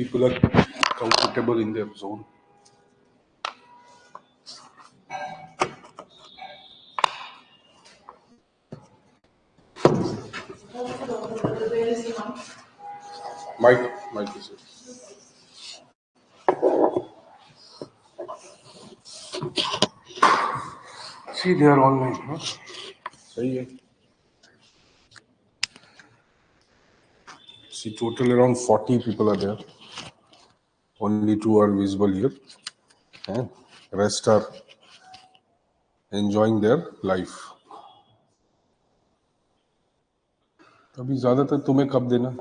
people are comfortable in their zone. Mike is it. See, they are online. Huh? सही है. See, total around 40 people are there. Only 2 are visible here. And rest are enjoying their life. अभी ज़्यादातर तुम्हें कब देना?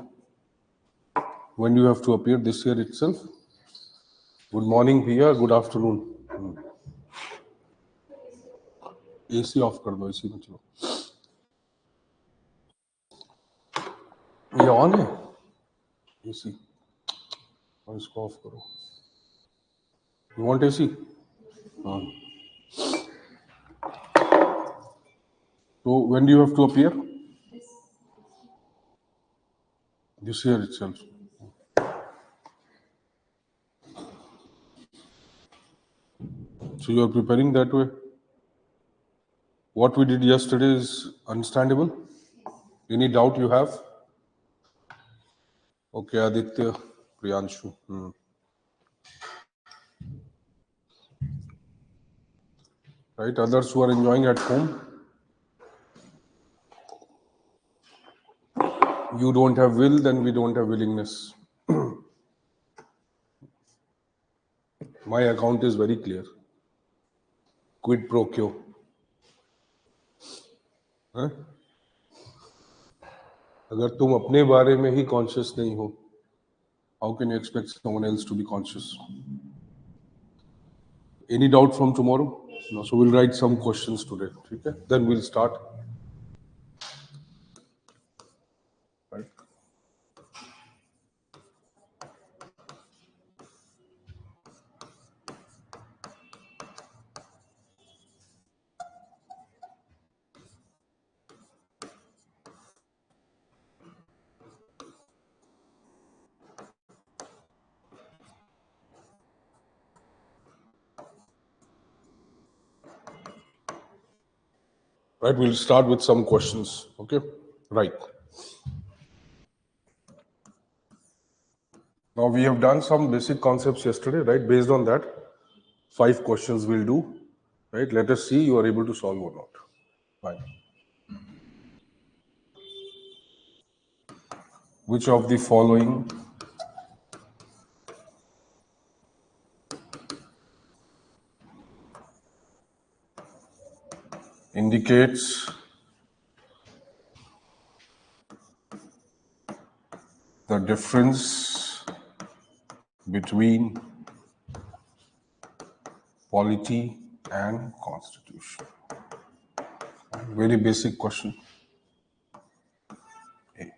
When you have to appear this year itself? Good morning भैया, good afternoon. AC of कर दो, AC में चलो. ये ऑन है? AC. और इसको ऑफ करो. You want AC? On. So when do you have to appear? This year itself. So you are preparing that way? What we did yesterday is understandable? Any doubt you have? Okay, Aditya, Priyanshu. Right, others who are enjoying at home? You don't have will, then we don't have willingness. My account is very clear. Quid pro quo. हाँ? अगर तुम अपने बारे में ही conscious नहीं हो, how can you expect someone else to be conscious? Any doubt from tomorrow? No, so we'll write some questions today. Okay? Then we'll start. Right? Right, we'll start with some questions. Okay, right. Now we have done some basic concepts yesterday, right? Based on that, 5 questions we'll do, right? Let us see you are able to solve or not. Fine. Which of the following indicates the difference between polity and constitution? Very basic question. A.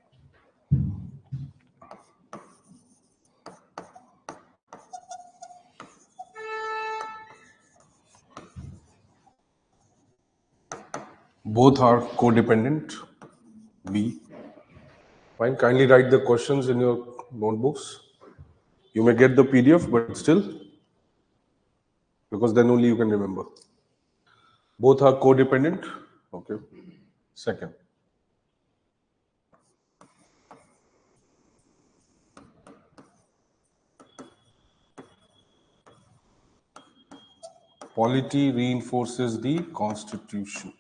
Both are codependent. B. Fine. Kindly write the questions in your notebooks. You may get the PDF, but still, because then only you can remember. Both are codependent. Okay. Second. Polity reinforces the constitution.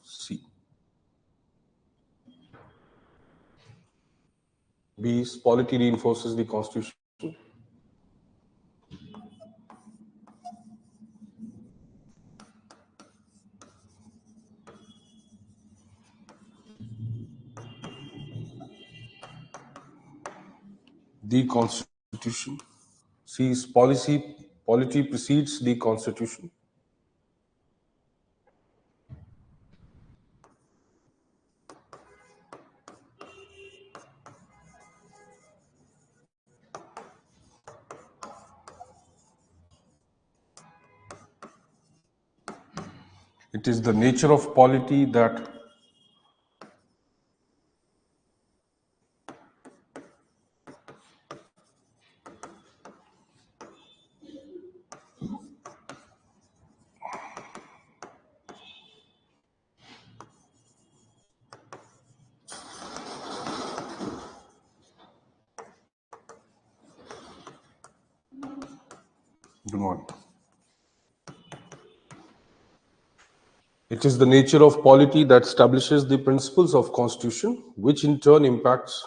C. B is polity reinforces the constitution. The constitution. C is polity precedes the constitution. It is the nature of polity that Do not. It is the nature of polity that establishes the principles of constitution, which in turn impacts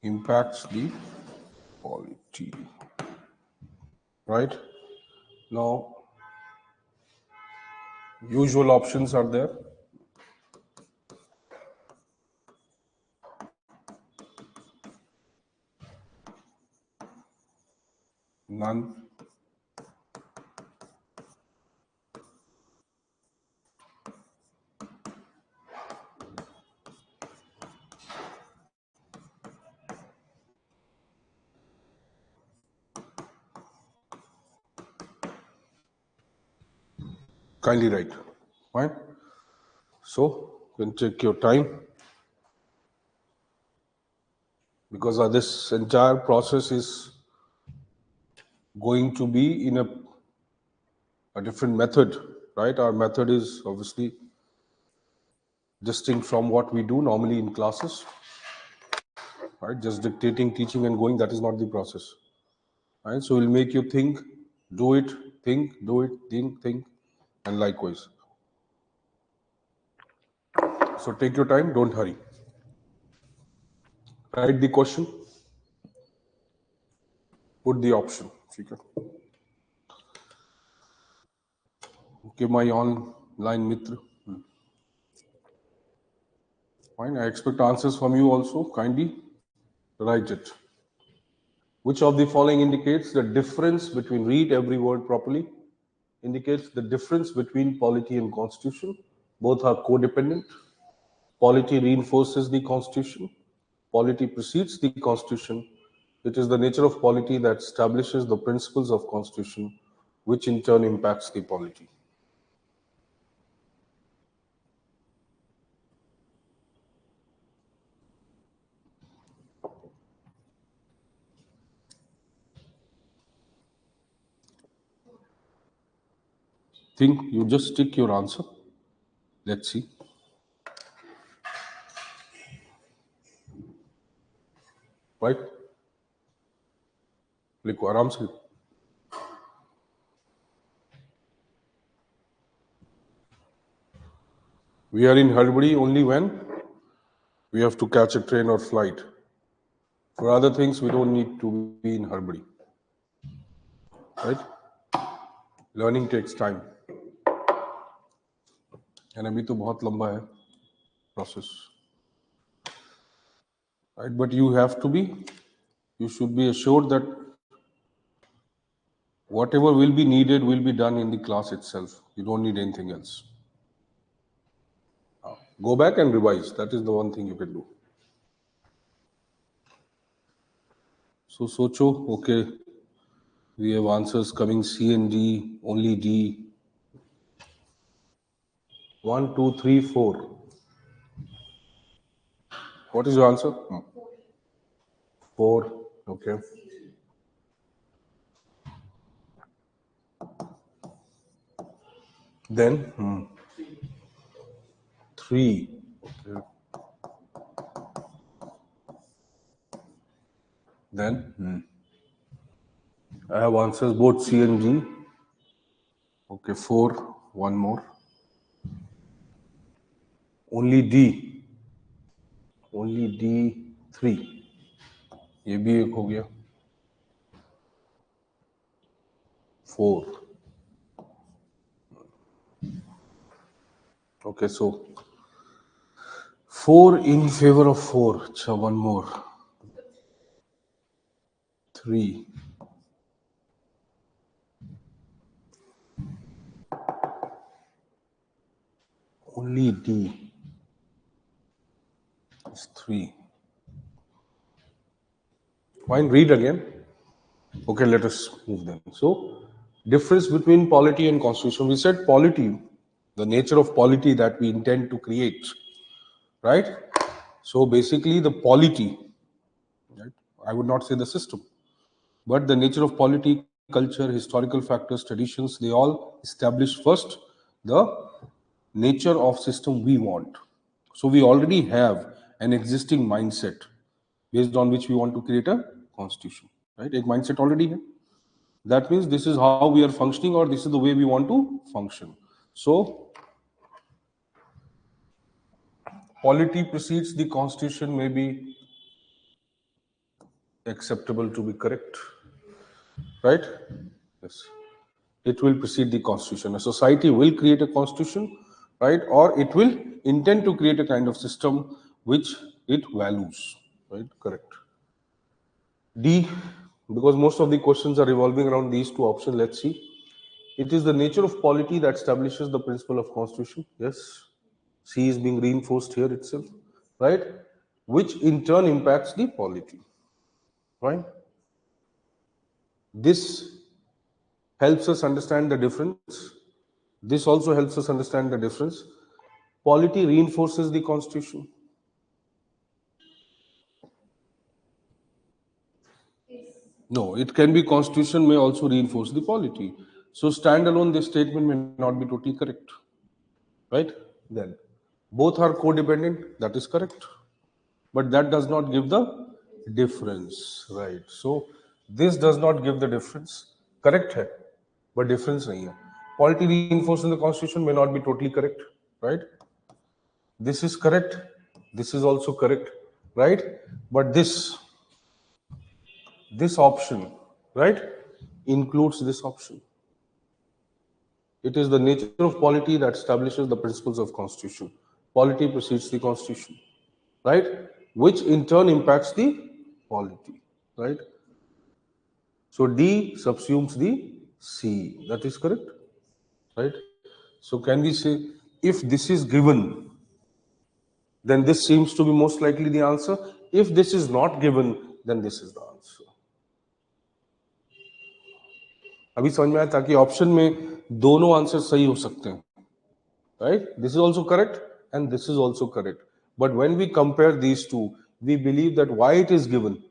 the polity. Right? Now, usual options are there. None. Kindly write. Fine. So, you can take your time, because this entire process is going to be in a different method, right? Our method is obviously distinct from what we do normally in classes, right? Just dictating, teaching, and going, that is not the process, right? So we'll make you think, do it, think, do it, think, and likewise. So take your time, don't hurry. Write the question, put the option. Okay, my online mitra. Fine, I expect answers from you also. Kindly write it. Which of the following indicates the difference between, read every word properly, indicates the difference between polity and constitution? Both are codependent. Polity reinforces the constitution. Polity precedes the constitution. It is the nature of polity that establishes the principles of constitution, which in turn impacts the polity. Think, you just stick your answer. Let's see. Right? लिखो आराम से. We are in hurry only when we have to catch a train or flight. For other things, we don't need to be in hurry. Right? Learning takes time. And अभी तो बहुत लंबा है process. Right? But you should be assured that whatever will be needed will be done in the class itself. You don't need anything else. Go back and revise. That is the one thing you can do. So, socho, okay, we have answers coming C and D, only D. 1, 2, 3, 4. What is your answer? 4. Okay. Then 3. Okay. Then I have answers both C and D. Okay, 4. One more. Only D. Only D 3. ये भी एक हो गया. 4. Okay, so 4 in favor of 4. So one more. 3. Only D is 3. Fine, read again. Okay, let us move then. So, difference between polity and constitution. We said polity, the nature of polity that we intend to create, right? So basically the polity, right? I would not say the system, but the nature of polity, culture, historical factors, traditions, they all establish first the nature of system we want. So we already have an existing mindset based on which we want to create a constitution. right? एक mindset already है. That means this is how we are functioning, or this is the way we want to function. So polity precedes the constitution may be acceptable to be correct, right? Yes, it will precede the constitution. A society will create a constitution, right? Or it will intend to create a kind of system which it values, right? Correct. D, because most of the questions are revolving around these two options. Let's see. It is the nature of polity that establishes the principle of constitution. Yes. C is being reinforced here itself, right? Which in turn impacts the polity, right? This helps us understand the difference. This also helps us understand the difference. Polity reinforces the constitution. No, it can be constitution may also reinforce the polity. So standalone, this statement may not be totally correct, right? Then both are codependent, that is correct. But that does not give the difference, right? So this does not give the difference. Correct hai, but difference nahi hai. Polity reinforcing the constitution may not be totally correct, right? This is correct. This is also correct, right? But this option, right, includes this option. It is the nature of polity that establishes the principles of constitution. Polity precedes the constitution, right? Which in turn impacts the polity, right? So D subsumes the C. That is correct, right? So can we say if this is given, then this seems to be most likely the answer. If this is not given, then this is the answer. अभी समझ में आया ताकि option में दोनों answer सही हो सकते हैं, right? This is also correct and this is also correct. But when we compare these two, we believe that why it is given,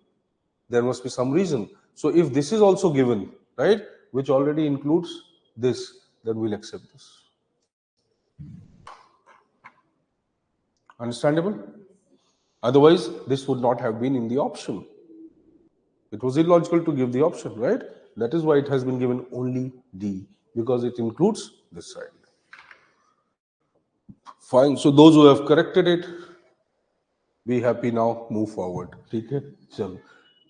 there must be some reason. So if this is also given, right, which already includes this, then we'll accept this. Understandable? Otherwise, this would not have been in the option. It was illogical to give the option, right? That is why it has been given only D, because it includes this side. Fine. So those who have corrected it, be happy now, move forward. Okay? So,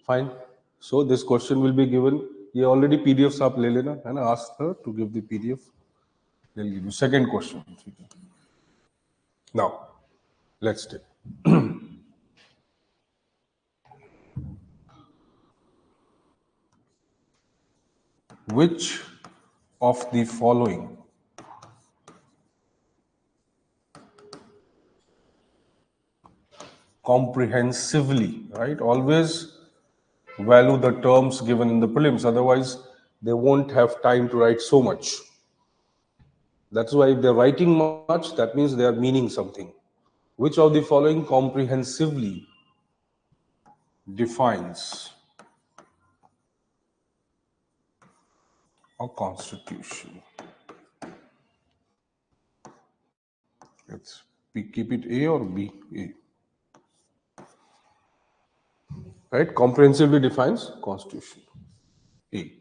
fine. So this question will be given. ये already PDFs आप ले लेना है ना. Ask her to give the PDF. They'll give you second question. Now, let's take. Which of the following comprehensively, right? Always value the terms given in the prelims, otherwise they won't have time to write so much. That's why if they're writing much, that means they are meaning something. Which of the following comprehensively defines a constitution? Let's keep it A or B? A. Right? Comprehensively defines constitution. A.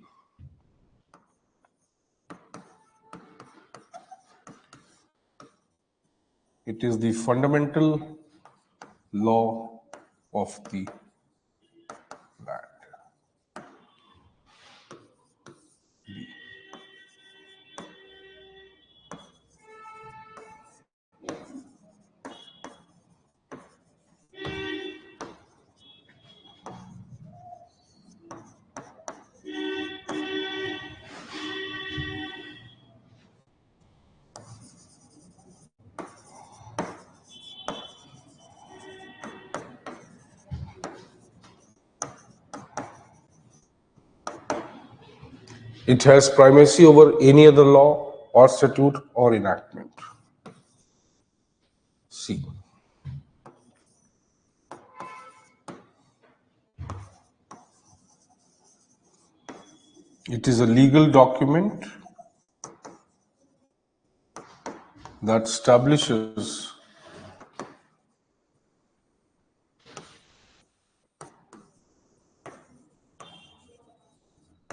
It is the fundamental law of the land. It has primacy over any other law or statute or enactment. C. It is a legal document that establishes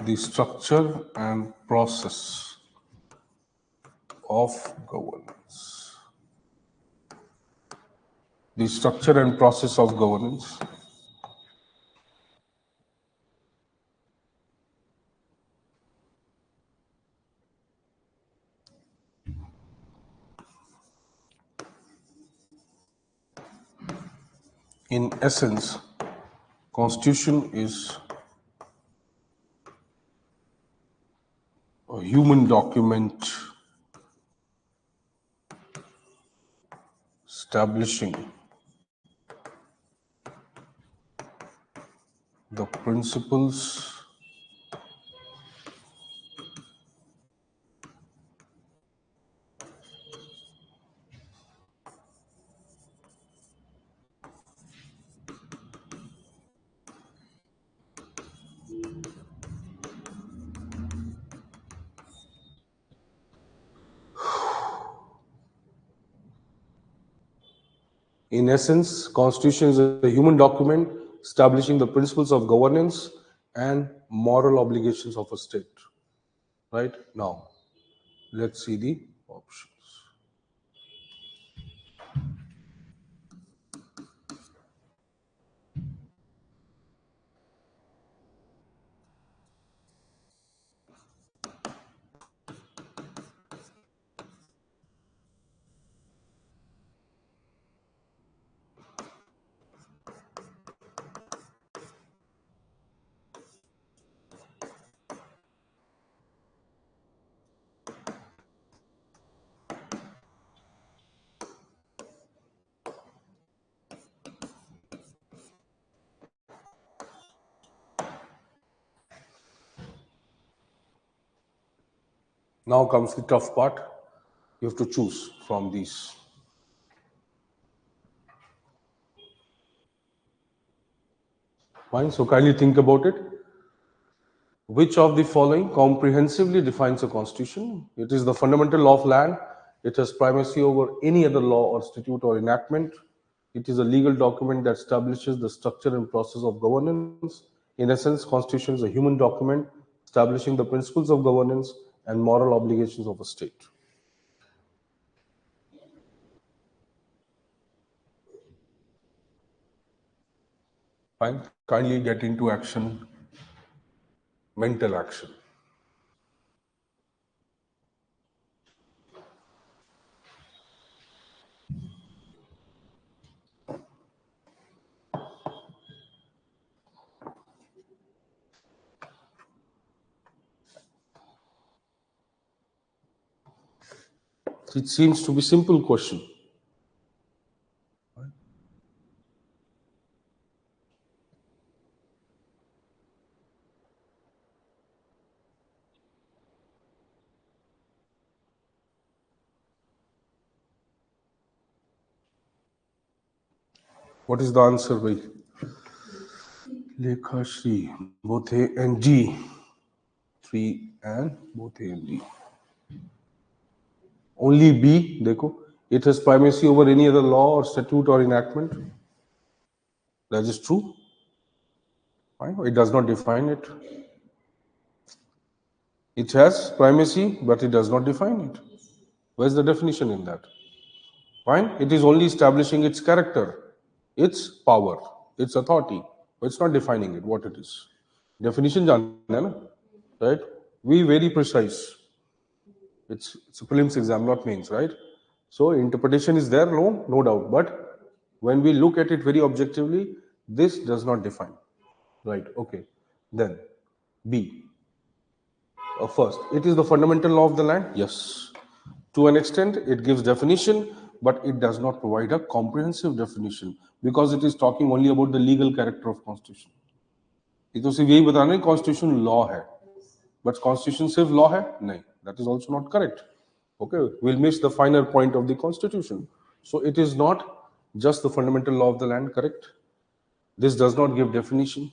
the structure and process of governance. The structure and process of governance. In essence, Constitution is a human document establishing the principles In essence, Constitution is a human document establishing the principles of governance and moral obligations of a state. Right? Now, let's see the options. Now comes the tough part. You have to choose from these. Fine, so kindly think about it. Which of the following comprehensively defines a constitution? It is the fundamental law of land. It has primacy over any other law or statute or enactment. It is a legal document that establishes the structure and process of governance. In essence, constitution is a human document establishing the principles of governance and moral obligations of a state. Fine. Kindly get into action, mental action. It seems to be simple question. What is the answer, bhai? 𝗟𝗲vr𝗿, both A and D. 3 and both A and D. Only B, देखो, it has primacy over any other law or statute or enactment. That is true. Fine. It does not define it. It has primacy, but it does not define it. Where's the definition in that? Fine. It is only establishing its character, its power, its authority. But it's not defining it, what it is. Definition जानना है ना? Right? We very precise. It's a prelims exam, not mains, right? So interpretation is there, no doubt. But when we look at it very objectively, this does not define. Right, okay. Then B. First, it is the fundamental law of the land. Yes. To an extent, it gives definition, but it does not provide a comprehensive definition because it is talking only about the legal character of constitution. ये तो सिर्फ यही बताना है constitution law है, but constitution सिर्फ law है नहीं. That is also not correct. Okay, we'll miss the finer point of the constitution. So it is not just the fundamental law of the land, correct? This does not give definition.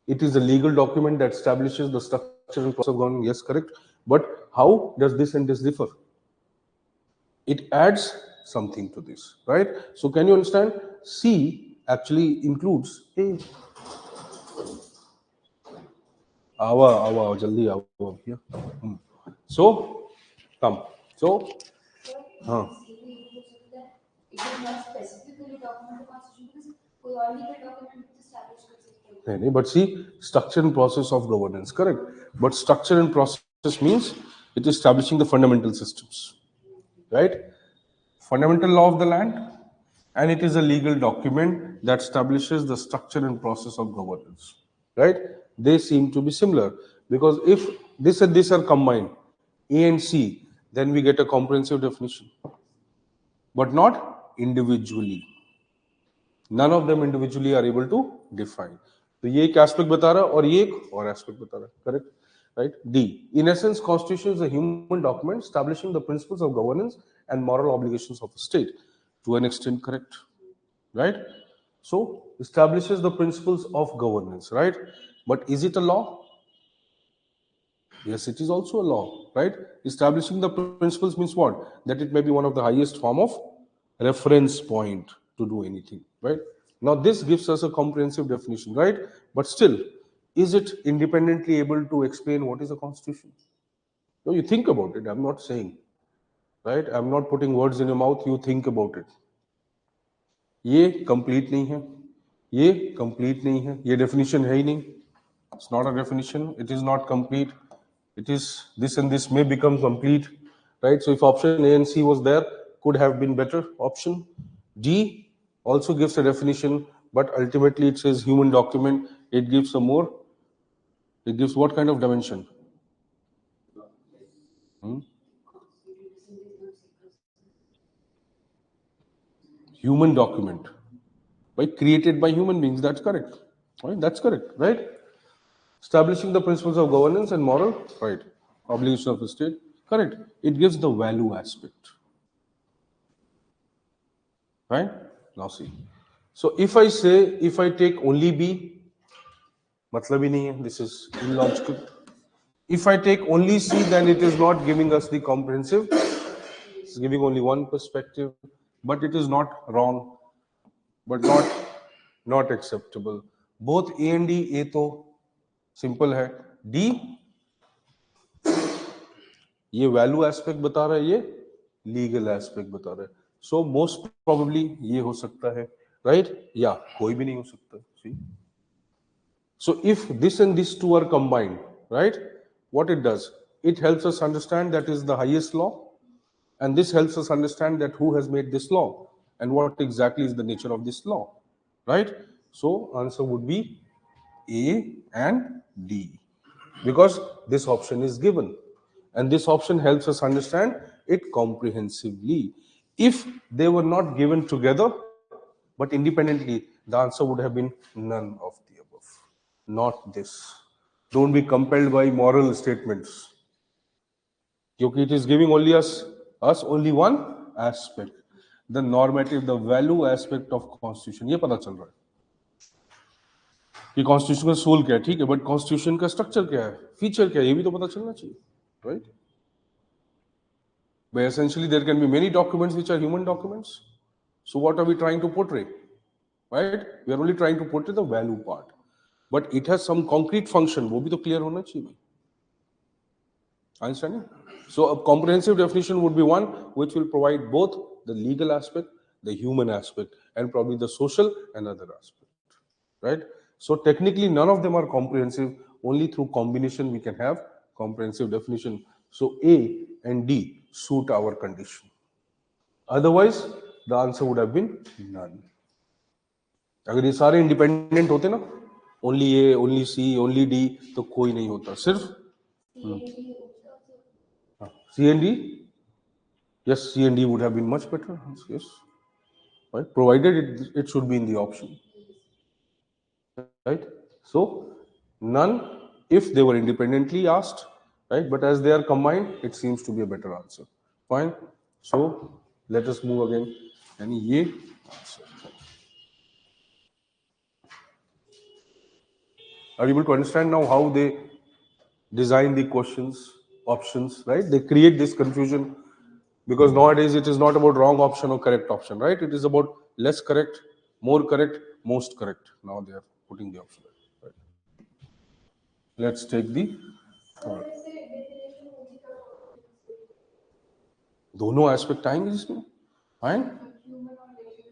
It is a legal document that establishes the structure and process of government. Yes, correct. But how does this and this differ? It adds something to this, right? So can you understand? C actually includes A. Awa, jaldi awa. Yeah. So, come. So, huh. नहीं, but see, structure and process of governance, correct? But structure and process means it is establishing the fundamental systems, right? Fundamental law of the land, and it is a legal document that establishes the structure and process of governance, right? They seem to be similar because if this and this are combined, A and C, then we get a comprehensive definition, but not individually. None of them individually are able to define. तो ये एक aspect बता रहा है और ये एक और एस्पेक्ट बता रहा है, correct? Right? D. In essence, Constitution is a human document establishing the principles of governance and moral obligations of a state. To an extent, correct. Right? So, establishes the principles of governance, right? But is it a law? Yes, it is also a law, right? Establishing the principles means what? That it may be one of the highest form of reference point to do anything, right? Now, this gives us a comprehensive definition, right? But still, is it independently able to explain what is a constitution? No, you think about it. I'm not saying, right? I'm not putting words in your mouth. You think about it. ये complete नहीं है, ये complete नहीं है, ये definition है ही नहीं. It's not a definition. It is not complete. It is this and this may become complete, right? So if option A and C was there, could have been better option. D also gives a definition, but ultimately it says human document. It gives some more. It gives what kind of dimension? Human document, right? Created by human beings. That's correct. Right? That's correct, right? Establishing the principles of governance and moral, right? Obligation of the state, correct. It gives the value aspect, right? Now see. So if I say, if I take only B, matlab hi nahi hai, this is illogical. If I take only C, then it is not giving us the comprehensive. It's giving only one perspective, but it is not wrong, but not acceptable. Both A and D, A तो simple है, D ये value aspect बता रहा है, ये legal aspect बता रहा है. सो मोस्ट प्रोबेबली ये हो सकता है, राइट? या कोई भी नहीं हो सकता. See, so if this and this two are combined, right, what it does, it helps us understand that is the highest law, and this helps us understand that who has made this law and what exactly is the nature of this law, right? So answer would be A and D, because this option is given, and this option helps us understand it comprehensively. If they were not given together but independently, the answer would have been none of the above, not this. Don't be compelled by moral statements, because it is giving only us only one aspect, the normative, the value aspect of constitution. ये पता चल रहा है कि constitution का soul क्या है, ठीक है, बट कॉन्स्टिट्यूशन का स्ट्रक्चर क्या है, फीचर क्या है, ये भी तो पता चलना चाहिए, right? But essentially there can be many documents which are human documents. So what are we trying to portray, right? We are only trying to portray the value part, but it has some concrete function, वो भी तो clear होना चाहिए. Understanding? So a comprehensive definition would be one which will provide both the legal aspect, the human aspect, and probably the social and other aspect, right? So technically none of them are comprehensive. Only through combination we can have comprehensive definition. So A and D suit our condition. Otherwise the answer would have been none. अगर ये सारे independent होते ना, only A, only C, only D, तो कोई नहीं होता. सिर्फ C and D? Yes, C and D would have been much better. Yes, right? Provided it should be in the option, right? So none if they were independently asked, right? But as they are combined, it seems to be a better answer. Fine. So let us move again. And ye answer. Are you able to understand now how they design the questions, options, right? They create this confusion because nowadays it is not about wrong option or correct option, right? It is about less correct, more correct, most correct. Now they are putting the option, right? Let's take the दोनों aspect आएंगे इसमें. Fine.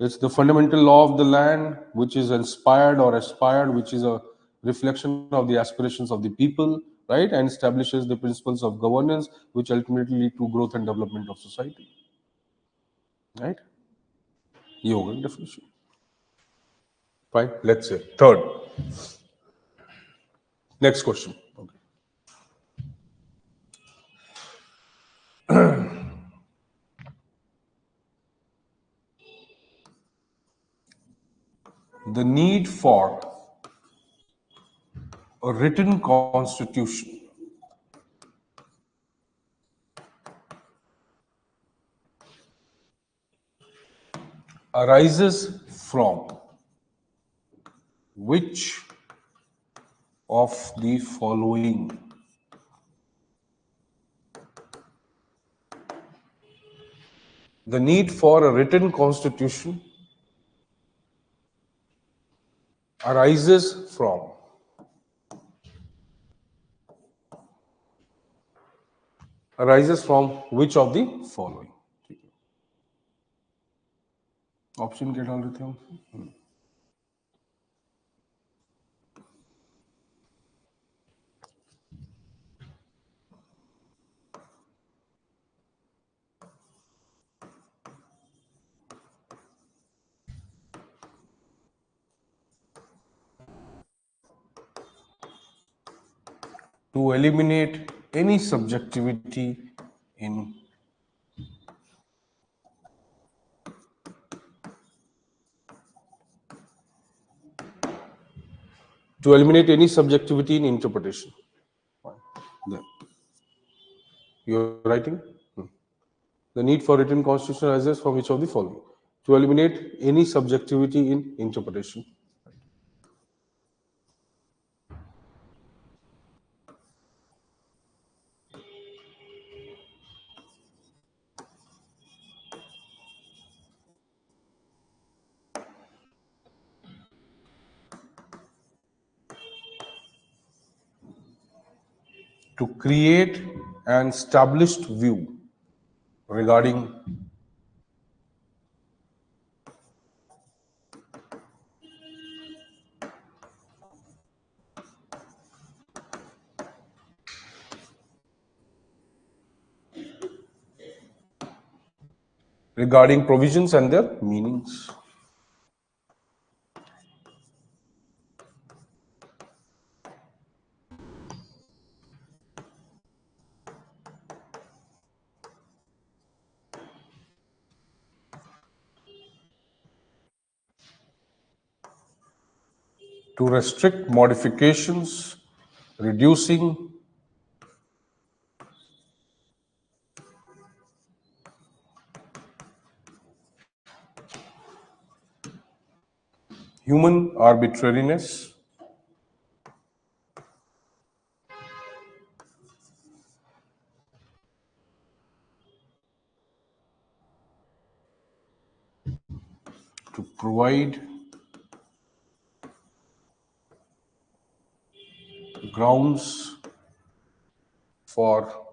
It's the fundamental law of the land, which is inspired or aspired, which is a reflection of the aspirations of the people, right? And establishes the principles of governance, which ultimately lead to growth and development of society. Right? ये होगा definition. Fine. Let's say third. Next question. Okay. The need for a written constitution arises from which of the following? The need for a written constitution arises from which of the following? Option क्या डाल रहे थे हम? To eliminate any subjectivity in interpretation. There. You're writing? The need for written constitution arises from which of the following? To eliminate any subjectivity in interpretation. To create an established view regarding provisions and their meanings. To restrict modifications, reducing human arbitrariness, to provide grounds for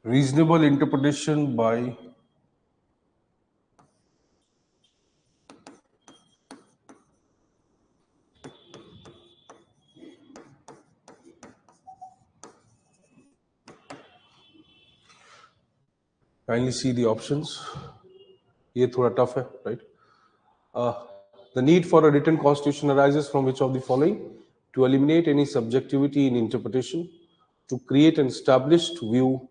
reasonable interpretation by kindly see the options. ये थोड़ा tough है, right? The need for a written constitution arises from which of the following? To eliminate any subjectivity in interpretation, to create an established view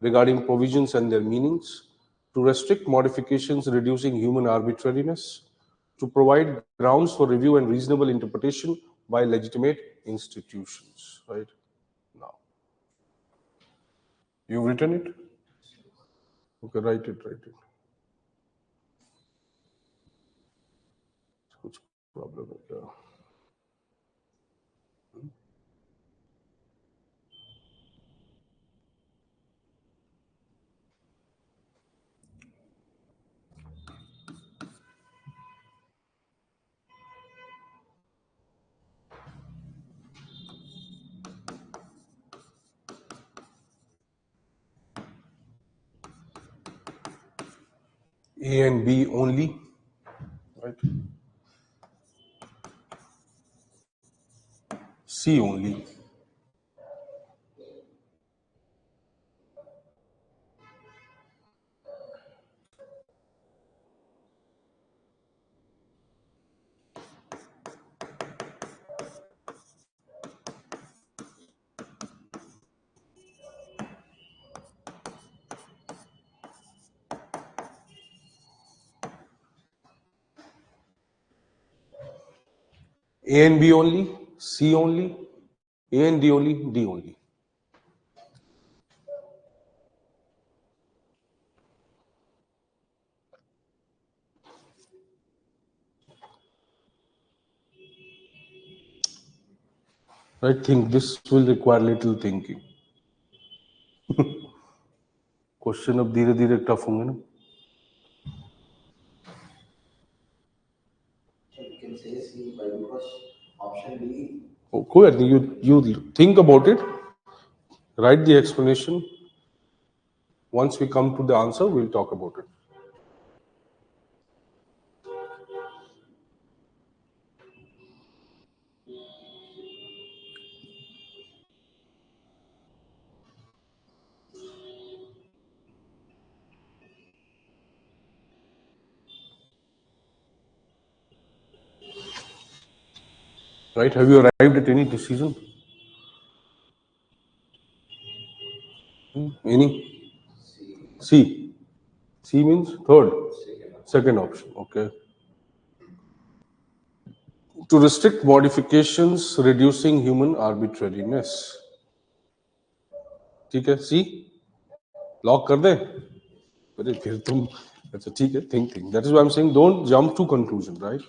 regarding provisions and their meanings, to restrict modifications reducing human arbitrariness, to provide grounds for review and reasonable interpretation by legitimate institutions, right? Now, you've written it? Okay, write it. Which problem is there? A and B only, right? C only. A and B only, C only, A and D only, D only. I think this will require little thinking. Question अब धीरे धीरे tough होंगे ना? You can say C, but because option B. Oh, go ahead. You think about it. Write the explanation. Once we come to the answer, we'll talk about it. Right? Have you arrived at any decision? Any? C. C means third. Second option. Okay. To restrict modifications, reducing human arbitrariness. ठीक है? C. Lock कर दे. अरे फिर तुम अच्छा ठीक है. Think. That is why I'm saying don't jump to conclusion, right?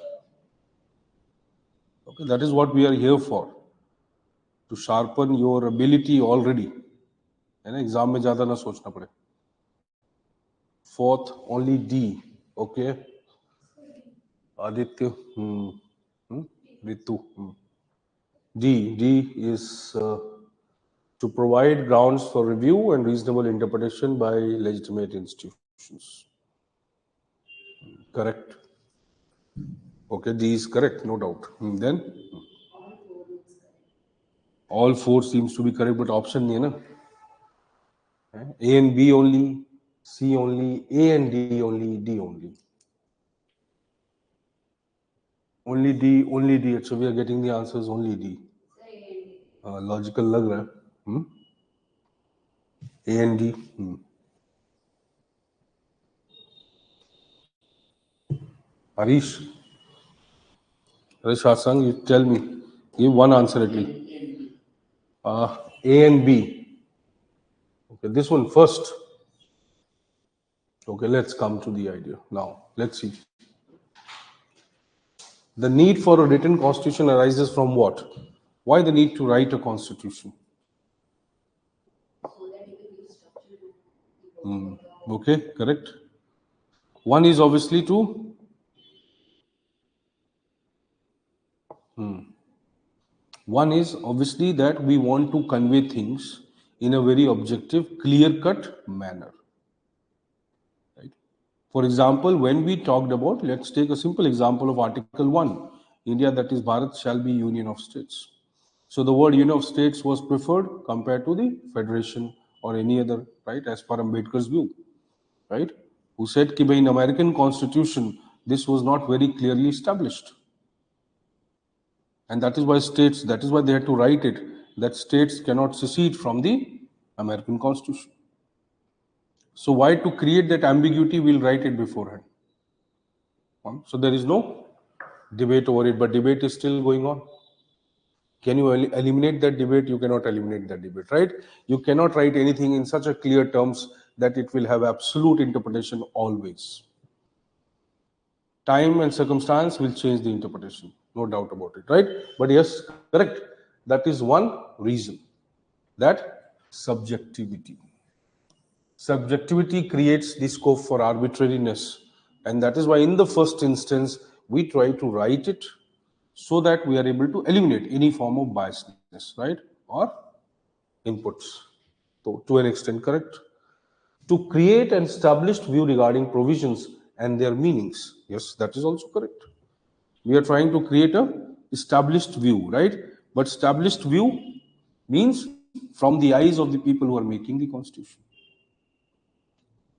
Okay. That is what we are here for. To sharpen your ability already. है ना? एग्जाम में ज्यादा ना सोचना पड़े. Fourth, only D. Okay. Aditya. Ritu. D is to provide grounds for review and reasonable interpretation by legitimate institutions. Correct. Okay, D is correct, no doubt. Then all four seems to be correct, but option nahi hai na. A and B only, C only, A and D only, D only. Only D. So we are getting the answers only D. Logical lag raha hai. A and D. Harish Asang, you tell me. Give one answer at least. A and B. Okay, this one first. Okay, let's come to the idea. Now, let's see. The need for a written constitution arises from what? Why the need to write a constitution? Okay, correct. One is obviously to one is obviously that we want to convey things in a very objective, clear-cut manner. Right? For example, when we talked about, let's take a simple example of Article 1, India, that is Bharat, shall be Union of States. So the word Union of States was preferred compared to the Federation or any other, right, as per Ambedkar's view, right, who said that in American Constitution, this was not very clearly established. And that is why they had to write it, that states cannot secede from the American Constitution. So why to create that ambiguity, we'll write it beforehand. So there is no debate over it, but debate is still going on. Can you eliminate that debate? You cannot eliminate that debate, right? You cannot write anything in such a clear terms that it will have absolute interpretation always. Time and circumstance will change the interpretation, no doubt about it, right? But yes, correct. That is one reason, that subjectivity. Subjectivity creates the scope for arbitrariness, and that is why in the first instance we try to write it so that we are able to eliminate any form of biasness, right, or inputs. So to an extent, correct. To create an established view regarding provisions and their meanings, yes, that is also correct. We are trying to create a established view, right? But established view means from the eyes of the people who are making the constitution.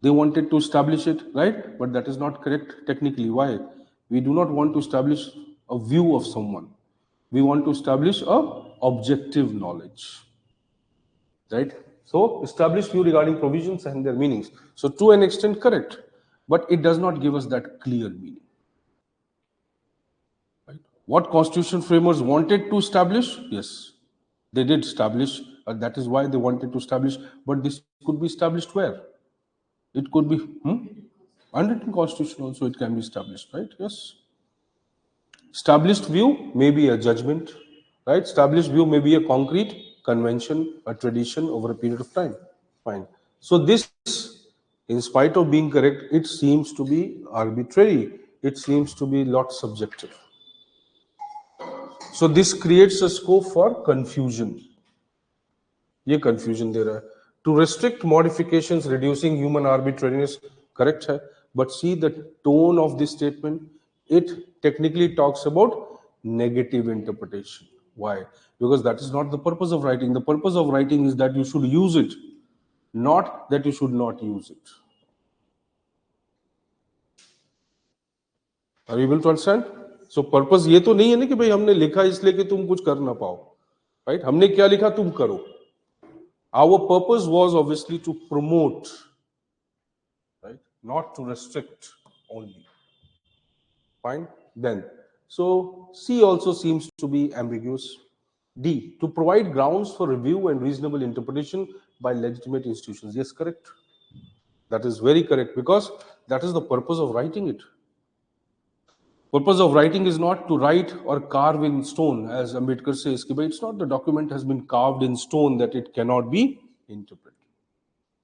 They wanted to establish it, right? But that is not correct technically. Why? We do not want to establish a view of someone. We want to establish a objective knowledge, right? So established view regarding provisions and their meanings. So to an extent, correct, but it does not give us that clear meaning. Right? What constitution framers wanted to establish? Yes, they did establish. That is why they wanted to establish. But this could be established where? It could be unwritten constitution also. It can be established, right? Yes. Established view may be a judgment, right? Established view may be a concrete convention, a tradition over a period of time. Fine. So this, in spite of being correct, it seems to be arbitrary. It seems to be a lot subjective. So this creates a scope for confusion. ये confusion दे रहा है. To restrict modifications, reducing human arbitrariness, correct है. But see the tone of this statement. It technically talks about negative interpretation. Why? Because that is not the purpose of writing. The purpose of writing is that you should use it, not that you should not use it. Are you able to understand? So purpose ये तो नहीं है ना कि भाई हमने लिखा इसलिए कि तुम कुछ कर ना पाओ, right? हमने क्या लिखा तुम करो. Our purpose was obviously to promote, right? Not to restrict only. Fine. Then, so C also seems to be ambiguous. D, to provide grounds for review and reasonable interpretation by legitimate institutions. Yes, correct. That is very correct, because that is the purpose of writing it. Purpose of writing is not to write or carve in stone, as Ambedkar says. But it's not the document has been carved in stone that it cannot be interpreted.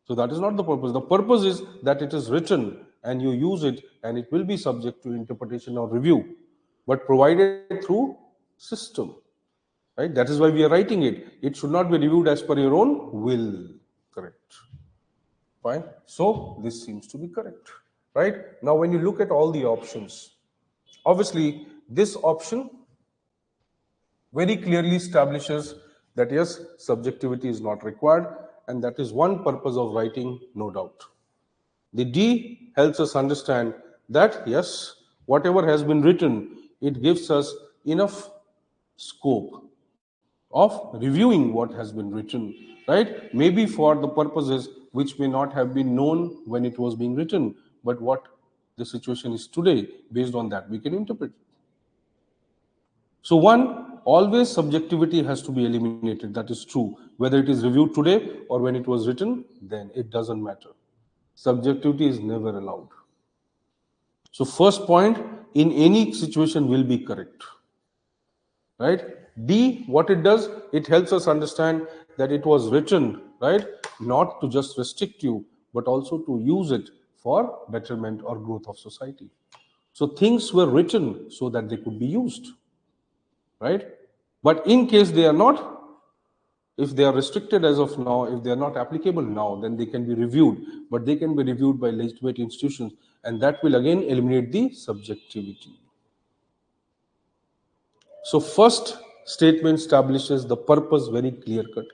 So that is not the purpose. The purpose is that it is written and you use it, and it will be subject to interpretation or review, but provided through system. Right? That is why we are writing it. It should not be reviewed as per your own will. Correct. Fine. So this seems to be correct. Right? Now when you look at all the options, obviously this option very clearly establishes that yes, subjectivity is not required, and that is one purpose of writing, no doubt. The D helps us understand that yes, whatever has been written, it gives us enough scope of reviewing what has been written, right? Maybe for the purposes which may not have been known when it was being written, but what the situation is today, based on that we can interpret. So one, always subjectivity has to be eliminated. That is true. Whether it is reviewed today or when it was written, then it doesn't matter. Subjectivity is never allowed. So first point, in any situation will be correct. Right? D, what it does, it helps us understand that it was written, right, not to just restrict you, but also to use it for betterment or growth of society. So things were written so that they could be used. Right? But in case they are not, if they are restricted as of now, if they are not applicable now, then they can be reviewed, but they can be reviewed by legitimate institutions, and that will again eliminate the subjectivity. So first statement establishes the purpose very clear cut.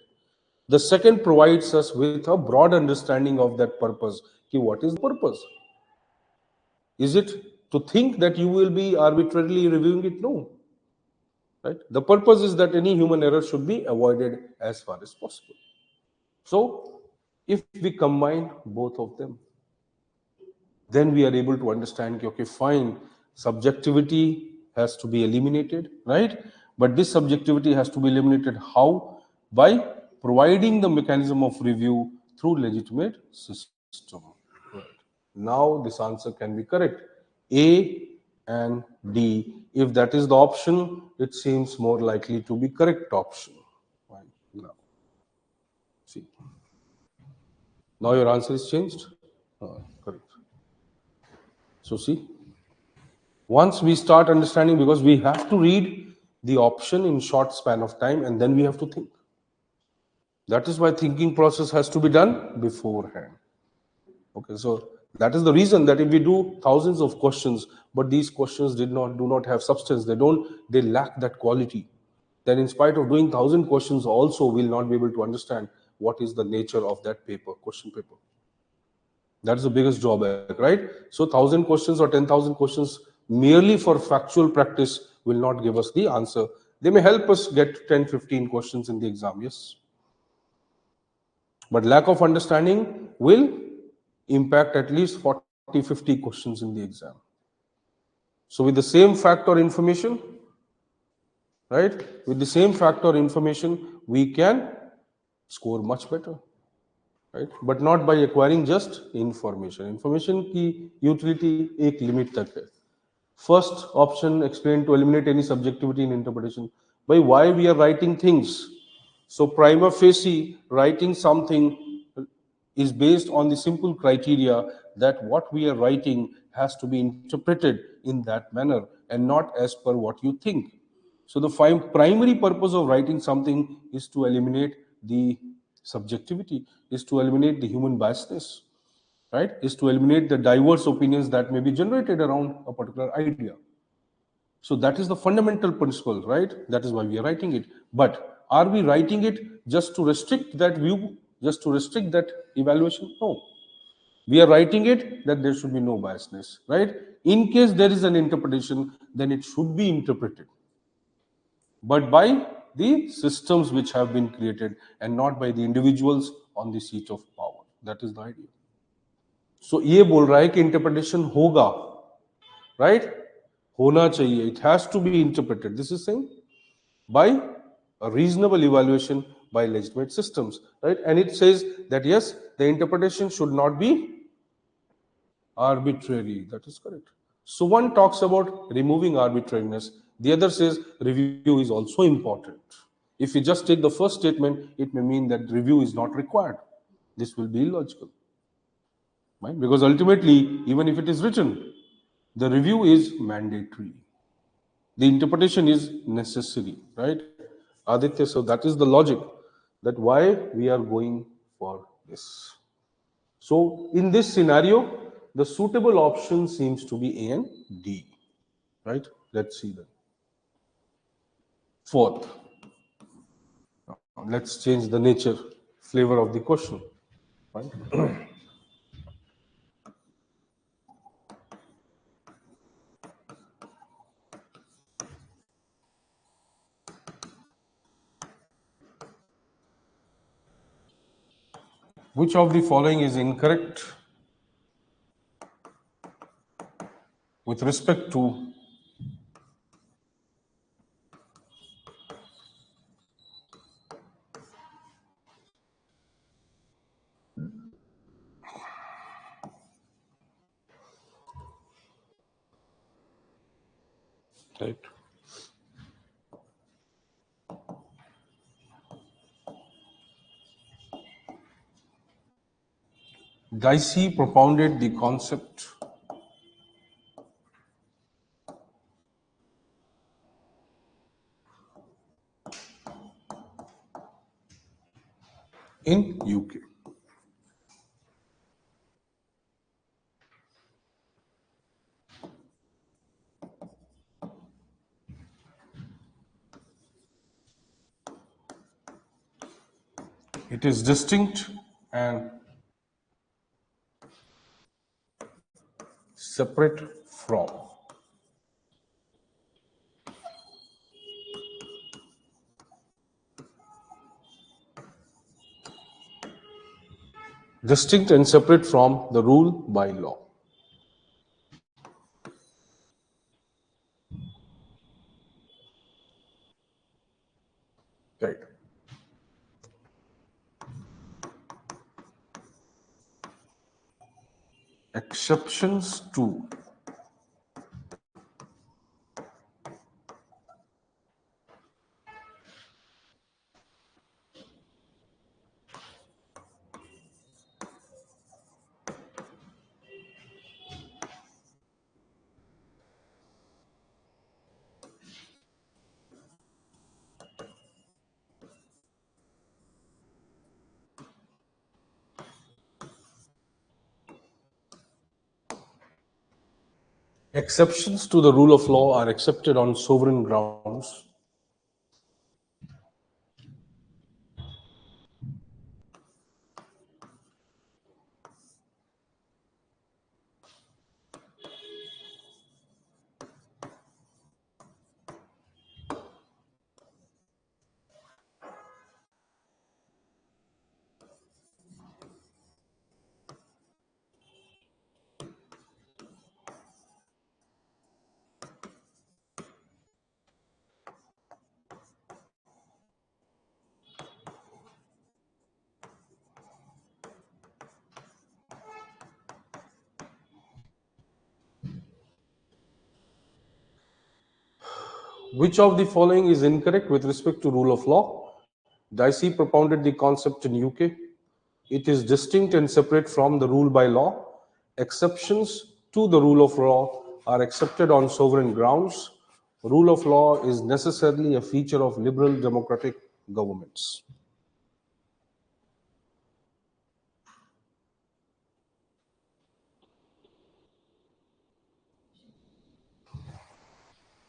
The second provides us with a broad understanding of that purpose. What is the purpose? Is it to think that you will be arbitrarily reviewing it? No. Right? The purpose is that any human error should be avoided as far as possible. So, if we combine both of them, then we are able to understand, okay, fine, subjectivity has to be eliminated, right? But this subjectivity has to be eliminated. How? By providing the mechanism of review through legitimate system. Right. Now this answer can be correct. A and D. If that is the option, it seems more likely to be correct option. Right. Now, see. Now your answer is changed. Correct. So see, once we start understanding, because we have to read the option in short span of time and then we have to think. That is why thinking process has to be done beforehand. Okay, so that is the reason that if we do thousands of questions, but these questions do not have substance, they lack that quality, then in spite of doing 1,000 questions also we'll not be able to understand what is the nature of that paper, question paper. That's the biggest drawback, right? So 1,000 questions or 10,000 questions merely for factual practice will not give us the answer. They may help us get 10, 15 questions in the exam, yes. But lack of understanding will impact at least 40, 50 questions in the exam. So with the same fact or information, right? With the same fact or information, we can score much better. Right? But not by acquiring just information. Information की utility एक limit तक है. First option explained to eliminate any subjectivity in interpretation. By why we are writing things. So prima facie, writing something is based on the simple criteria that what we are writing has to be interpreted in that manner and not as per what you think. So the primary purpose of writing something is to eliminate the subjectivity, is to eliminate the human biasness, right? Is to eliminate the diverse opinions that may be generated around a particular idea. So that is the fundamental principle, right? That is why we are writing it. But are we writing it just to restrict that view, just to restrict that evaluation? No. We are writing it that there should be no biasness, right? In case there is an interpretation, then it should be interpreted, but by the systems which have been created and not by the individuals on the seat of power. That is the idea. So ये बोल रहा है कि interpretation होगा, right? होना चाहिए. It has to be interpreted. This is saying by a reasonable evaluation by legitimate systems, right? And it says that yes, the interpretation should not be arbitrary. That is correct. So one talks about removing arbitrariness. The other says review is also important. If you just take the first statement, it may mean that review is not required. This will be illogical, right? Because ultimately, even if it is written, the review is mandatory. The interpretation is necessary, right? Aditya, so that is the logic that why we are going for this. So in this scenario, the suitable option seems to be A and D, right? Let's see that. Fourth, let's change the nature, flavor of the question, right? Which of the following is incorrect with respect to right? 𝗟𝗲 propounded the concept in UK. It is distinct and separate from. Distinct and separate from the rule by law. Right. Exceptions to exceptions to the rule of law are accepted on sovereign grounds. Which of the following is incorrect with respect to rule of law? Dicey propounded the concept in UK. It is distinct and separate from the rule by law. Exceptions to the rule of law are accepted on sovereign grounds. Rule of law is necessarily a feature of liberal democratic governments.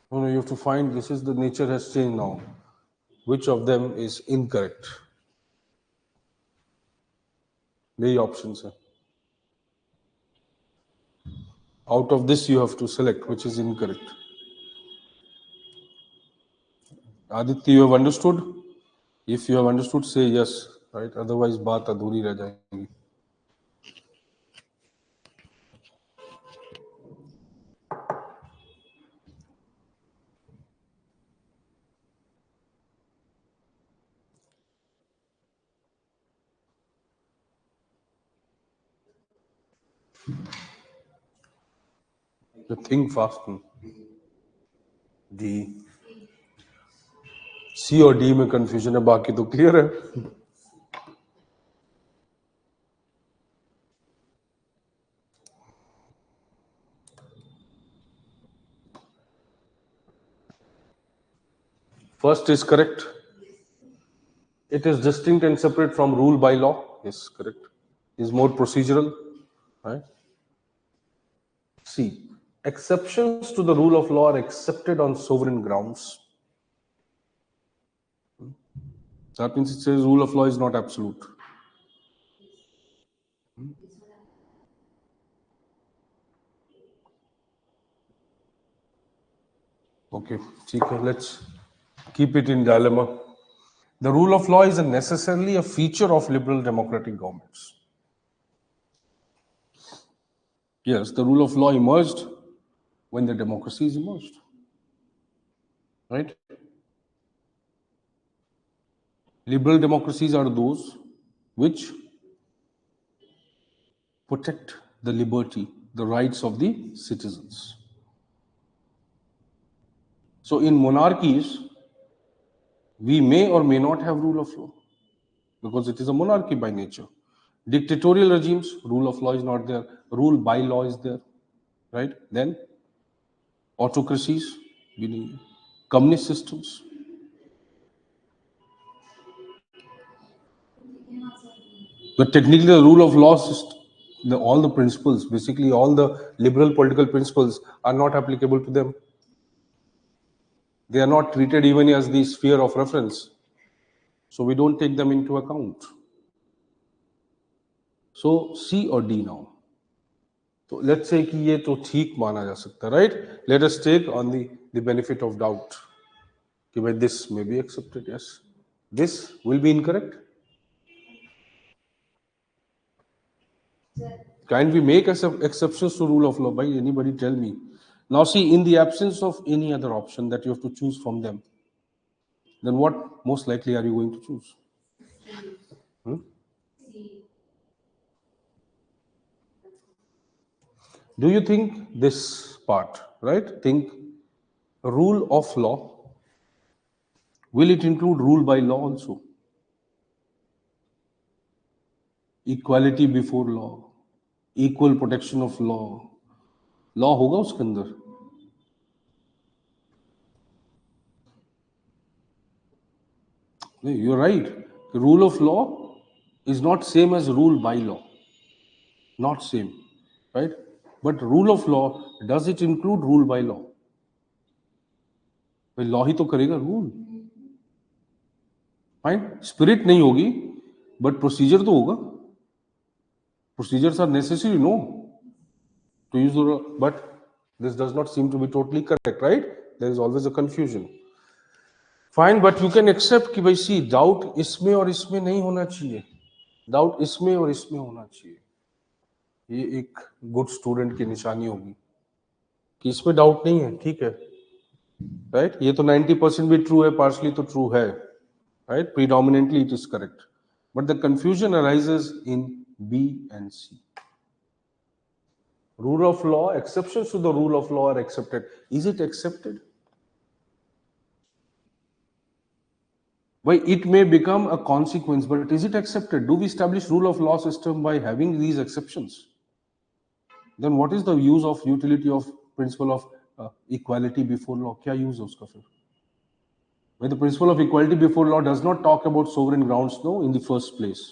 You have to find, this is the nature has changed now. Which of them is incorrect? The options are. Out of this, you have to select which is incorrect. Aditya, you have understood? If you have understood, say yes, right? Otherwise, baat adhuri reh jayegi. You think fast. D. C और D में confusion है, बाकी तो clear है. First is correct. It is distinct and separate from rule by law. Yes, correct. Is more procedural, right? C. Exceptions to the rule of law are accepted on sovereign grounds. That means it says rule of law is not absolute. Okay, let's keep it in dilemma. The rule of law is necessarily a feature of liberal democratic governments. Yes, the rule of law emerged when the democracies emerged. Right? Liberal democracies are those which protect the liberty, the rights of the citizens. So in monarchies, we may or may not have rule of law because it is a monarchy by nature. Dictatorial regimes, rule of law is not there. Rule by law is there. Right? Then autocracies, meaning communist systems. But technically, the rule of law, all the principles, basically all the liberal political principles are not applicable to them. They are not treated even as the sphere of reference. So we don't take them into account. So C or D now. So let's say कि ये तो ठीक माना जा सकता, right? Let us take on the benefit of doubt. कि भाई this may be accepted, yes. This will be incorrect. Can we make exceptions to rule of law? By anybody tell me. Now see, in the absence of any other option that you have to choose from them, then what most likely are you going to choose? Do you think this part, right? Think rule of law, will it include rule by law also? Equality before law, equal protection of law होगा उसके अंदर? You're right. The rule of law is not same as rule by law. Not same, right? But rule of law, does it include rule by law? भाई law ही तो करेगा rule. Fine, spirit नहीं होगी but procedure तो होगा. Procedures are necessary, no, to use the law, but this does not seem to be totally correct, right? There is always a confusion. Fine, but you can accept कि भाई सी doubt इसमें और इसमें नहीं होना चाहिए, डाउट इसमें और इसमें होना चाहिए. ये एक गुड स्टूडेंट की निशानी होगी कि इसमें डाउट नहीं है, ठीक है, राइट? ये तो 90% भी ट्रू है, पार्शली तो ट्रू है, right? Predominantly it is correct, but the confusion arises in B and C. Rule of law, exceptions to the rule of law are accepted. Is it accepted? Why it may become a consequence, but is it accepted? Do we establish rule of law system by having these exceptions? Then what is the use of utility of principle of equality before law? क्या use है उसका फिर? Why the principle of equality before law does not talk about sovereign grounds, no, in the first place.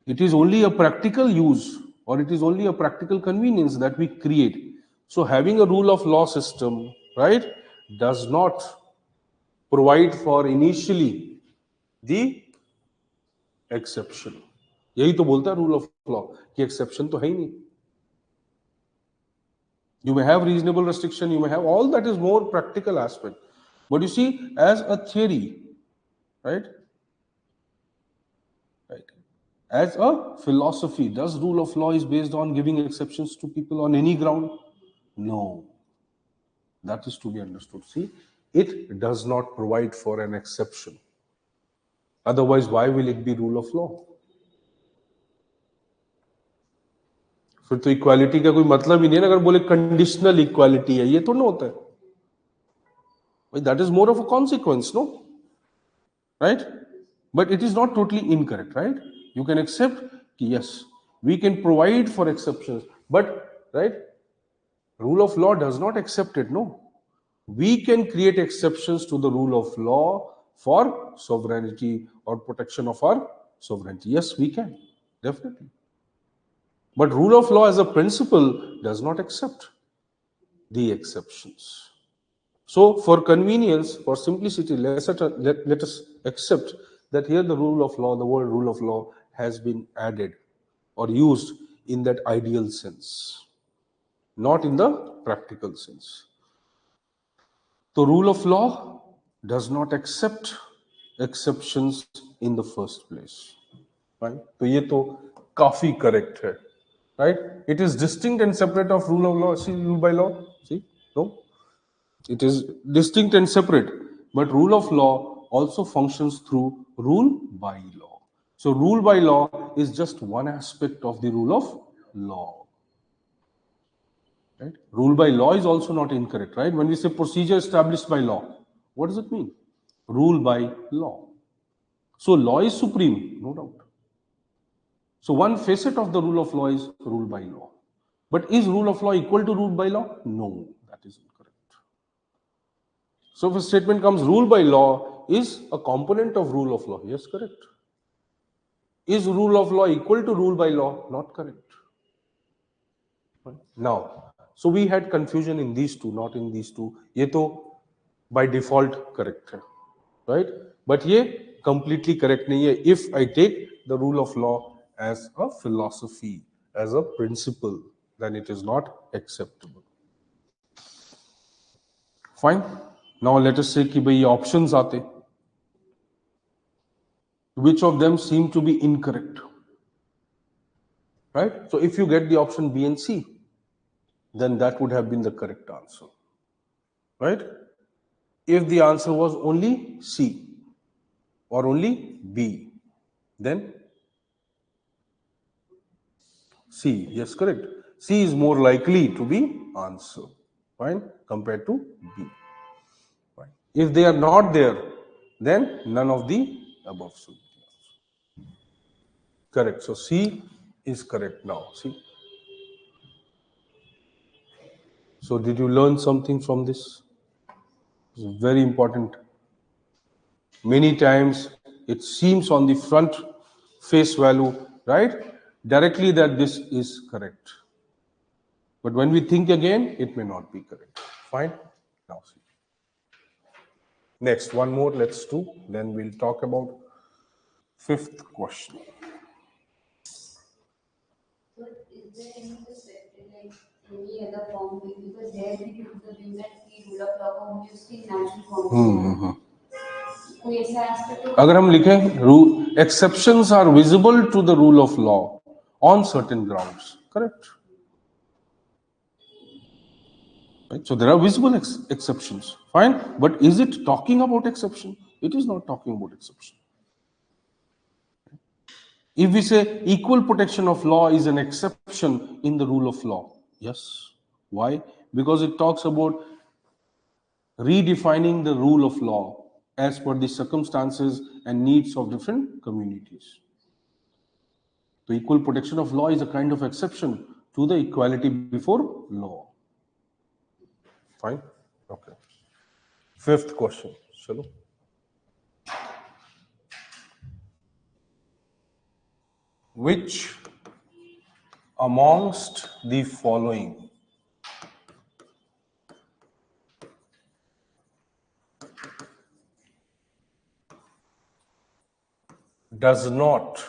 It is only a practical use, or it is only a practical convenience that we create. So having a rule of law system, right, does not provide for initially the exception. यही तो बोलता है rule of law कि exception तो है ही नहीं. You may have reasonable restriction, you may have all that is more practical aspect. But you see, as a theory, right? Right. As a philosophy, does rule of law is based on giving exceptions to people on any ground? No. That is to be understood. See, it does not provide for an exception. Otherwise, why will it be rule of law? फिर तो equality का कोई मतलब ही नहीं है. अगर बोले conditional equality है, ये तो ना होता है. That is more of a consequence, no? Right? But it is not totally incorrect, right? You can accept, yes, we can provide for exceptions, but, right, rule of law does not accept it, no? We can create exceptions to the rule of law for sovereignty or protection of our sovereignty. Yes, we can, definitely. But rule of law as a principle does not accept the exceptions. So for convenience, for simplicity, let us accept that here the rule of law, the word rule of law has been added or used in that ideal sense, not in the practical sense. The rule of law does not accept exceptions in the first place. Right? तो ये तो काफी correct है. Right? It is distinct and separate of rule of law. See, rule by law. See, no. It is distinct and separate, but rule of law also functions through rule by law. So rule by law is just one aspect of the rule of law. Right? Rule by law is also not incorrect, right? When we say procedure established by law, what does it mean? Rule by law. So law is supreme, no doubt. So one facet of the rule of law is rule by law. But is rule of law equal to rule by law? No, that is incorrect. So if a statement comes rule by law is a component of rule of law, yes, correct. Is rule of law equal to rule by law? Not correct. Now, so we had confusion in these two, not in these two. ये तो by default correct है, right? But ये completely correct नहीं है. If I take the rule of law as a philosophy, as a principle, then it is not acceptable. Fine. Now let us say कि भाई options आते. Which of them seem to be incorrect? Right? So if you get the option B and C, then that would have been the correct answer. Right? If the answer was only C or only B, then C. Yes, correct. C is more likely to be answer, fine, compared to B. Fine. If they are not there, then none of the above should be correct. So C is correct now. See. So did you learn something from this? It's very important. Many times it seems on the front face value, right, directly that this is correct. But when we think again, it may not be correct. Fine. Now see. Next, one more, let's do. Then we'll talk about fifth question. So is there any perspective like any other form? Because there we took the view that the rule of law को उसकी natural form कोई ऐसा aspect हो अगर हम लिखें exceptions are visible to the rule of law on certain grounds, correct? Right? So there are visible exceptions, fine. But is it talking about exception? It is not talking about exception. If we say equal protection of law is an exception in the rule of law, yes. Why? Because it talks about redefining the rule of law as per the circumstances and needs of different communities. The equal protection of law is a kind of exception to the equality before law. Fine? Okay. Fifth question. Chalo. Which amongst the following does not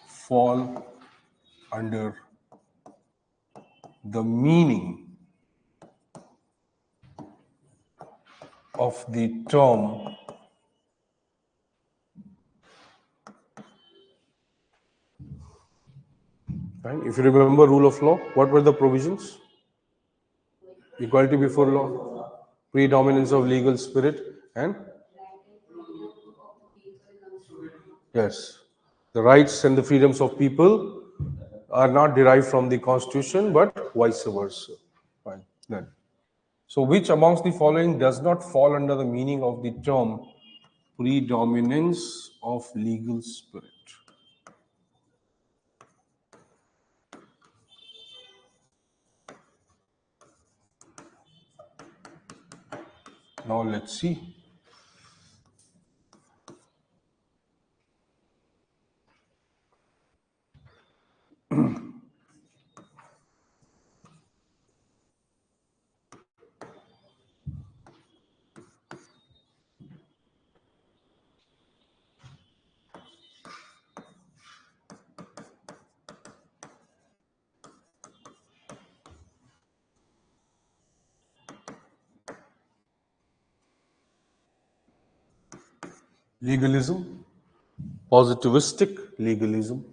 fall under the meaning of the term Fine. If you remember rule of law, what were the provisions? Equality before law, predominance of legal spirit, and yes, the rights and the freedoms of people are not derived from the constitution but vice versa. Fine. Then, so which amongst the following does not fall under the meaning of the term predominance of legal spirit? Now let's see. Legalism, positivistic legalism,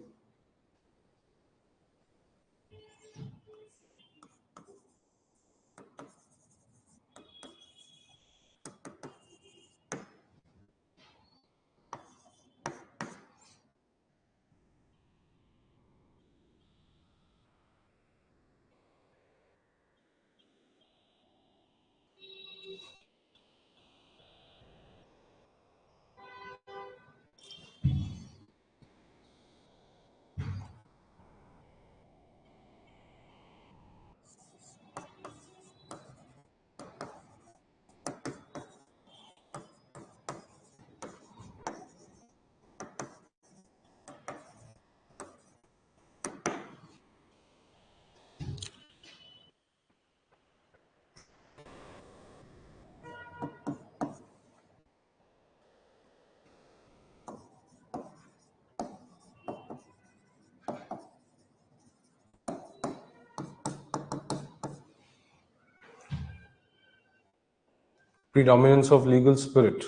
predominance of legal spirit,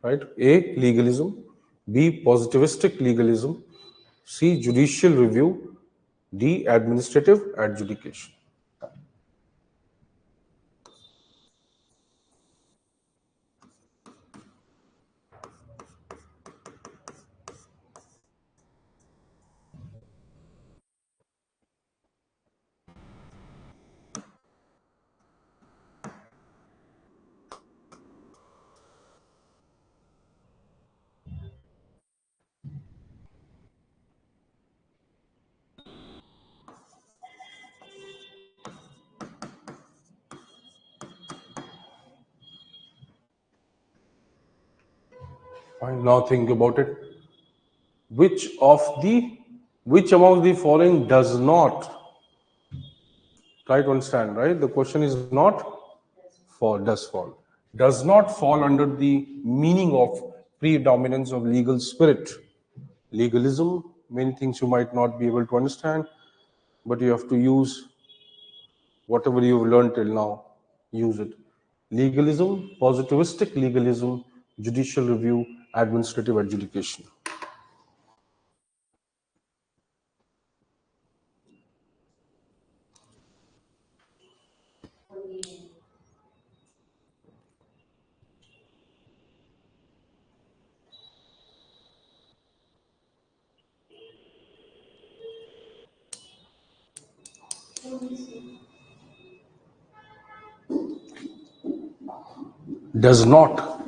right? A, legalism, B, positivistic legalism, C, judicial review, D, administrative adjudication. Fine. Now think about it. Which among the following does not, try to understand, right? The question is not does fall. Does not fall under the meaning of predominance of legal spirit. Legalism, many things you might not be able to understand, but you have to use whatever you've learned till now, use it. Legalism, positivistic legalism, judicial review, administrative adjudication. Does not.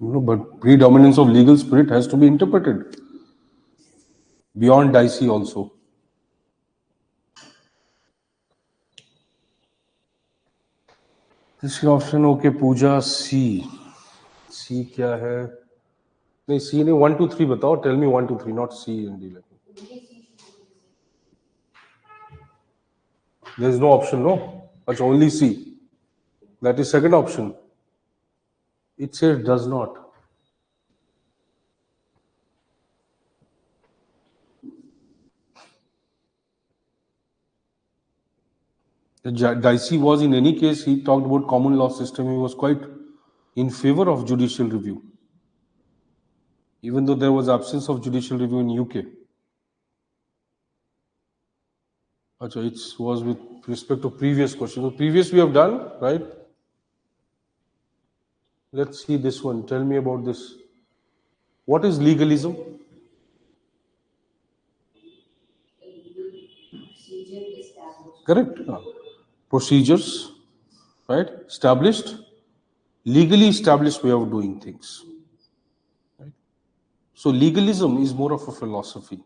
No, but predominance of legal spirit has to be interpreted beyond 𝗟𝗲 also. तीसरी option okay Puja C क्या है? नहीं C नहीं, 1 2 3 बताओ. Tell me 1 2 3, not C and D. There is no option, no? It's only C. That is second option. It says does not. 𝗟𝗲 was, in any case, he talked about common law system. He was quite in favor of judicial review, even though there was absence of judicial review in UK. Achha, it was with respect to previous question. So previous we have done, right? Let's see this one. Tell me about this. What is legalism? Correct. Procedures, right? Established, legally established way of doing things. Right? So legalism is more of a philosophy.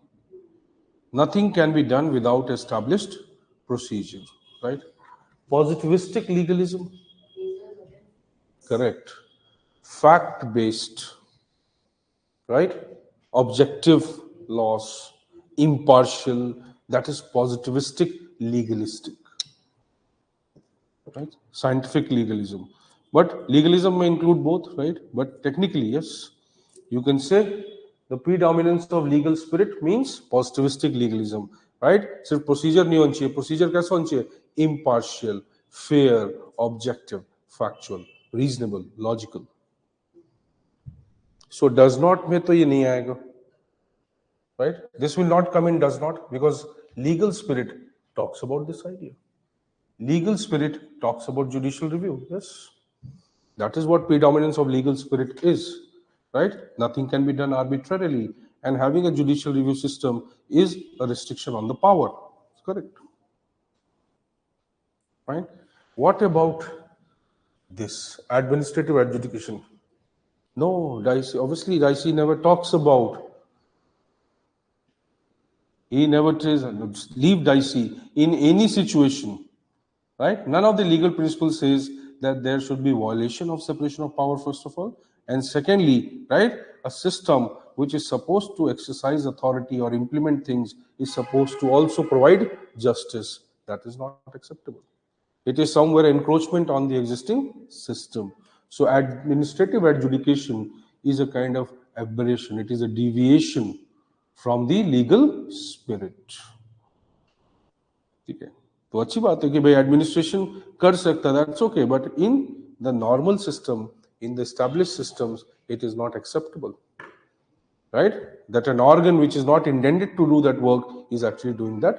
Nothing can be done without established procedure, right? Positivistic legalism, correct. Fact-based, right? Objective laws, impartial, that is positivistic legalistic, right? Scientific legalism. But legalism may include both, right? But technically, yes, you can say the predominance of legal spirit means positivistic legalism, right? सिर्फ procedure नहीं होनी चाहिए. Procedure कैसा होनी चाहिए? Impartial, fair, objective, factual, reasonable, logical. So does not में तो ये नहीं आएगा, right? This will not come in does not, because legal spirit talks about this idea. Legal spirit talks about judicial review. Yes, that is what predominance of legal spirit is, right? Nothing can be done arbitrarily, and having a judicial review system is a restriction on the power. Correct. Right? What about this administrative adjudication? No, 𝗟𝗲, obviously 𝗟𝗲 never talks about. He never says, leave 𝗟𝗲 in any situation, right? None of the legal principles says that there should be violation of separation of power, first of all. And secondly, right, a system which is supposed to exercise authority or implement things is supposed to also provide justice. That is not acceptable. It is somewhere encroachment on the existing system. So administrative adjudication is a kind of aberration. It is a deviation from the legal spirit. ठीक है, तो अच्छी बात है कि भाई administration कर सकता है, that's okay, but in the normal system, in the established systems, it is not acceptable, right? That an organ which is not intended to do that work is actually doing that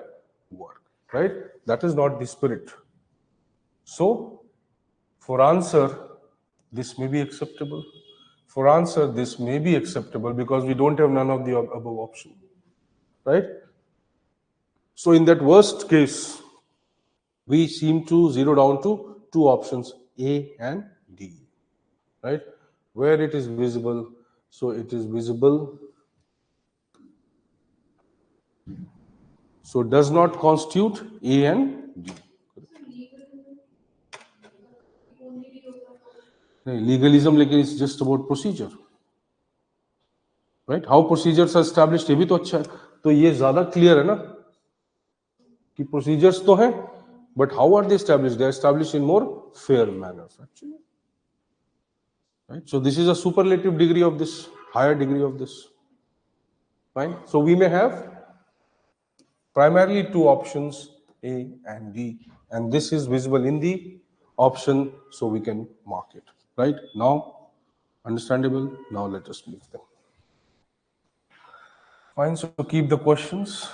work, right? That is not the spirit. So for answer, this may be acceptable. For answer, this may be acceptable because we don't have none of the above option, right? So in that worst case, we seem to zero down to two options, A and D, right? Where it is visible, so it is visible So does not constitute A and B. Legalism, like, is just about procedure, right? How procedures are established, ये भी तो अच्छा है. तो ये ज़्यादा clear है ना कि procedures तो हैं, but how are they established? They are established in more fair manner, actually. Right? So this is a superlative degree of this, higher degree of this. Fine. So we may have primarily two options, A and D, and this is visible in the option, so we can mark it. Right? Now, understandable. Now let us move them. Fine. So keep the questions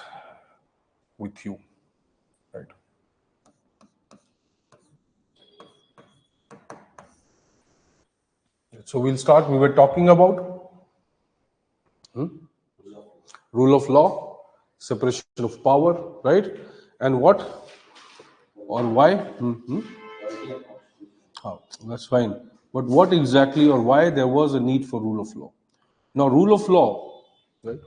with you. Right. So we'll start. We were talking about rule of law, separation of power, right? And what or why? Oh, that's fine. But what exactly or why there was a need for rule of law? Now, rule of law, right?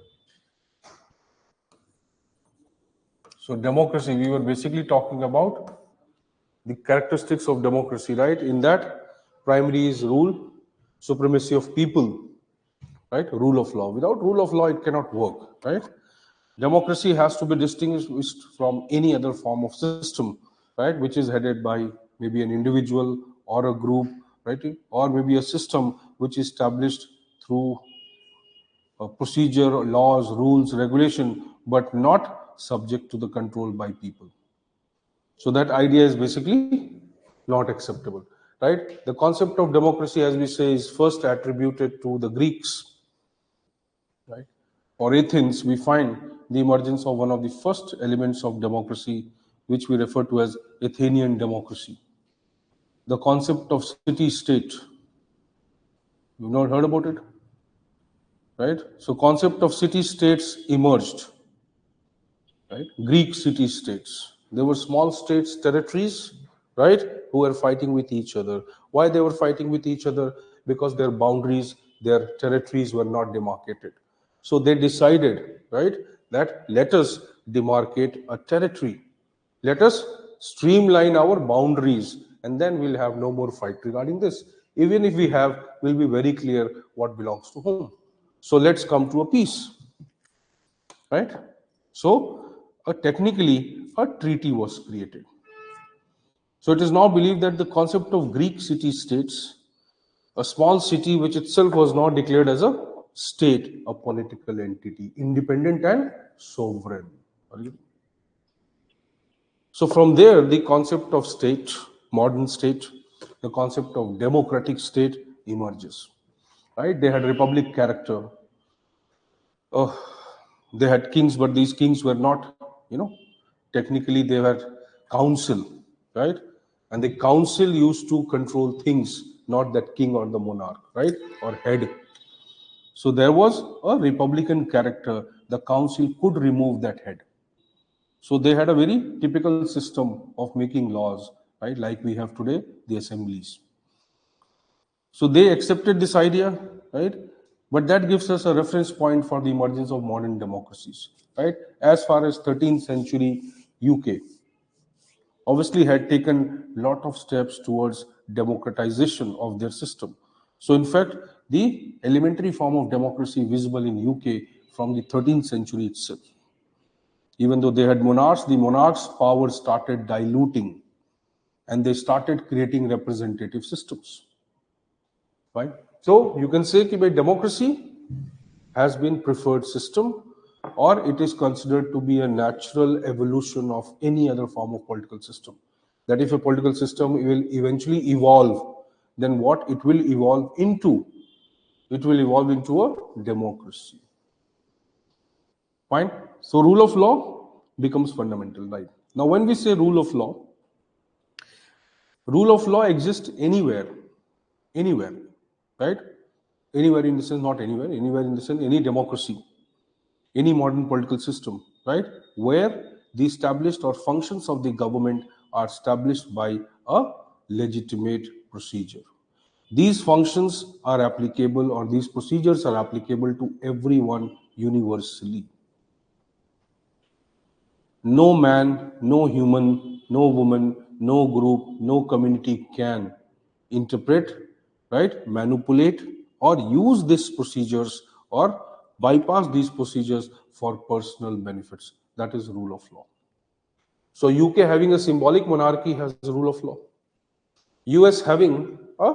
So democracy, we were basically talking about the characteristics of democracy, right? In that, primary is rule, supremacy of people, right? Rule of law. Without rule of law, it cannot work, right? Democracy has to be distinguished from any other form of system, right? Which is headed by maybe an individual or a group, right? Or maybe a system which is established through procedure, laws, rules, regulation, but not subject to the control by people. So that idea is basically not acceptable, right? The concept of democracy, as we say, is first attributed to the Greeks, right? For Athens, we find the emergence of one of the first elements of democracy, which we refer to as Athenian democracy. The concept of city-state. You've not heard about it? Right? So concept of city-states emerged. Right? Greek city-states. They were small states, territories, right, who were fighting with each other. Why they were fighting with each other? Because their boundaries, their territories were not demarcated. So they decided, right, that let us demarcate a territory. Let us streamline our boundaries, and then we'll have no more fight regarding this. Even if we have, we'll be very clear what belongs to whom. So let's come to a peace, right? So technically, a treaty was created. So it is now believed that the concept of Greek city-states, a small city which itself was not declared as a state, a political entity, independent and sovereign. So from there, the concept of state, modern state, the concept of democratic state emerges. Right? They had republic character. They had kings, but these kings were not, technically they were council, right? And the council used to control things, not that king or the monarch, right? Or head. So there was a republican character. The council could remove that head. So they had a very typical system of making laws, right? Like we have today, the assemblies. So they accepted this idea, right? But that gives us a reference point for the emergence of modern democracies, right? As far as 13th century UK obviously had taken a lot of steps towards democratization of their system. So in fact, the elementary form of democracy visible in UK from the 13th century itself. Even though they had monarchs, the monarchs' power started diluting and they started creating representative systems. Right? So you can say that democracy has been preferred system, or it is considered to be a natural evolution of any other form of political system. That if a political system will eventually evolve, then what it will evolve into? It will evolve into a democracy. Fine. So rule of law becomes fundamental, right? Now when we say rule of law exists anywhere, right? Anywhere in the sense, not anywhere in the sense, any democracy, any modern political system, right? Where the established or functions of the government are established by a legitimate procedure. These functions are applicable, or these procedures are applicable to everyone universally. No man, no human, no woman, no group, no community can interpret, right, manipulate, or use these procedures or bypass these procedures for personal benefits. That is rule of law. So UK having a symbolic monarchy has a rule of law. US having a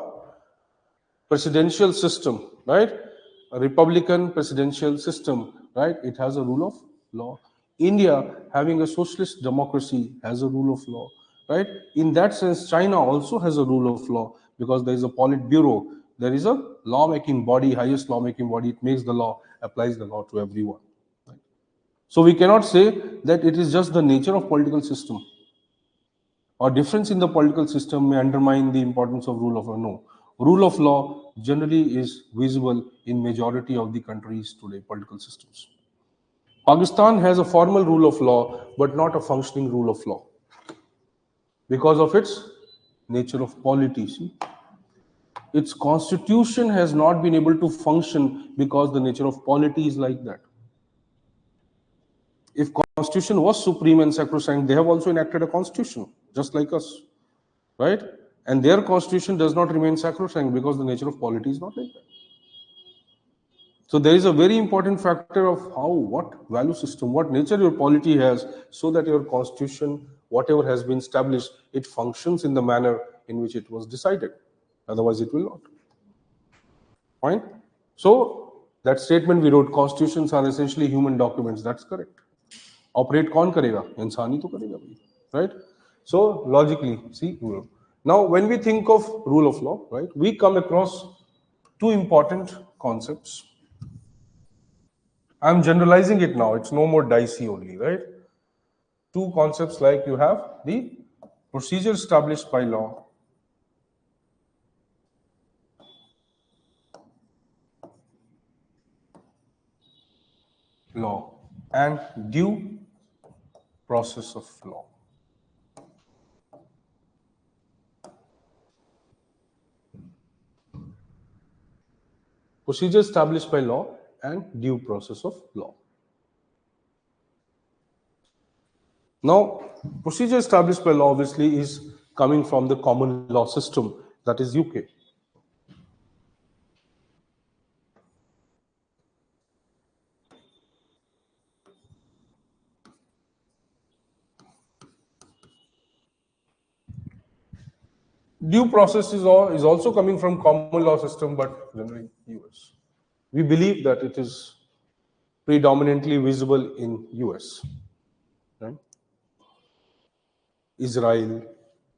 presidential system, right? A republican presidential system, right? It has a rule of law. India having a socialist democracy has a rule of law, right? In that sense, China also has a rule of law because there is a Politburo, there is a lawmaking body, highest lawmaking body. It makes the law, applies the law to everyone. Right? So we cannot say that it is just the nature of political system or difference in the political system may undermine the importance of rule of law. No. Rule of law generally is visible in majority of the countries today, political systems. Pakistan has a formal rule of law, but not a functioning rule of law because of its nature of polity. See? Its constitution has not been able to function because the nature of polity is like that. If constitution was supreme and sacrosanct, they have also enacted a constitution, just like us. Right? And their constitution does not remain sacrosanct because the nature of polity is not like that. So there is a very important factor of how, what value system, what nature your polity has, so that your constitution, whatever has been established, it functions in the manner in which it was decided. Otherwise, it will not. Fine? So that statement we wrote, constitutions are essentially human documents. That's correct. Operate कौन करेगा? इंसान ही तो करेगा भाई, right? So logically, see, now when we think of rule of law, right, we come across two important concepts. I'm generalizing it now. It's no more dicey only, right? Two concepts like you have the procedure established by law and due process of law. Procedure established by law and due process of law. Now, procedure established by law obviously is coming from the common law system, that is UK. Due process is also coming from common law system, but generally US. We believe that it is predominantly visible in US, right? Israel,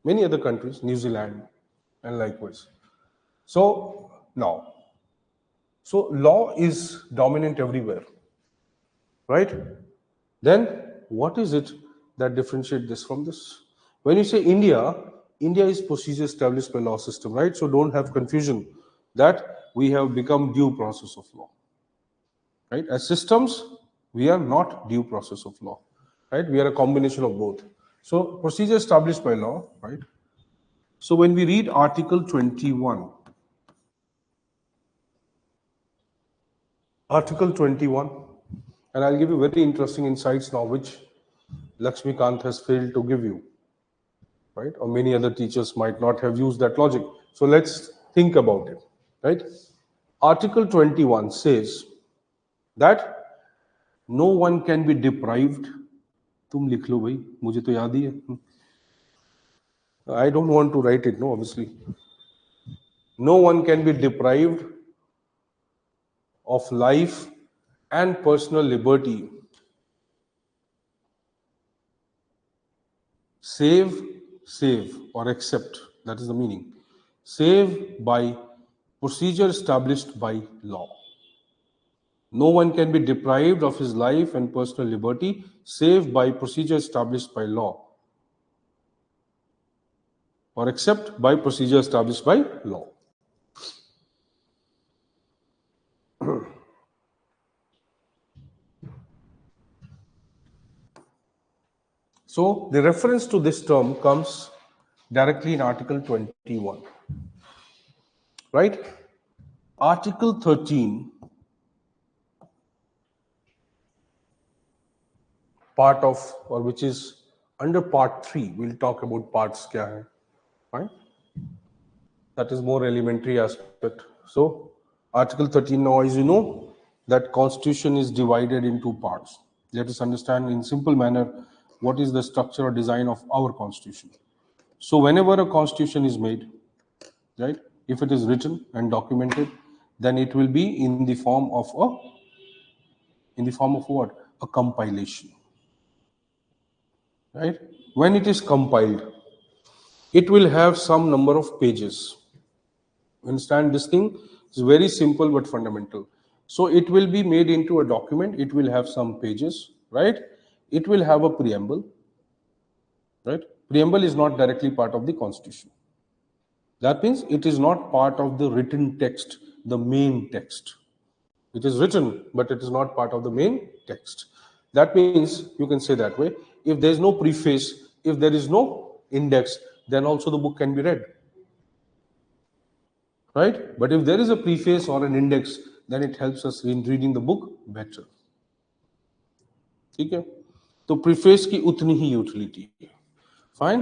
many other countries, New Zealand, and likewise. So now, so law is dominant everywhere, right? Then what is it that differentiates this from this? When you say India, India is procedure established by law system, right? So don't have confusion that we have become due process of law, right? As systems, we are not due process of law, right? We are a combination of both. So procedure established by law, right? So when we read Article 21, and I'll give you very interesting insights now, which Lakshmikant has failed to give you, right? Or many other teachers might not have used that logic. So let's think about it, right? Article 21 says that no one can be deprived. तुम लिख लो भाई, मुझे तो याद ही है. I don't want to write it, no, obviously. No one can be deprived of life and personal liberty save or except, that is the meaning, save by procedure established by law. No one can be deprived of his life and personal liberty save by procedure established by law or except by procedure established by law. So the reference to this term comes directly in Article 21, right? Article 13 part of, or which is under part 3. We'll talk about parts kya hai, fine. That is more elementary aspect. So Article 13, now as you know that constitution is divided into parts. Let us understand in simple manner what is the structure or design of our constitution. So whenever a constitution is made, right, if it is written and documented, then it will be in the form of what? A compilation, right? When it is compiled, it will have some number of pages. Understand, this thing is very simple but fundamental. So it will be made into a document. It will have some pages, right? It will have a preamble, right? Preamble is not directly part of the constitution. That means it is not part of the written text, the main text. It is written, but it is not part of the main text. That means you can say that way. If there is no preface, if there is no index, then also the book can be read. Right? But if there is a preface or an index, then it helps us in reading the book better. ठीक है? तो preface की उतनी ही utility है. Fine,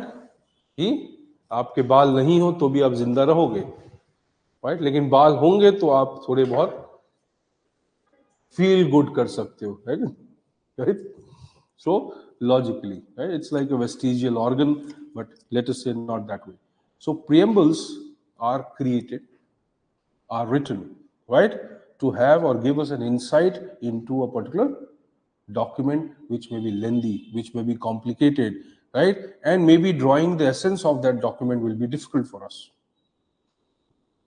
कि आपके बाल नहीं हो तो भी आप जिंदा रहोगे, राइट? लेकिन बाल होंगे तो आप थोड़े बहुत फील गुड कर सकते हो, right? So logically, right? It's like a vestigial organ, but let us say not that way. So preambles are created, are written, right, to have or give us an insight into a particular document which may be lengthy, which may be complicated, right, and maybe drawing the essence of that document will be difficult for us.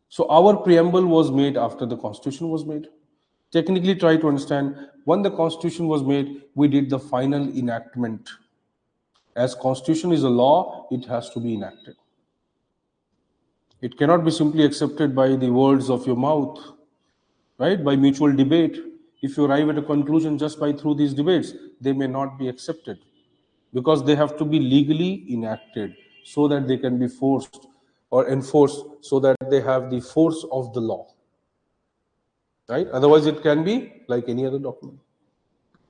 So our preamble was made after the constitution was made. Technically, try to understand, when the constitution was made, we did the final enactment. As constitution is a law, it has to be enacted. It cannot be simply accepted by the words of your mouth, right? By mutual debate. If you arrive at a conclusion just by through these debates, they may not be accepted, because they have to be legally enacted so that they can be forced or enforced, so that they have the force of the law, right? Otherwise, it can be like any other document.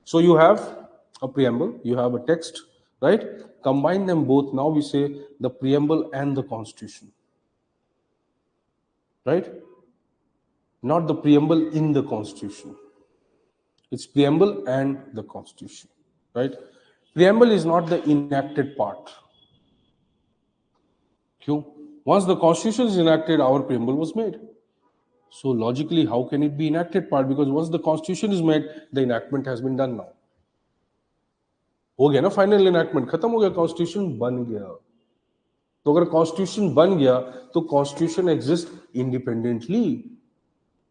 So you have a preamble, you have a text, right? Combine them both. Now we say the preamble and the constitution, right? Not the preamble in the constitution. It's preamble and the constitution, right? Preamble is not the enacted part. Once the constitution is enacted, our preamble was made. So logically, how can it be enacted part? Because once the constitution is made, the enactment has been done now. हो गया ना final enactment, खत्म हो गया, constitution बन गया. तो अगर कॉन्स्टिट्यूशन बन गया तो constitution exist independently.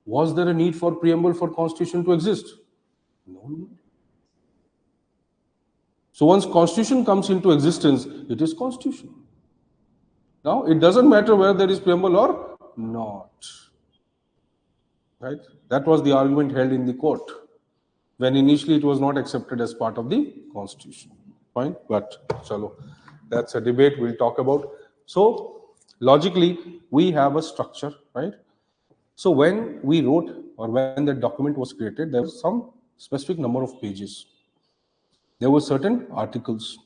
Was there a need for preamble for constitution to exist? No. So once constitution comes into existence, it is constitution. Now it doesn't matter whether there is preamble or not, right? That was the argument held in the court when initially it was not accepted as part of the constitution. Fine, but chalo, that's a debate we'll talk about. So logically we have a structure, right? So when we wrote, or when the document was created, there was some specific number of pages. There were certain articles,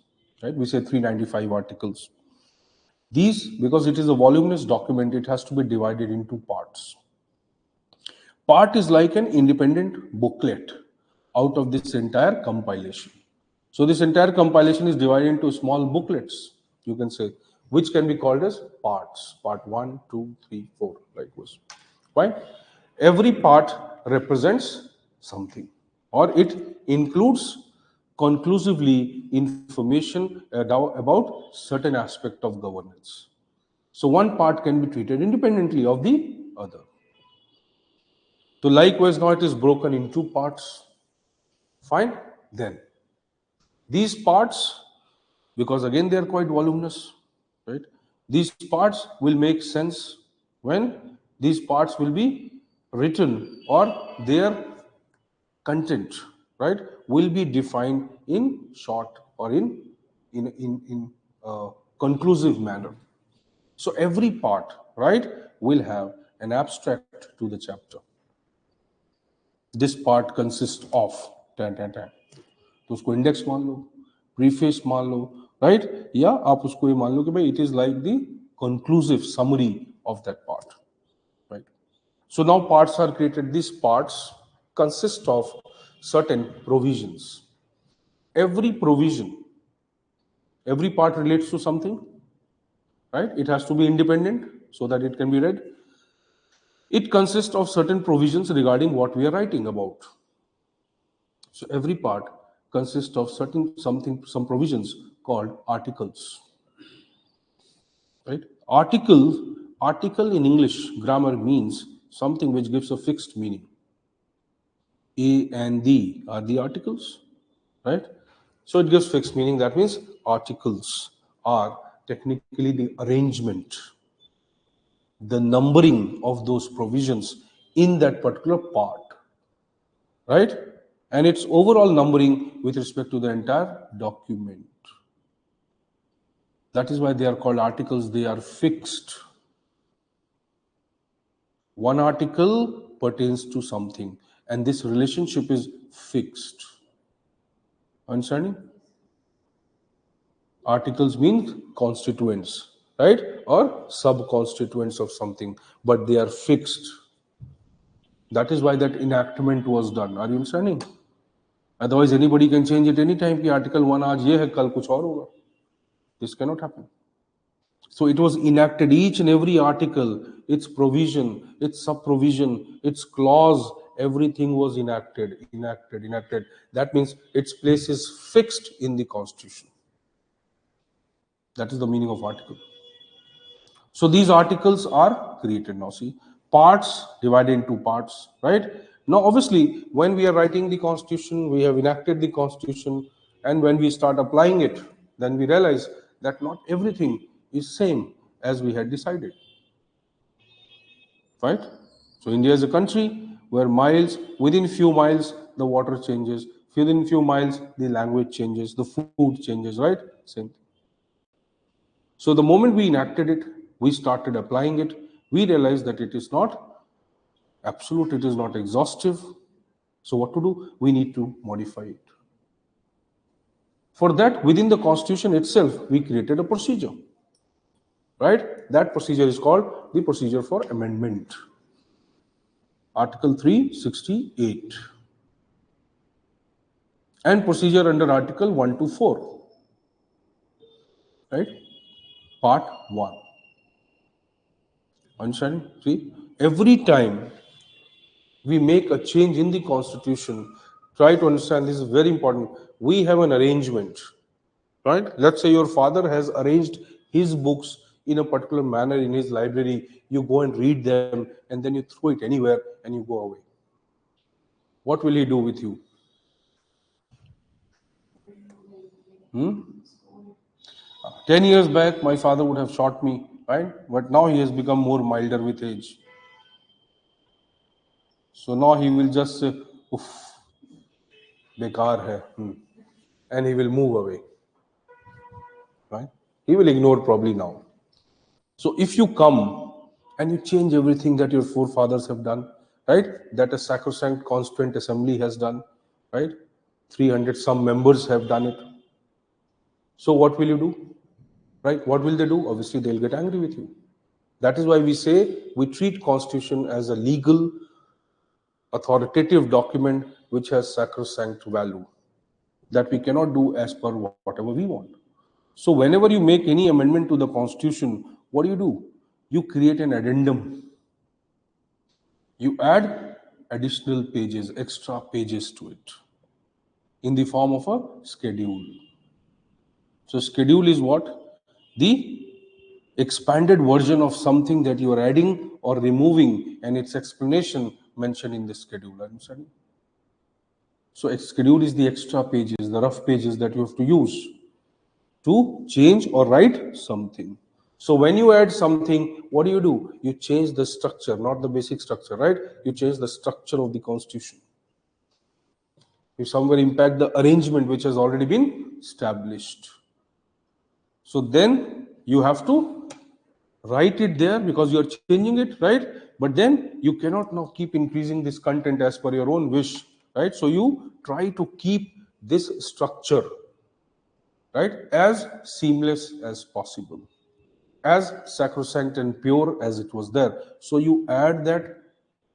right? We say 395 articles. These, because it is a voluminous document, it has to be divided into parts. Part is like an independent booklet out of this entire compilation. So this entire compilation is divided into small booklets, you can say, which can be called as parts. Part 1, 2, 3, 4, like this. Right? Every part represents something, or it includes conclusively information about certain aspect of governance. So one part can be treated independently of the other. So likewise, now it is broken into parts. Fine. Then these parts, because again they are quite voluminous, right? These parts will make sense when these parts will be written, or their content, right, will be defined in short or in conclusive manner. So every part, right, will have an abstract to the chapter. This part consists of tan. तो उसको index मान लो. Preface मान लो, right, या आप उसको ये मान लो कि भाई it is like the conclusive summary of that part, right. So now parts are created. These parts consist of certain provisions. Every provision, every part relates to something, right? It has to be independent so that it can be read. It consists of certain provisions regarding what we are writing about. So every part consists of some provisions called articles, right? Article in English grammar means something which gives a fixed meaning. A and the are the articles, right? So it gives fixed meaning. That means articles are technically the arrangement, the numbering of those provisions in that particular part, right? And its overall numbering with respect to the entire document. That is why they are called articles. They are fixed. One article pertains to something, and this relationship is fixed. Understanding? Articles mean constituents, right? Or sub-constituents of something, but they are fixed. That is why that enactment was done. Are you understanding? Otherwise, anybody can change it anytime. Ki Article 1 aaj ye hai, kal kuch aur hoga. This cannot happen. So it was enacted, each and every article, its provision, its sub-provision, its clause, everything was enacted. That means its place is fixed in the Constitution. That is the meaning of article. So these articles are created now. See, parts divided into parts, right? Now, obviously, when we are writing the Constitution, we have enacted the Constitution, and when we start applying it, then we realize that not everything is same as we had decided, right? So India is a country where within few miles, the water changes. Within few miles, the language changes, the food changes, right? Same thing. So the moment we enacted it, we started applying it, we realized that it is not absolute, it is not exhaustive. So what to do? We need to modify it. For that, within the Constitution itself, we created a procedure, right? That procedure is called the procedure for amendment. Article 368 and procedure under Article 124, right? Part 1. Understand? See, every time we make a change in the Constitution, try to understand, this is very important. We have an arrangement, right? Let's say your father has arranged his books in a particular manner in his library. You go and read them, and then you throw it anywhere and you go away. What will he do with you? 10 years back, my father would have shot me, right? But now he has become more milder with age. So now he will just say, "Uff, bekar hai," and he will move away, right? He will ignore probably now. So if you come and you change everything that your forefathers have done, right? That a sacrosanct constituent assembly has done, right? 300 some members have done it. So what will you do? Right? What will they do? Obviously, they'll get angry with you. That is why we say we treat Constitution as a legal, authoritative document which has sacrosanct value, that we cannot do as per whatever we want. So whenever you make any amendment to the Constitution, what do? You create an addendum. You add additional pages, extra pages to it in the form of a schedule. So schedule is what? The expanded version of something that you are adding or removing, and its explanation mentioned in the schedule. Understand? So a schedule is the extra pages, the rough pages that you have to use to change or write something. So when you add something, what do? You change the structure, not the basic structure, right? You change the structure of the Constitution. You somewhere impact the arrangement which has already been established. So then you have to write it there because you are changing it, right? But then you cannot now keep increasing this content as per your own wish, right? So you try to keep this structure, right? As seamless as possible, as sacrosanct and pure as it was there. So you add that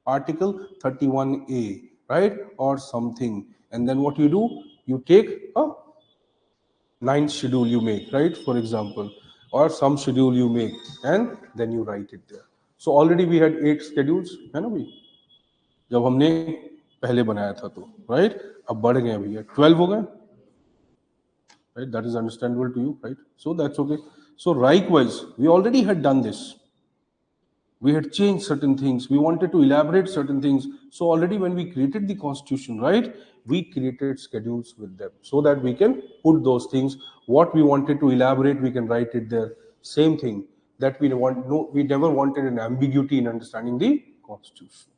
Article 31A, right, or something, and then what you do, you take a ninth schedule you make, right, for example, or some schedule you make, and then you write it there. So already we had 8 schedules, है ना भाई, जब हमने पहले बनाया था तो, right? अब बढ़ गए भैया, 12 हो गए, right? That is understandable to you, right? So that's okay. So likewise, we already had done this. We had changed certain things. We wanted to elaborate certain things. So already when we created the constitution, right, we created schedules with them so that we can put those things. What we wanted to elaborate, we can write it there. Same thing that we want. No, we never wanted an ambiguity in understanding the constitution,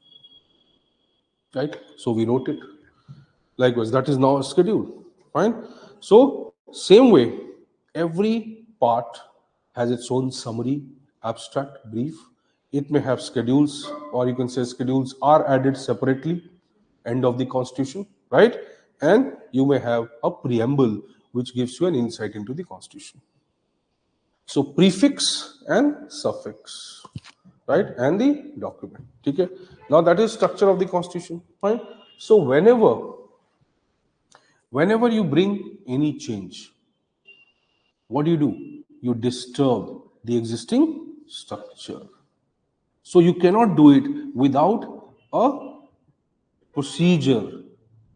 right? So we wrote it. Likewise, that is now a schedule. Fine. So same way, every part has its own summary, abstract, brief. It may have schedules, or you can say schedules are added separately, end of the constitution, right? And you may have a preamble which gives you an insight into the constitution. So prefix and suffix, right? And the document. Okay. Now that is structure of the constitution. Fine. So whenever you bring any change, what do? You disturb the existing structure. So you cannot do it without a procedure.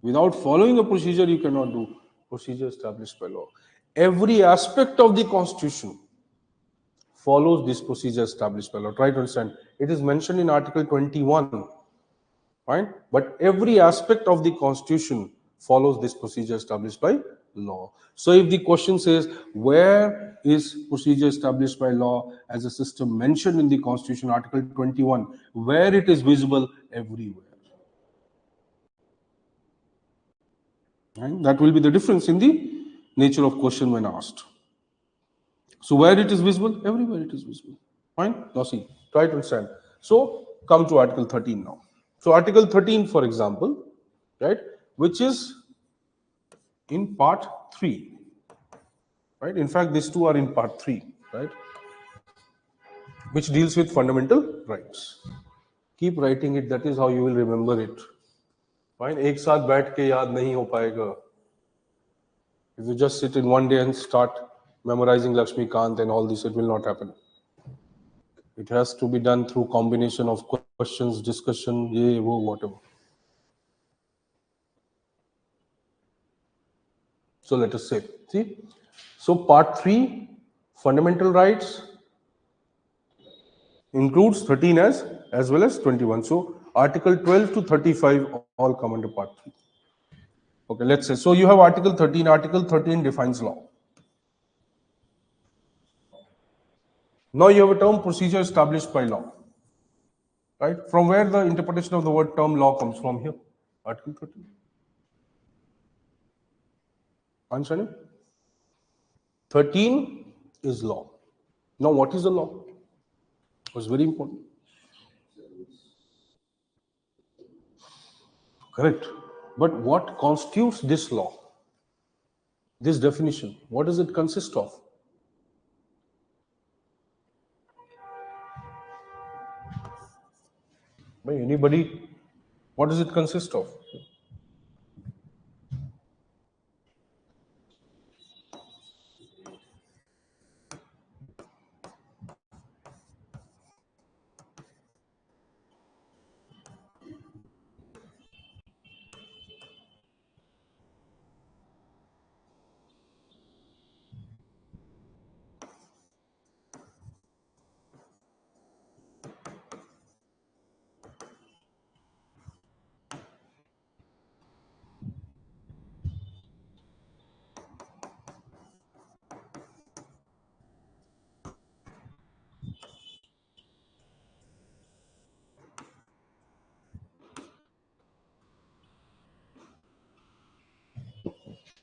Without following a procedure, you cannot do procedure established by law. Every aspect of the constitution follows this procedure established by law. Try to understand. It is mentioned in Article 21. Fine. But every aspect of the constitution follows this procedure established by law. So if the question says, where is procedure established by law as a system mentioned in the constitution, Article 21, where it is visible? Everywhere. And that will be the difference in the nature of question when asked. So where it is visible? Everywhere it is visible. Fine. Now see, try to understand. So come to Article 13 now. So Article 13, for example, right, which is in part 3, right? In fact, these two are in part 3, right, which deals with fundamental rights. Keep writing it. That is how you will remember it. Fine. एक साथ बैठ के याद नहीं हो पाएगा. If you just sit in one day and start memorizing Lakshmi Kant and all this, it will not happen. It has to be done through combination of questions, discussion, ye, wo, whatever. So let us say, see, so part 3, fundamental rights, includes 13 as well as 21. So Article 12 to 35 all come under part 3. Okay, let's say, so you have Article 13. Article 13 defines law. Now you have a term procedure established by law. Right? From where the interpretation of the word term law comes from here? Article 13. Understanding? 13 is law. Now what is the law? It's very important. Correct. But what constitutes this law? This definition, what does it consist of? By anybody, what does it consist of?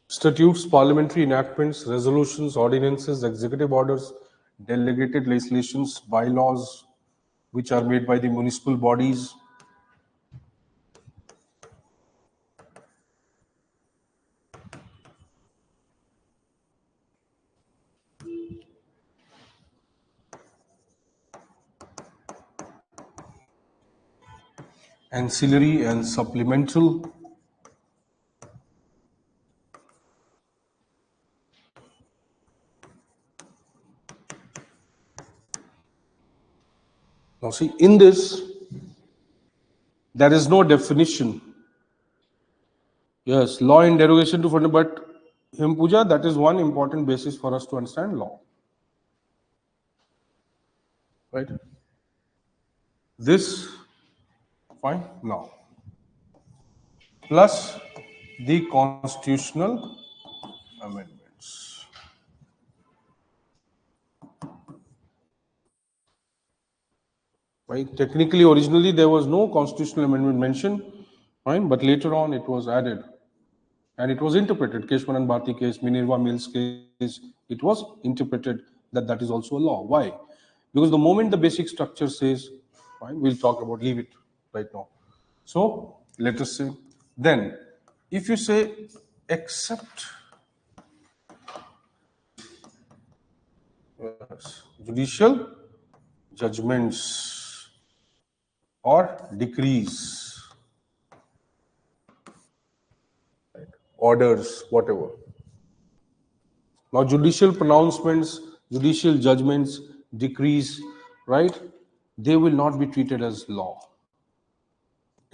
Statutes, parliamentary enactments, resolutions, ordinances, executive orders, delegated legislations, bylaws, which are made by the municipal bodies. ancillary and supplemental. Now see, in this, there is no definition. Yes, law in derogation to fundamental, but Him Puja, that is one important basis for us to understand law. Right? This, fine, now. Plus the constitutional amendments. Right? Technically, originally there was no constitutional amendment mentioned, right? But later on it was added. And it was interpreted, Keshwanan Bharti case, Minerva Mills case, it was interpreted that that is also a law. Why? Because the moment the basic structure says, fine, we'll talk about, leave it right now. So let us say, then if you say except judicial judgments or decrees, orders, whatever. Now, judicial pronouncements, judicial judgments, decrees, right? They will not be treated as law.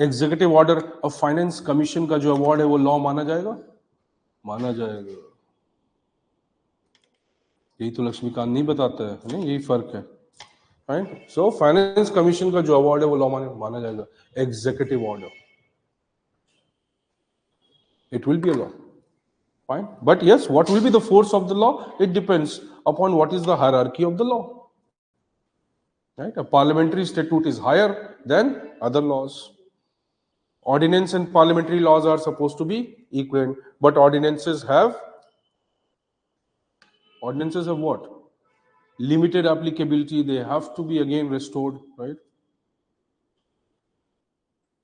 Executive order of finance commission का जो award है वो law माना जाएगा? माना जाएगा. यही तो लक्ष्मीकांत नहीं बताता है, नहीं, यही फर्क है. राइट? सो फाइनेंस कमीशन का जो अवार्ड है वो लॉ माना जाएगा. Executive order, it will be a law. Fine. But yes, what will be the force of the law? It depends upon what is the hierarchy of the law. Right? A parliamentary statute is higher than other laws. Ordinance and parliamentary laws are supposed to be equivalent, but ordinances have what? Limited applicability. They have to be again restored, right?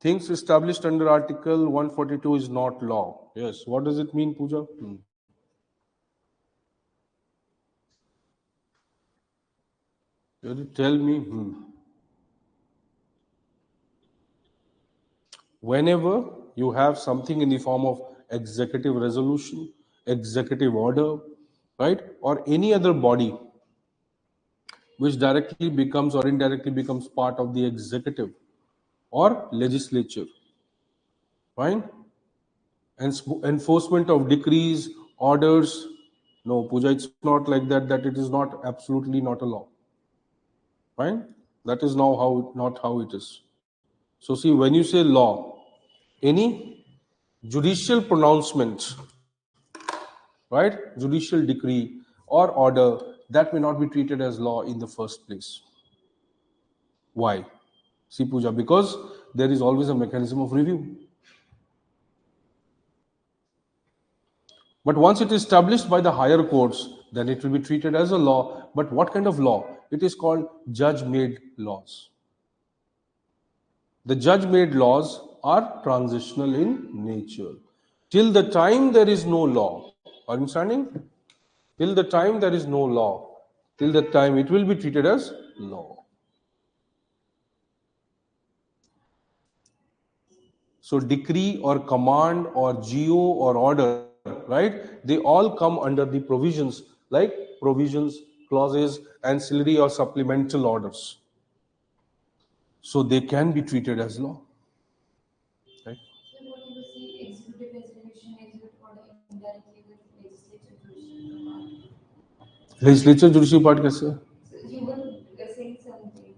Things established under Article 142 is not law. Yes. What does it mean, Pooja? Tell me. Whenever you have something in the form of executive resolution, executive order, right, or any other body which directly becomes or indirectly becomes part of the executive or legislature, fine, enforcement of decrees, orders, no, Pooja, it's not like that, that it is not absolutely not a law. Fine? That is now not how it is. So see, when you say law, any judicial pronouncement, right, judicial decree or order, that may not be treated as law in the first place. Why? See, Pooja, because there is always a mechanism of review. But once it is established by the higher courts, then it will be treated as a law. But what kind of law? It is called judge-made laws. The judge-made laws are transitional in nature. Till the time there is no law, are you understanding? Till the time there is no law, till that time it will be treated as law. So decree or command or GO or order, right? They all come under the provisions, like provisions, clauses, ancillary or supplemental orders. So they can be treated as law. Right? So what you see, executive resolution, executive order indirectly with Legislature judicial part kaise? So you were saying something.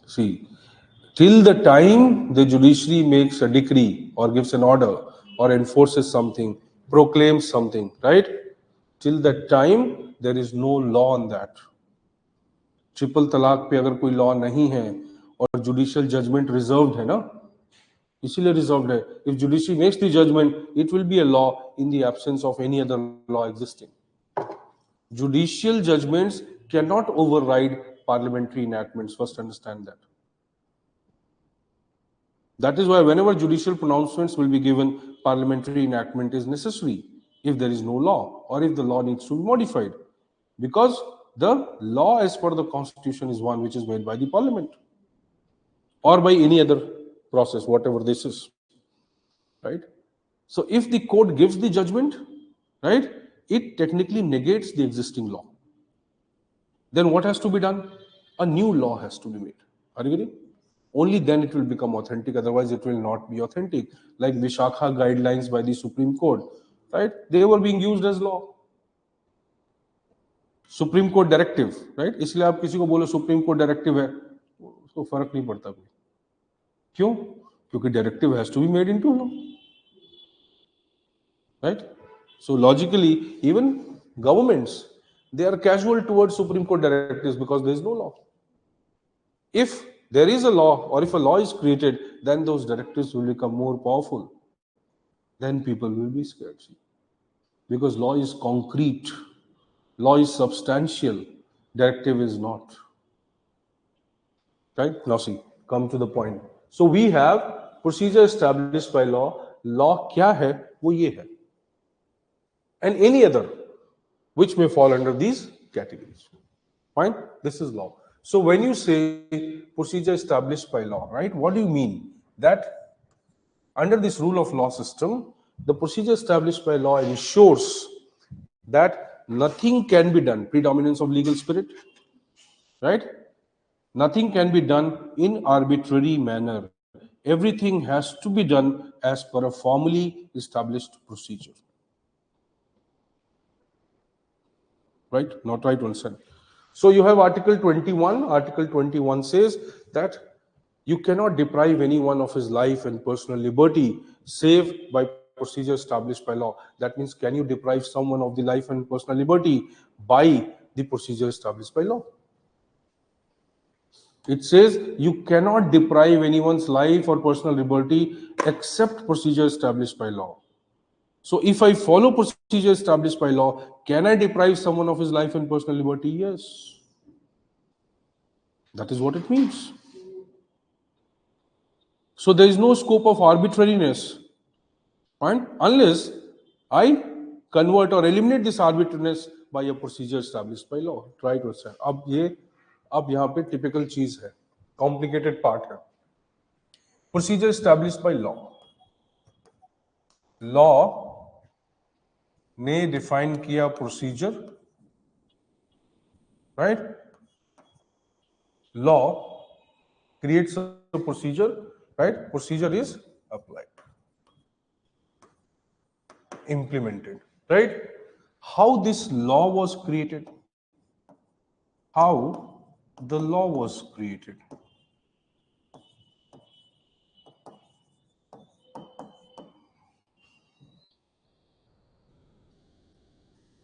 See, till the time the judiciary makes a decree or gives an order or enforces something, proclaims something, right? Till that time there is no law on that. Triple तलाक पे अगर कोई law नहीं है और judicial judgement reserved है ना, इसीलिए रिजर्व्ड है. If judiciary makes the judgment, it will be a law in the absence of any other law existing. Judicial judgments cannot override parliamentary enactments. First, understand that. That is why whenever judicial pronouncements will be given, parliamentary enactment is necessary if there is no law or if the law needs to be modified. Because the law as per the constitution is one which is made by the parliament or by any other process, whatever this is, right? So if the court gives the judgment, right, it technically negates the existing law. Then what has to be done? A new law has to be made. Are you getting? Only then it will become authentic, otherwise it will not be authentic. Like Vishakha guidelines by the Supreme Court, right? They were being used as law. Supreme court directive, right? इसलिए आप किसी को बोलो supreme court directive है, उसको फर्क नहीं पड़ता कोई. क्यों? क्योंकि directive has to be made into law, right? So logically, even governments, they are casual towards Supreme Court directives because there is no law. If there is a law, or if a law is created, then those directives will become more powerful. Then people will be scared, see? Because law is concrete, law is substantial, directive is not. Right? Now see, come to the point. So we have procedure established by law. Law क्या है? वो ये है. And any other which may fall under these categories. Fine? This is law. So when you say procedure established by law, right, what do you mean? That under this rule of law system, the procedure established by law ensures that nothing can be done, predominance of legal spirit, right? Nothing can be done in arbitrary manner. Everything has to be done as per a formally established procedure. Right? Not right, understand. So you have Article 21. Article 21 says that you cannot deprive anyone of his life and personal liberty save by procedure established by law. That means, can you deprive someone of the life and personal liberty by the procedure established by law? It says you cannot deprive anyone's life or personal liberty except procedure established by law. So if I follow procedure established by law, can I deprive someone of his life and personal liberty? Yes. That is what it means. So there is no scope of arbitrariness, right? Unless I convert or eliminate this arbitrariness by a procedure established by law. Try to understand. अब यहाँ पे typical चीज है, complicated part है. Procedure established by law. Law ने define किया procedure, right? Law creates a procedure, right? Procedure is applied, implemented, right? How this law was created? How the law was created?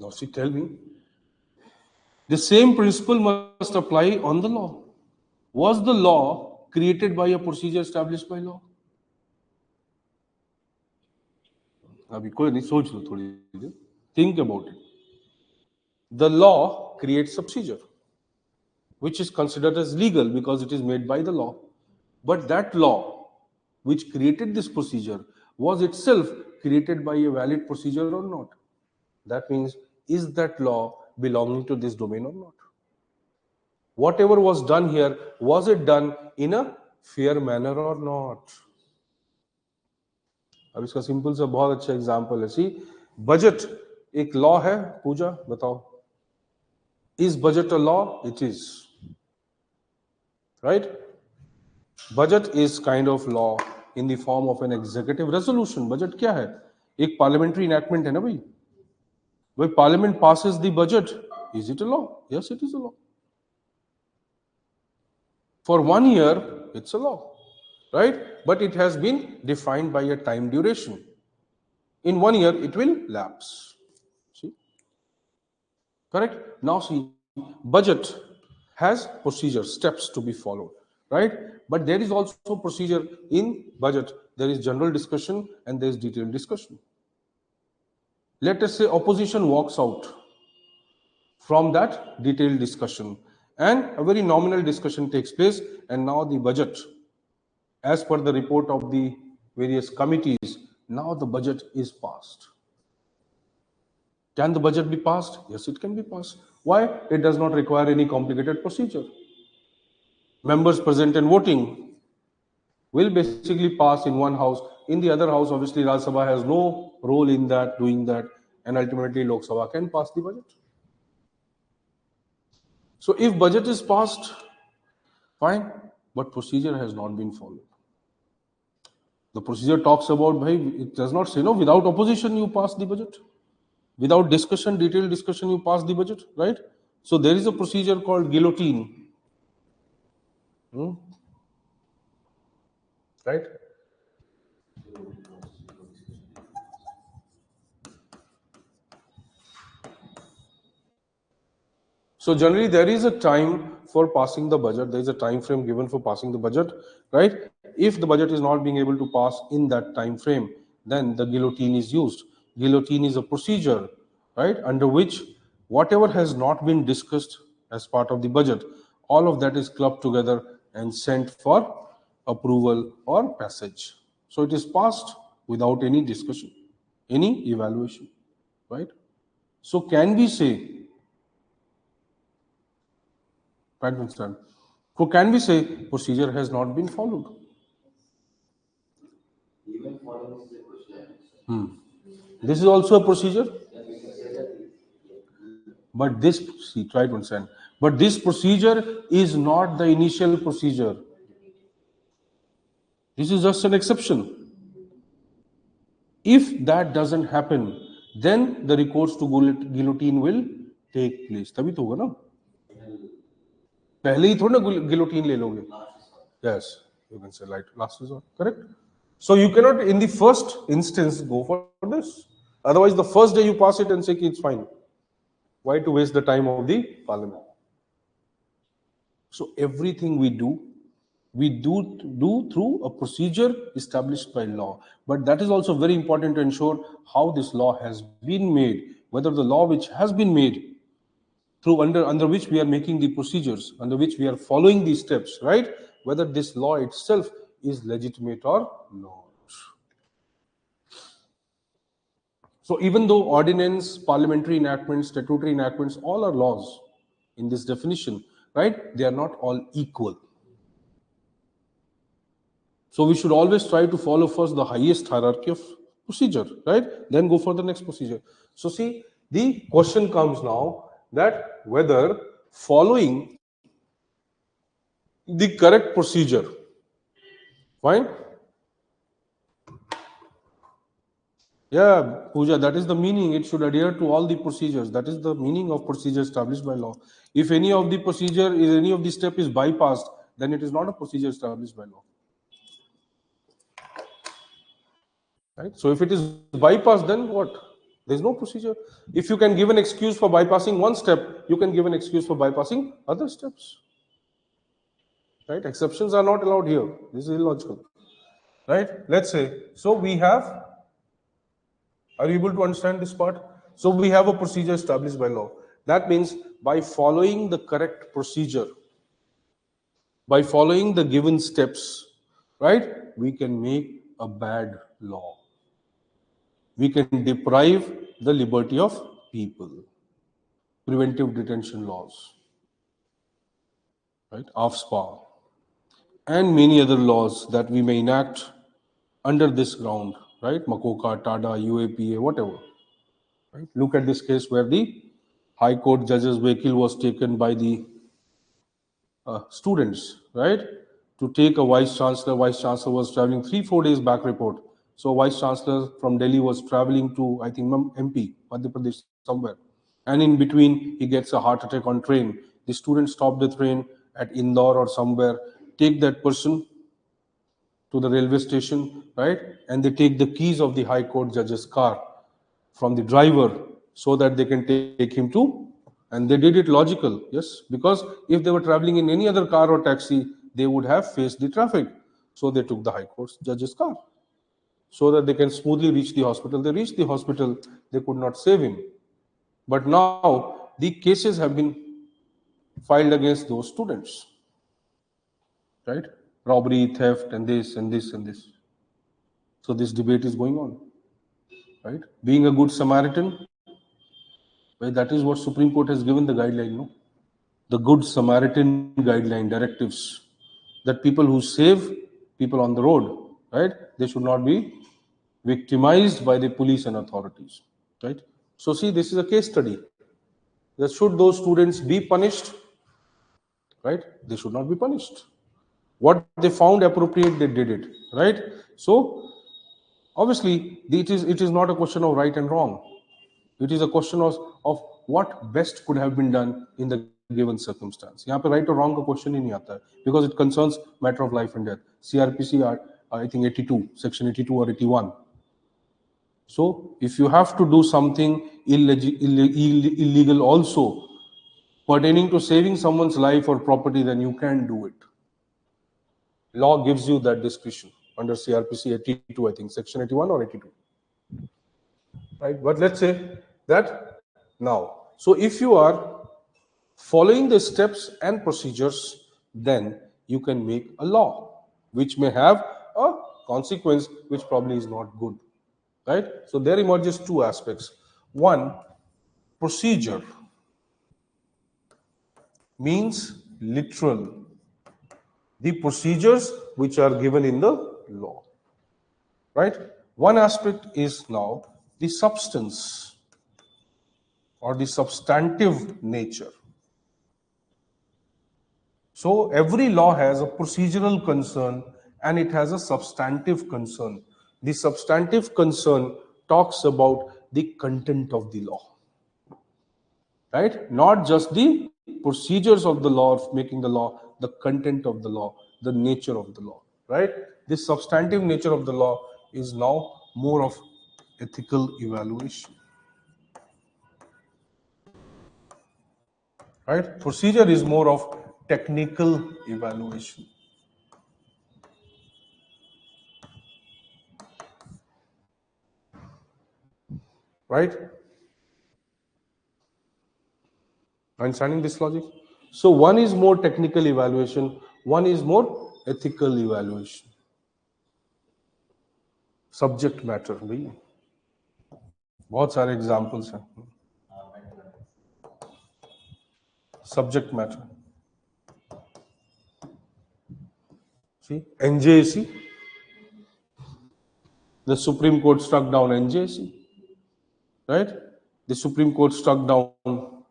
Now, see, tell me. The same principle must apply on the law. Was the law created by a procedure established by law? अभी कोई नहीं, सोच लो थोड़ी देर. Think about it. The law creates a procedure, which is considered as legal because it is made by the law. But that law, which created this procedure, was itself created by a valid procedure or not? That means, is that law belonging to this domain or not? Whatever was done here, was it done in a fair manner or not? अब इसका simple सा बहुत अच्छा example है. सी, budget एक law है. पूजा बताओ, is budget a law? It is, right? Budget is kind of law in the form of an executive resolution. Budget क्या है? एक पार्लियामेंट्री इनैक्टमेंट है ना भाई. When Parliament passes the budget, is it a law? Yes, it is a law. For 1 year, it's a law, right? But it has been defined by a time duration. In 1 year, it will lapse. See? Correct? Now see, budget has procedure, steps to be followed, right? But there is also procedure in budget. There is general discussion and there is detailed discussion. Let us say opposition walks out from that detailed discussion and a very nominal discussion takes place, and now the budget, as per the report of the various committees, now the budget is passed. Can the budget be passed? Yes, it can be passed. Why? It does not require any complicated procedure. Members present and voting, will basically pass in one house. In the other house, obviously, Rajya Sabha has no role in that, doing that, and ultimately Lok Sabha can pass the budget. So if budget is passed, fine, but procedure has not been followed. The procedure talks about, it does not say, no, without opposition you pass the budget. Without discussion, detailed discussion, you pass the budget, right? So there is a procedure called guillotine. Right? So generally there is a time for passing the budget. There is a time frame given for passing the budget, right? If the budget is not being able to pass in that time frame, then the guillotine is used. Guillotine is a procedure, right, under which whatever has not been discussed as part of the budget, all of that is clubbed together and sent for approval or passage. So it is passed without any discussion, any evaluation, right? So can we say, right, understand? So can we say procedure has not been followed? Even following is a procedure. This is also a procedure, Then we can say that but this, see, try to understand. But this procedure is not the initial procedure. This is just an exception. If that doesn't happen, then the recourse to guillotine will take place. तभी तो होगा ना? पहले ही थोड़ा ना guillotine ले लोगे. Yes, you can say like last resort, correct? So you cannot, in the first instance, go for this. Otherwise, the first day you pass it and say it's fine. Why to waste the time of the parliament? So everything we do through a procedure established by law. But that is also very important to ensure how this law has been made, whether the law which has been made through under which we are making the procedures, under which we are following these steps, right? Whether this law itself is legitimate or not. So even though ordinance, parliamentary enactments, statutory enactments, all are laws in this definition, right? They are not all equal. So we should always try to follow first the highest hierarchy of procedure, right? Then go for the next procedure. So see, the question comes now that whether following the correct procedure, fine? Yeah, Pooja, that is the meaning. It should adhere to all the procedures. That is the meaning of procedure established by law. If any of the procedure is any of the step is bypassed, then it is not a procedure established by law. Right? So if it is bypassed, then what? There is no procedure. If you can give an excuse for bypassing one step, you can give an excuse for bypassing other steps. Right? Exceptions are not allowed here. This is illogical. Right? Let's say, so we have, are you able to understand this part? So we have a procedure established by law. That means by following the correct procedure, by following the given steps, right, we can make a bad law. We can deprive the liberty of people. Preventive detention laws, right, AFSPA, and many other laws that we may enact under this ground, right, Makoka, TADA, UAPA, whatever. Right? Look at this case where the High Court judge's vehicle was taken by the students, right, to take a vice chancellor. Vice chancellor was traveling 3-4 days back report. So vice chancellor from Delhi was traveling to, I think, MP, Madhya Pradesh, somewhere. And in between, he gets a heart attack on train. The students stop the train at Indore or somewhere, take that person to the railway station, right? And they take the keys of the High Court judge's car from the driver so that they can take him to, and they did it logical, yes, because if they were traveling in any other car or taxi, they would have faced the traffic. So they took the High Court judge's car so that they can smoothly reach the hospital. They reached the hospital, they could not save him. But now the cases have been filed against those students, right? Robbery, theft, and this, and this, and this. So this debate is going on, right? Being a good Samaritan, well, that is what Supreme Court has given the guideline, no? The Good Samaritan guideline directives, that people who save people on the road, right? They should not be victimized by the police and authorities, right? So see, this is a case study. That should those students be punished, right? They should not be punished. What they found appropriate, they did it, right? So obviously, it is not a question of right and wrong. It is a question of what best could have been done in the given circumstance. यहाँ पे right or wrong का question ही नहीं आता है, because it concerns matter of life and death. CRPC I think 82, section 82 or 81. So if you have to do something illegal also pertaining to saving someone's life or property, then you can do it. Law gives you that discretion under CRPC 82, I think, section 81 or 82. Right? But let's say that now, so if you are following the steps and procedures, then you can make a law which may have a consequence which probably is not good. Right? So there emerges two aspects. One, procedure means literal, the procedures which are given in the law. Right? One aspect is now the substance or the substantive nature. So every law has a procedural concern and it has a substantive concern. The substantive concern talks about the content of the law, right? Not just the procedures of the law of making the law, the content of the law, the nature of the law, right? This substantive nature of the law is now more of ethical evaluation, right? Procedure is more of technical evaluation. Right? Understanding this logic? So one is more technical evaluation, one is more ethical evaluation. Subject matter, भाई बहुत सारे examples हैं. Subject matter. See, NJC. The Supreme Court struck down NJC. Right? The Supreme Court struck down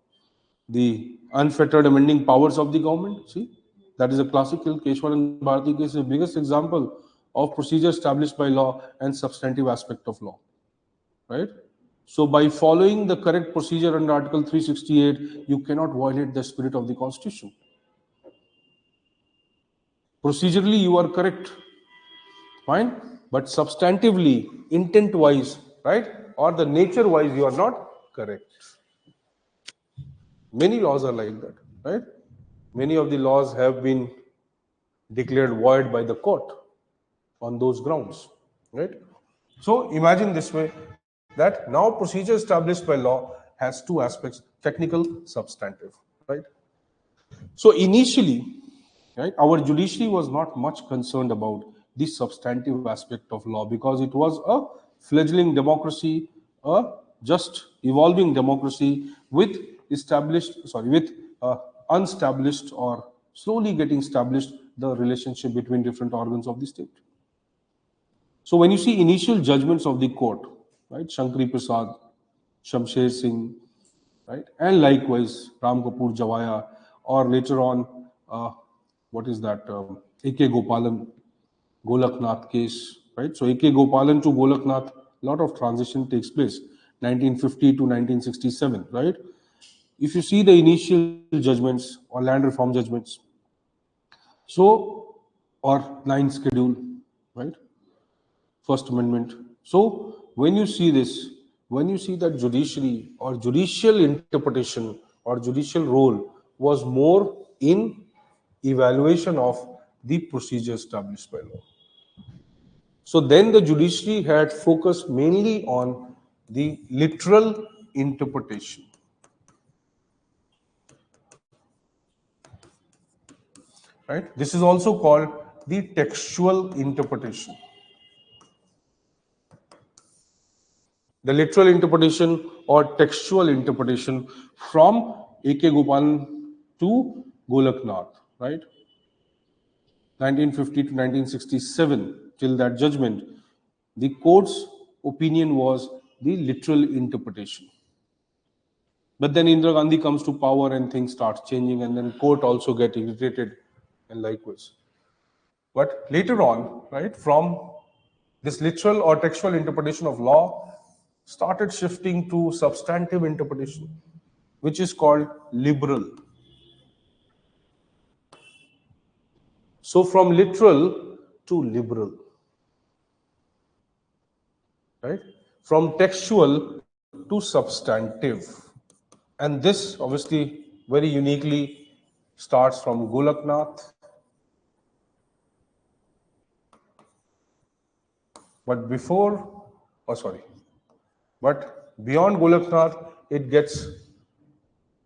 the unfettered amending powers of the government. See, that is a classical Keshwar and Bharati case, the biggest example of procedure established by law and substantive aspect of law. Right? So by following the correct procedure under Article 368, you cannot violate the spirit of the Constitution. Procedurally, you are correct, fine, but substantively, intent-wise, right, or the nature-wise, you are not correct. Many laws are like that, right? Many of the laws have been declared void by the court on those grounds, right? So imagine this way, that now procedure established by law has two aspects, technical, substantive, right? So initially, right, our judiciary was not much concerned about the substantive aspect of law because it was a fledgling democracy, a just evolving democracy with unestablished or slowly getting established the relationship between different organs of the state. So when you see initial judgments of the court, right, Shankari Prasad, Shamsher Singh, right, and likewise Ram Kapoor Jawaya, or later on, what is that, A.K. Gopalan, Golaknath case, right? So A.K. Gopalan to Golaknath, a lot of transition takes place, 1950 to 1967, right? If you see the initial judgments or land reform judgments, so, or 9th schedule, right? First Amendment. So when you see this, when you see that judiciary or judicial interpretation or judicial role was more in evaluation of the procedure established by law. So then the judiciary had focused mainly on the literal interpretation. Right? This is also called the textual interpretation. The literal interpretation or textual interpretation from A.K. Gopalan to Golaknath, right? 1950 to 1967, till that judgment, the court's opinion was the literal interpretation. But then Indira Gandhi comes to power and things start changing, and then court also get irritated, and likewise. But later on, right, from this literal or textual interpretation of law started shifting to substantive interpretation, which is called liberal. So from literal to liberal, right? From textual to substantive. And this obviously very uniquely starts from Golaknath. But before, but beyond Golaknath, it gets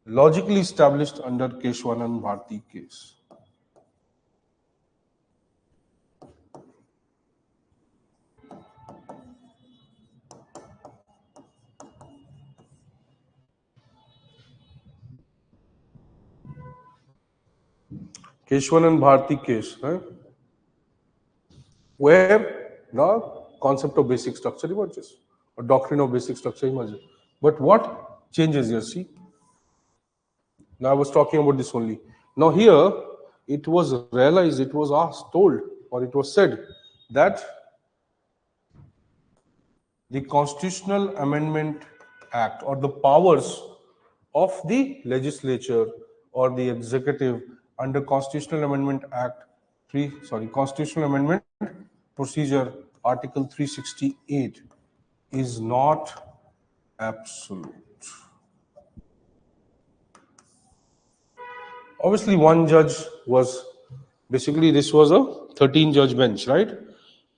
logically established under Keshwanand Bharti case. Keshwanand Bharti case, right? Where the concept of basic structure emerges, or doctrine of basic structure emerges. But what changes here? See, now I was talking about this only. Now here, it was realized, it was asked, told, or it was said that the Constitutional Amendment Act, or the powers of the legislature or the executive under Constitutional Amendment Act Constitutional Amendment Procedure Article 368 is not absolute. Obviously, one judge was, basically this was a 13-judge bench, right?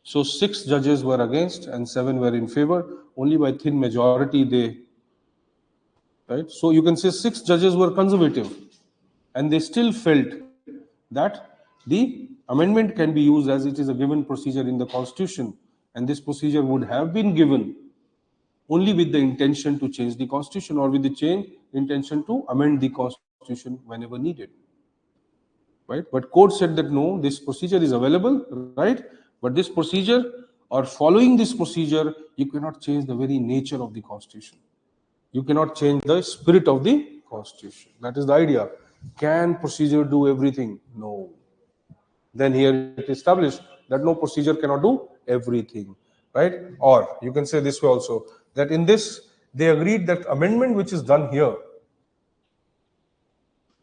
So 6 judges were against and 7 were in favor. Only by thin majority they, right? So you can say 6 judges were conservative, and they still felt that the amendment can be used as it is a given procedure in the Constitution, and this procedure would have been given only with the intention to change the Constitution, or with the intention to amend the Constitution whenever needed. Right? But court said that no, this procedure is available, right? But this procedure, or following this procedure, you cannot change the very nature of the Constitution. You cannot change the spirit of the Constitution. That is the idea. Can procedure do everything? No. Then here it is established that no, procedure cannot do everything, right? Or you can say this way also, that in this, they agreed that amendment which is done here,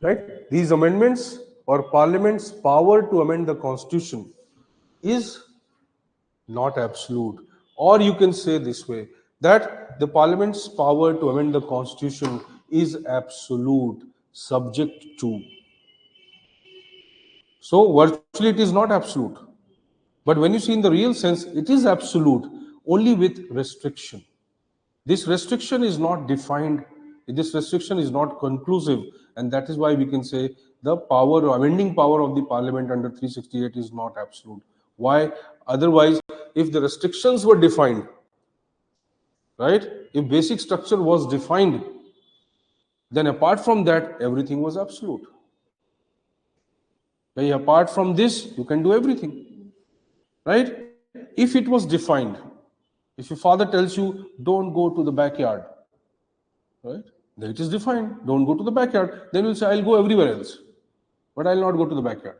right? These amendments, or Parliament's power to amend the Constitution, is not absolute. Or you can say this way, that the Parliament's power to amend the Constitution is absolute, subject to. So virtually it is not absolute. But when you see in the real sense, it is absolute, only with restriction. This restriction is not defined, this restriction is not conclusive, and that is why we can say the power, or amending power of the Parliament under 368 is not absolute. Why? Otherwise, if the restrictions were defined, right, if basic structure was defined, then apart from that, everything was absolute. But apart from this, you can do everything, right? If it was defined, if your father tells you, don't go to the backyard, right? Then it is defined, don't go to the backyard. Then you'll say, I'll go everywhere else, but I'll not go to the backyard,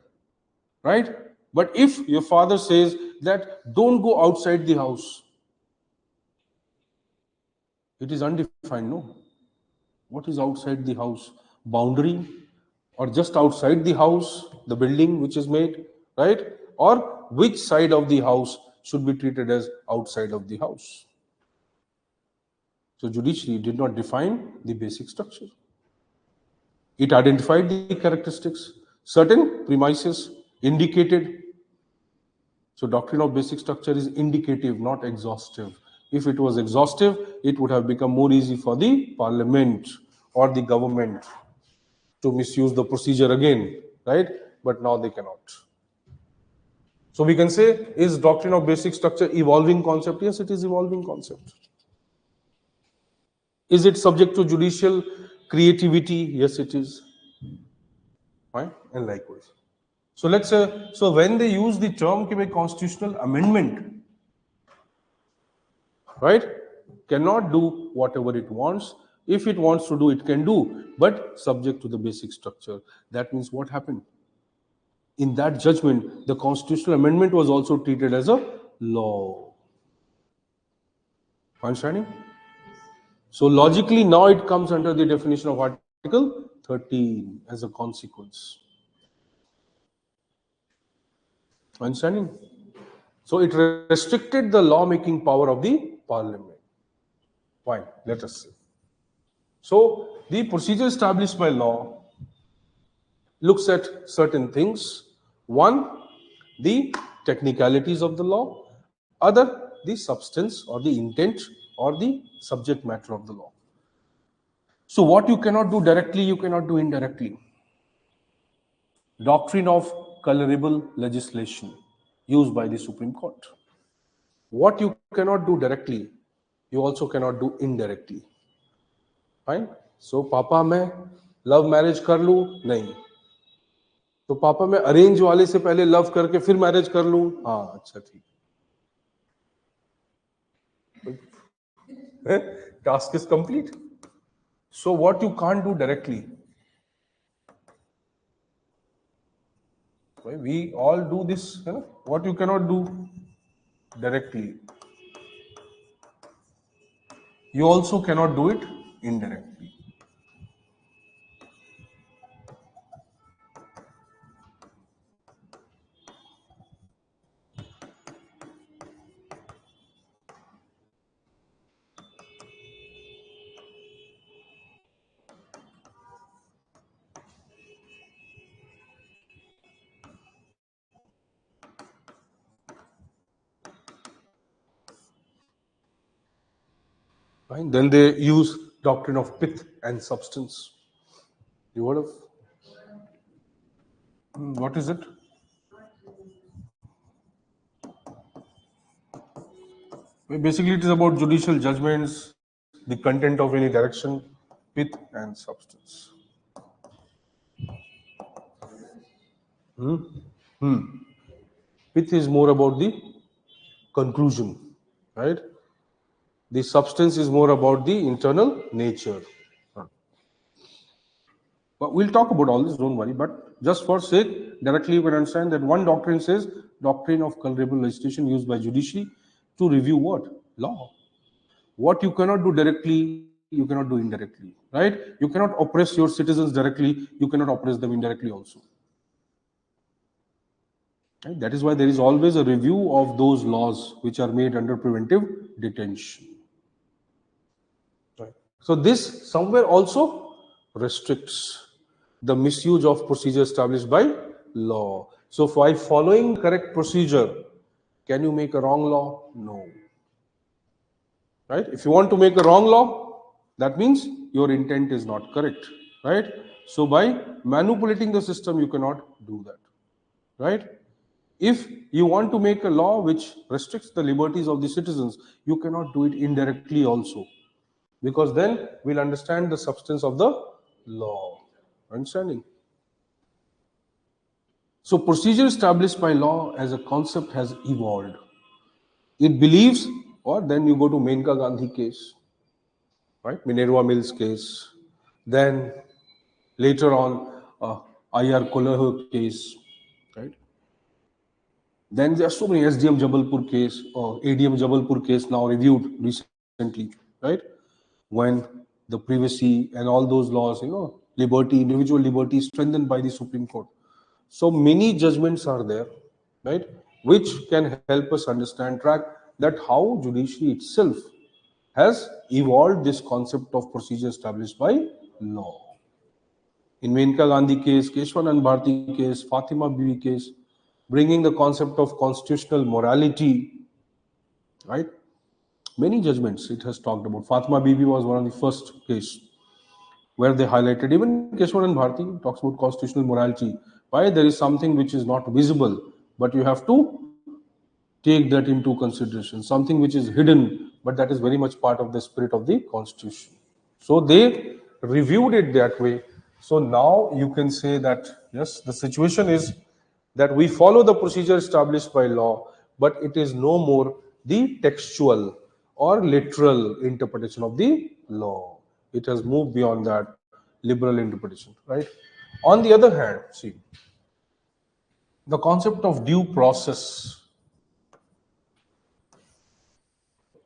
right? But if your father says that don't go outside the house, it is undefined, no? What is outside the house? Boundary? Or just outside the house, the building which is made, right? Or which side of the house should be treated as outside of the house? So judiciary did not define the basic structure. It identified the characteristics, certain premises indicated. So doctrine of basic structure is indicative, not exhaustive. If it was exhaustive, it would have become more easy for the Parliament or the government to misuse the procedure again, right? But now they cannot. So we can say, is doctrine of basic structure evolving concept? Yes, it is evolving concept. Is it subject to judicial creativity? Yes, it is. Right? And likewise. So let's say, so when they use the term कि भाई constitutional amendment, right, cannot do whatever it wants. If it wants to do, it can do, but subject to the basic structure. That means what happened? In that judgment, the constitutional amendment was also treated as a law. Understanding? So logically, now it comes under the definition of Article 13 as a consequence. Understanding? So it restricted the lawmaking power of the parliament. Fine, let us see. So the procedure established by law looks at certain things. One, the technicalities of the law. Other, the substance or the intent or the subject matter of the law. So what you cannot do directly, you cannot do indirectly. Doctrine of colorable legislation used by the Supreme Court. What you cannot do directly, you also cannot do indirectly. Fine. So पापा मैं love marriage कर लूं? नहीं. तो पापा मैं arrange वाले से पहले लव करके फिर मैरिज कर लूं? हाँ, अच्छा ठीक. Task is complete. So what you can't do directly, we all do this. What you cannot do directly, you also cannot do it indirectly. Fine. Then they use doctrine of pith and substance. You heard of? What is it? Basically, it is about judicial judgments, the content of any direction, pith and substance. Pith is more about the conclusion, right? The substance is more about the internal nature. But we'll talk about all this, don't worry. But just for sake, directly you can understand that one doctrine says doctrine of colorable legislation used by judiciary to review what? Law. What you cannot do directly, you cannot do indirectly, right? You cannot oppress your citizens directly, you cannot oppress them indirectly also. Right? That is why there is always a review of those laws which are made under preventive detention. Right. So this somewhere also restricts the misuse of procedure established by law. So by following correct procedure, can you make a wrong law? No. Right? If you want to make a wrong law, that means your intent is not correct. Right? So by manipulating the system, you cannot do that. Right? If you want to make a law which restricts the liberties of the citizens, you cannot do it indirectly also, because then we'll understand the substance of the law. Understanding? So procedure established by law as a concept has evolved. It believes, or then you go to Menka Gandhi case, right? Minerva Mills case. Then later on, 𝗟𝗲𝗿𝗲 case, right? Then there are so many SDM Jabalpur case or ADM Jabalpur case now reviewed recently, right? When the privacy and all those laws, liberty, individual liberty strengthened by the Supreme Court. So many judgments are there, right? Which can help us understand, track that how judiciary itself has evolved this concept of procedure established by law. In Menka Gandhi case, Keshwanand Bharti case, Fatima Bibi case, bringing the concept of constitutional morality, right? Many judgments it has talked about. Fatima Bibi was one of the first case where they highlighted. Even Keshwanand Bharti talks about constitutional morality. Why? There is something which is not visible, but you have to take that into consideration. Something which is hidden, but that is very much part of the spirit of the Constitution. So they reviewed it that way. So now you can say that, yes, the situation is that we follow the procedure established by law, but it is no more the textual or literal interpretation of the law. It has moved beyond that liberal interpretation, right? On the other hand, see, the concept of due process,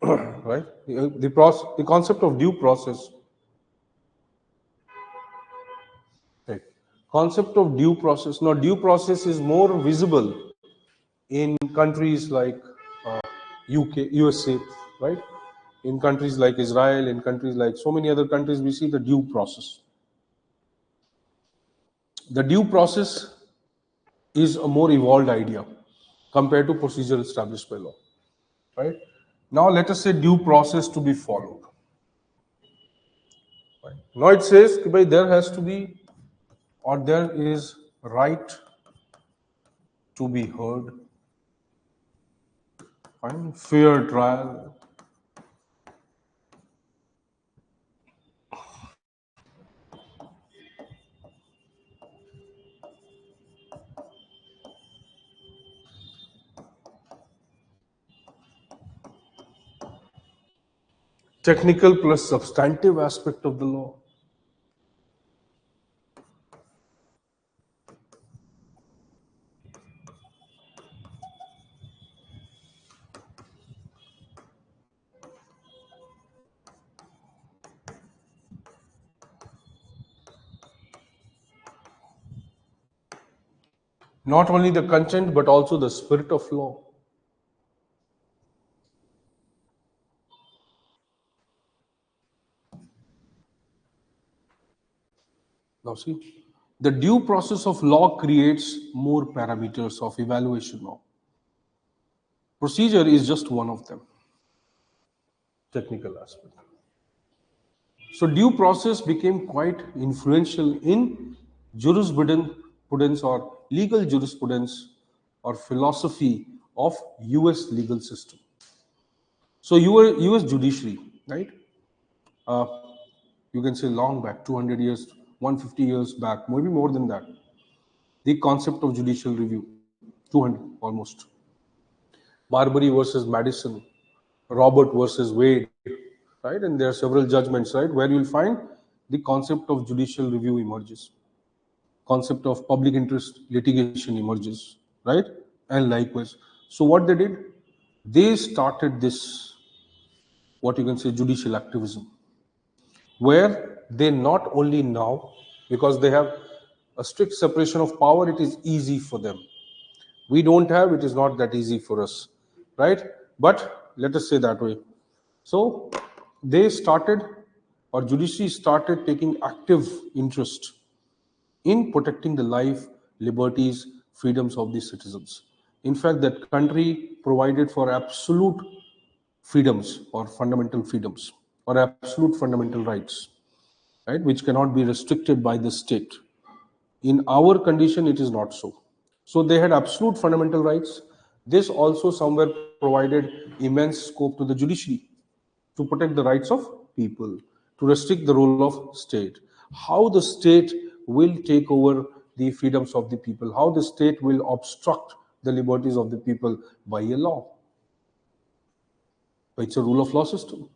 right? The concept of due process, right? Concept of due process. Now, due process is more visible in countries like UK, USA, right? In countries like Israel, in countries like so many other countries, we see the due process. The due process is a more evolved idea compared to procedure established by law, right? Now, let us say due process to be followed. Right? Now, it says that there has to be, or there is right to be heard, fine, fair trial, technical plus substantive aspect of the law. Not only the content, but also the spirit of law. Now, see, the due process of law creates more parameters of evaluation now. Procedure is just one of them, technical aspect. So, due process became quite influential in jurisprudence or legal jurisprudence or philosophy of US legal system. So, US judiciary, right? Uh, you can say long back, 200 years, 150 years back, maybe more than that. The concept of judicial review, 200 almost. Marbury versus Madison, Robert versus Wade, right? And there are several judgments, right, where you'll find the concept of judicial review emerges, concept of public interest litigation emerges, right? And likewise. So what they did, they started this, what you can say, judicial activism, where they not only now, because they have a strict separation of power, it is easy for them. We don't have, it is not that easy for us, right? But let us say that way. So they started, or judiciary started taking active interest in protecting the life, liberties, freedoms of the citizens. In fact, that country provided for absolute freedoms or fundamental freedoms or absolute fundamental rights, right, which cannot be restricted by the state. In our condition, it is not so. So they had absolute fundamental rights. This also somewhere provided immense scope to the judiciary to protect the rights of people, to restrict the role of state. How the state will take over the freedoms of the people, how the state will obstruct the liberties of the people by a law. It's a rule of law system.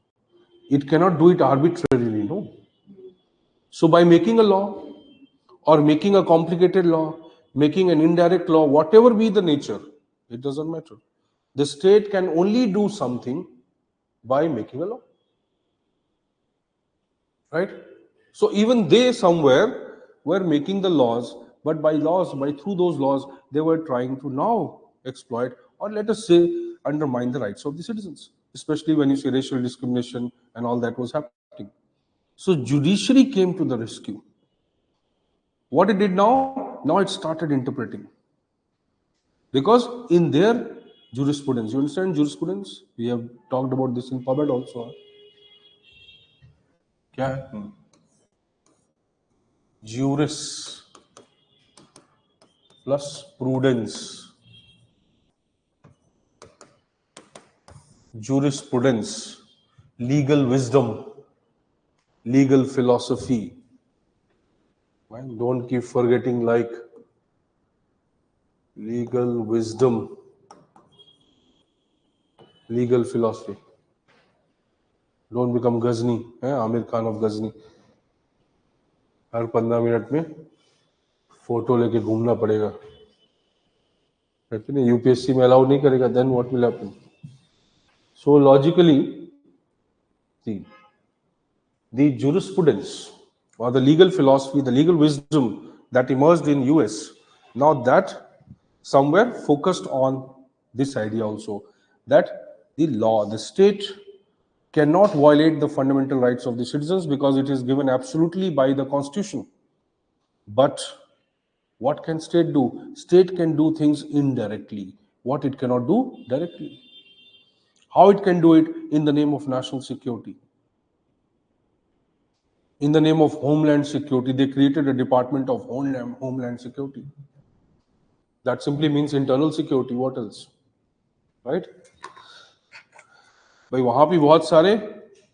It cannot do it arbitrarily, no. So by making a law, or making a complicated law, making an indirect law, whatever be the nature, it doesn't matter. The state can only do something by making a law. Right? So even they somewhere were making the laws, but by through those laws, they were trying to now exploit, or let us say, undermine the rights of the citizens, especially when you see racial discrimination and all that was happening. So judiciary came to the rescue. What it did now? Now it started interpreting. Because in their jurisprudence, you understand jurisprudence? We have talked about this in PubMed also. क्या है? Juris plus prudence. Jurisprudence, legal wisdom, legal philosophy. Right? Don't keep forgetting, like Legal wisdom, legal philosophy. Don't become Ghazni, Amir Khan of Ghazni. Her 15 minute में photo लेके घूमना पड़ेगा, है कि नहीं? UPSC में अलाउ नहीं करेगा, then what will happen? So logically the jurisprudence or the legal philosophy, the legal wisdom that emerged in US, now that somewhere focused on this idea also, that the law, the state cannot violate the fundamental rights of the citizens because it is given absolutely by the constitution. But what can state do? State can do things indirectly, what it cannot do directly. How it can do it? In the name of national security, in the name of homeland security. They created a department of homeland security. That simply means internal security. What else? Right? भाई वहां भी बहुत सारे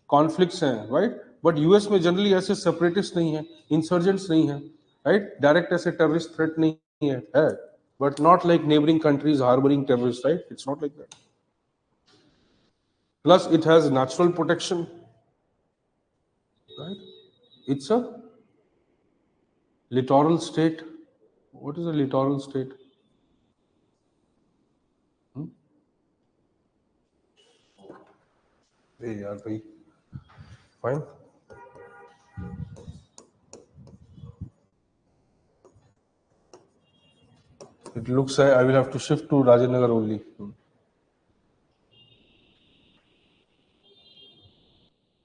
conflicts हैं, right? But US में generally ऐसे separatist नहीं है, इंसर्जेंट्स नहीं है, राइट? डायरेक्ट ऐसे टेररिस्ट थ्रेट नहीं है, but not like neighbouring countries harbouring terrorist, right? It's not like that. Plus, it has natural protection, right? It's a littoral state. What is a littoral state? Hey, yaar, bhai. Fine. It looks like I will have to shift to Rajanagar only.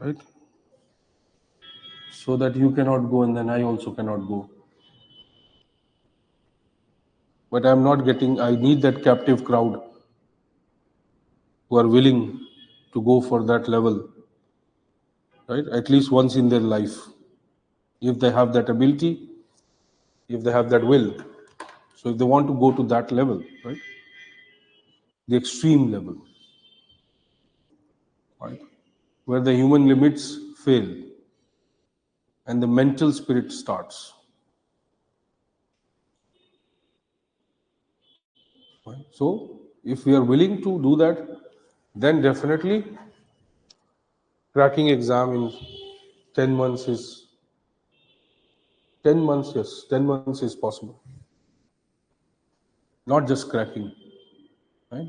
Right? So that you cannot go and then I also cannot go. But I'm not getting, I need that captive crowd who are willing to go for that level, right? At least once in their life. If they have that ability, if they have that will. So if they want to go to that level, right? The extreme level, right? Where the human limits fail and the mental spirit starts. Right? So if we are willing to do that, then definitely cracking exam in 10 months is 10 months, yes, 10 months is possible. Not just cracking, right?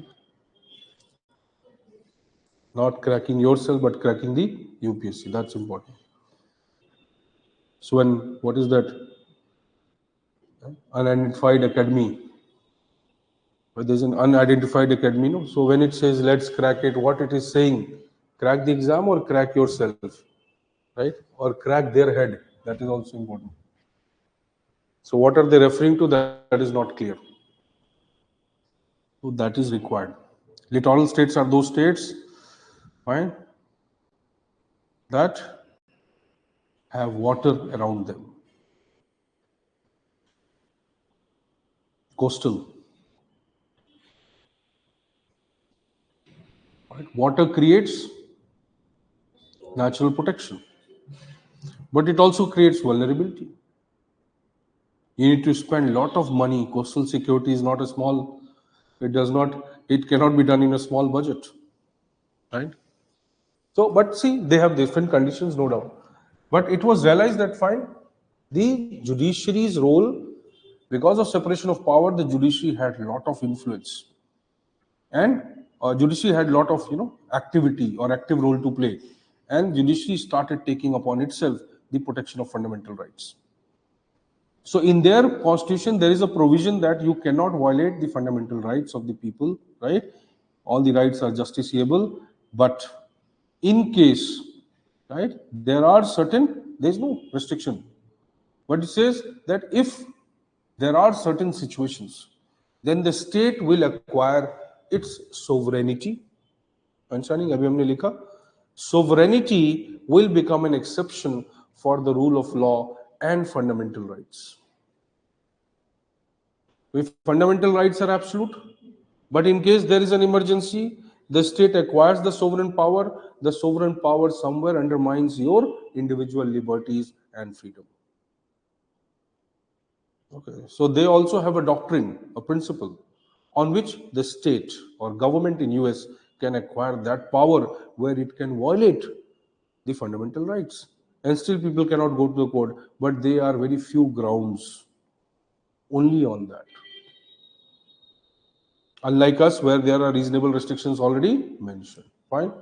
Not cracking yourself, but cracking the UPSC. That's important. So when, what is that? Unidentified academy. But there's an unidentified academy, no? So when it says let's crack it, what it is saying? Crack the exam or crack yourself, right? Or crack their head. That is also important. So what are they referring to? That is not clear. So that is required. Littoral states are those states, fine, that have water around them. Coastal. Right? Water creates natural protection, but it also creates vulnerability. You need to spend a lot of money. Coastal security is not a small, it cannot be done in a small budget, right? So, but see, they have different conditions, no doubt. But it was realized that fine, the judiciary's role, because of separation of power, the judiciary had a lot of influence, and judiciary had a lot of activity or active role to play, and judiciary started taking upon itself the protection of fundamental rights. So in their constitution, there is a provision that you cannot violate the fundamental rights of the people, right? All the rights are justiciable, but in case, right, there's no restriction. But it says that if there are certain situations, then the state will acquire its sovereignty. Understanding? Abhi humne likha. Sovereignty will become an exception for the rule of law and fundamental rights. If fundamental rights are absolute, but in case there is an emergency, the state acquires the sovereign power. The sovereign power somewhere undermines your individual liberties and freedom. Okay, so they also have a doctrine, a principle, on which the state or government in US can acquire that power where it can violate the fundamental rights. And still people cannot go to the court, but there are very few grounds only on that. Unlike us, where there are reasonable restrictions already mentioned. Fine.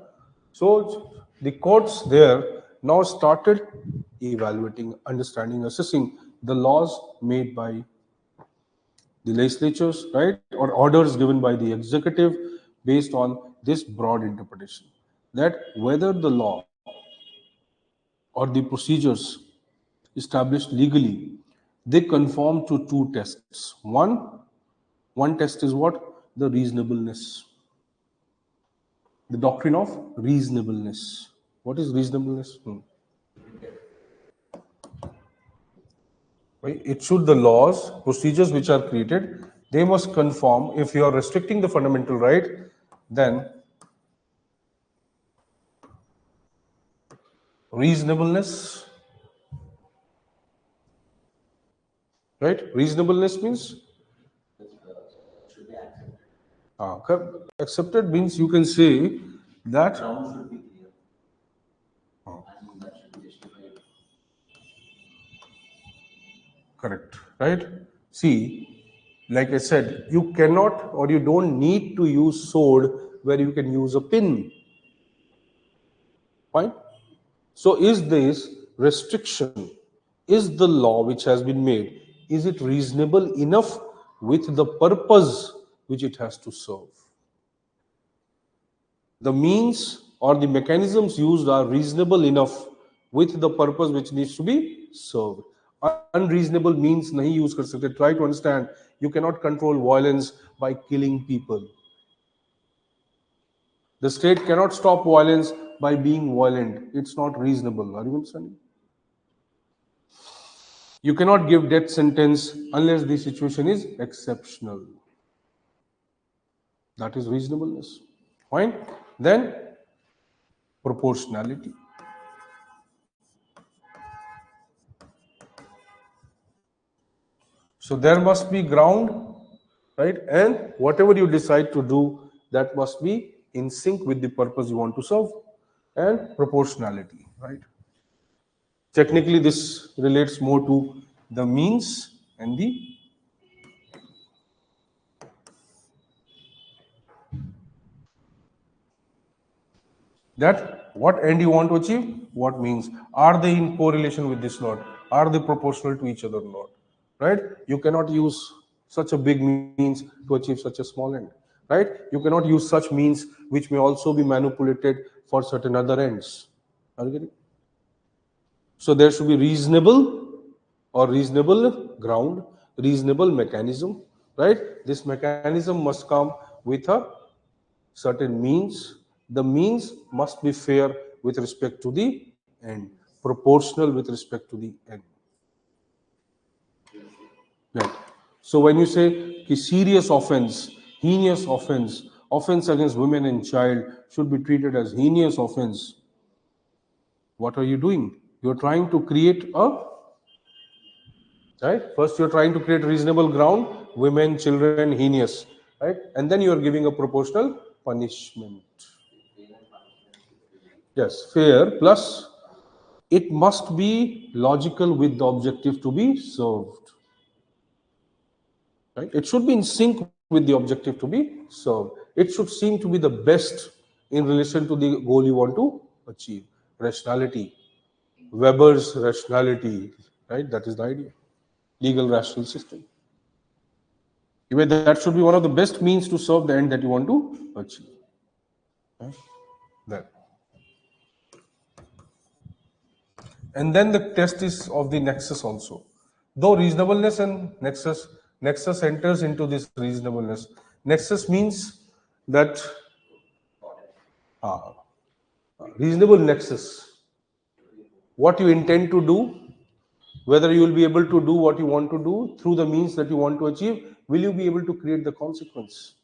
So the courts there now started evaluating, understanding, assessing the laws made by the legislatures, right, or orders given by the executive based on this broad interpretation that whether the law or the procedures established legally they conform to two tests. One test is what? The reasonableness, the doctrine of reasonableness. What is reasonableness? Right? It should the laws, procedures which are created, they must conform. If you are restricting the fundamental right, then reasonableness, right? Reasonableness means Should be accepted. accepted means you can say that Ground should be clear. And that should be justified. correct, right? See, like I said, you cannot or you don't need to use sword where you can use a pin. Fine. So is this restriction, is the law which has been made, is it reasonable enough with the purpose which it has to serve? The means or the mechanisms used are reasonable enough with the purpose which needs to be served. Unreasonable means nahi use kar sakte. Try to understand, you cannot control violence by killing people. The state cannot stop violence by being violent. It's not reasonable. Are you understanding? You cannot give death sentence unless the situation is exceptional. That is reasonableness. Fine. Then proportionality. So there must be ground, right? And whatever you decide to do, that must be in sync with the purpose you want to serve, and proportionality, right? Technically, this relates more to the means and the that what end you want to achieve, what means, are they in correlation with this lot, are they proportional to each other or not, right? You cannot use such a big means to achieve such a small end, right? You cannot use such means which may also be manipulated for certain other ends. Are you getting? So there should be reasonable or reasonable ground, reasonable mechanism, right? This mechanism must come with a certain means. The means must be fair with respect to the end, proportional with respect to the end. Right. So when you say serious offense, heinous offense, offense against women and child should be treated as heinous offense, what are you doing? You're trying to create a, right? First, you're trying to create reasonable ground, women, children, heinous, right? And then you're giving a proportional punishment. Yes, fair plus it must be logical with the objective to be served. Right? It should be in sync with the objective to be served. It should seem to be the best in relation to the goal you want to achieve. Rationality, Weber's rationality, right? That is the idea. Legal rational system. Even that should be one of the best means to serve the end that you want to achieve. Right? That. And then the test is of the nexus also. Though reasonableness and nexus enters into this reasonableness. Nexus means that uh, reasonable nexus, what you intend to do, whether you will be able to do what you want to do through the means that you want to achieve, will you be able to create the consequence?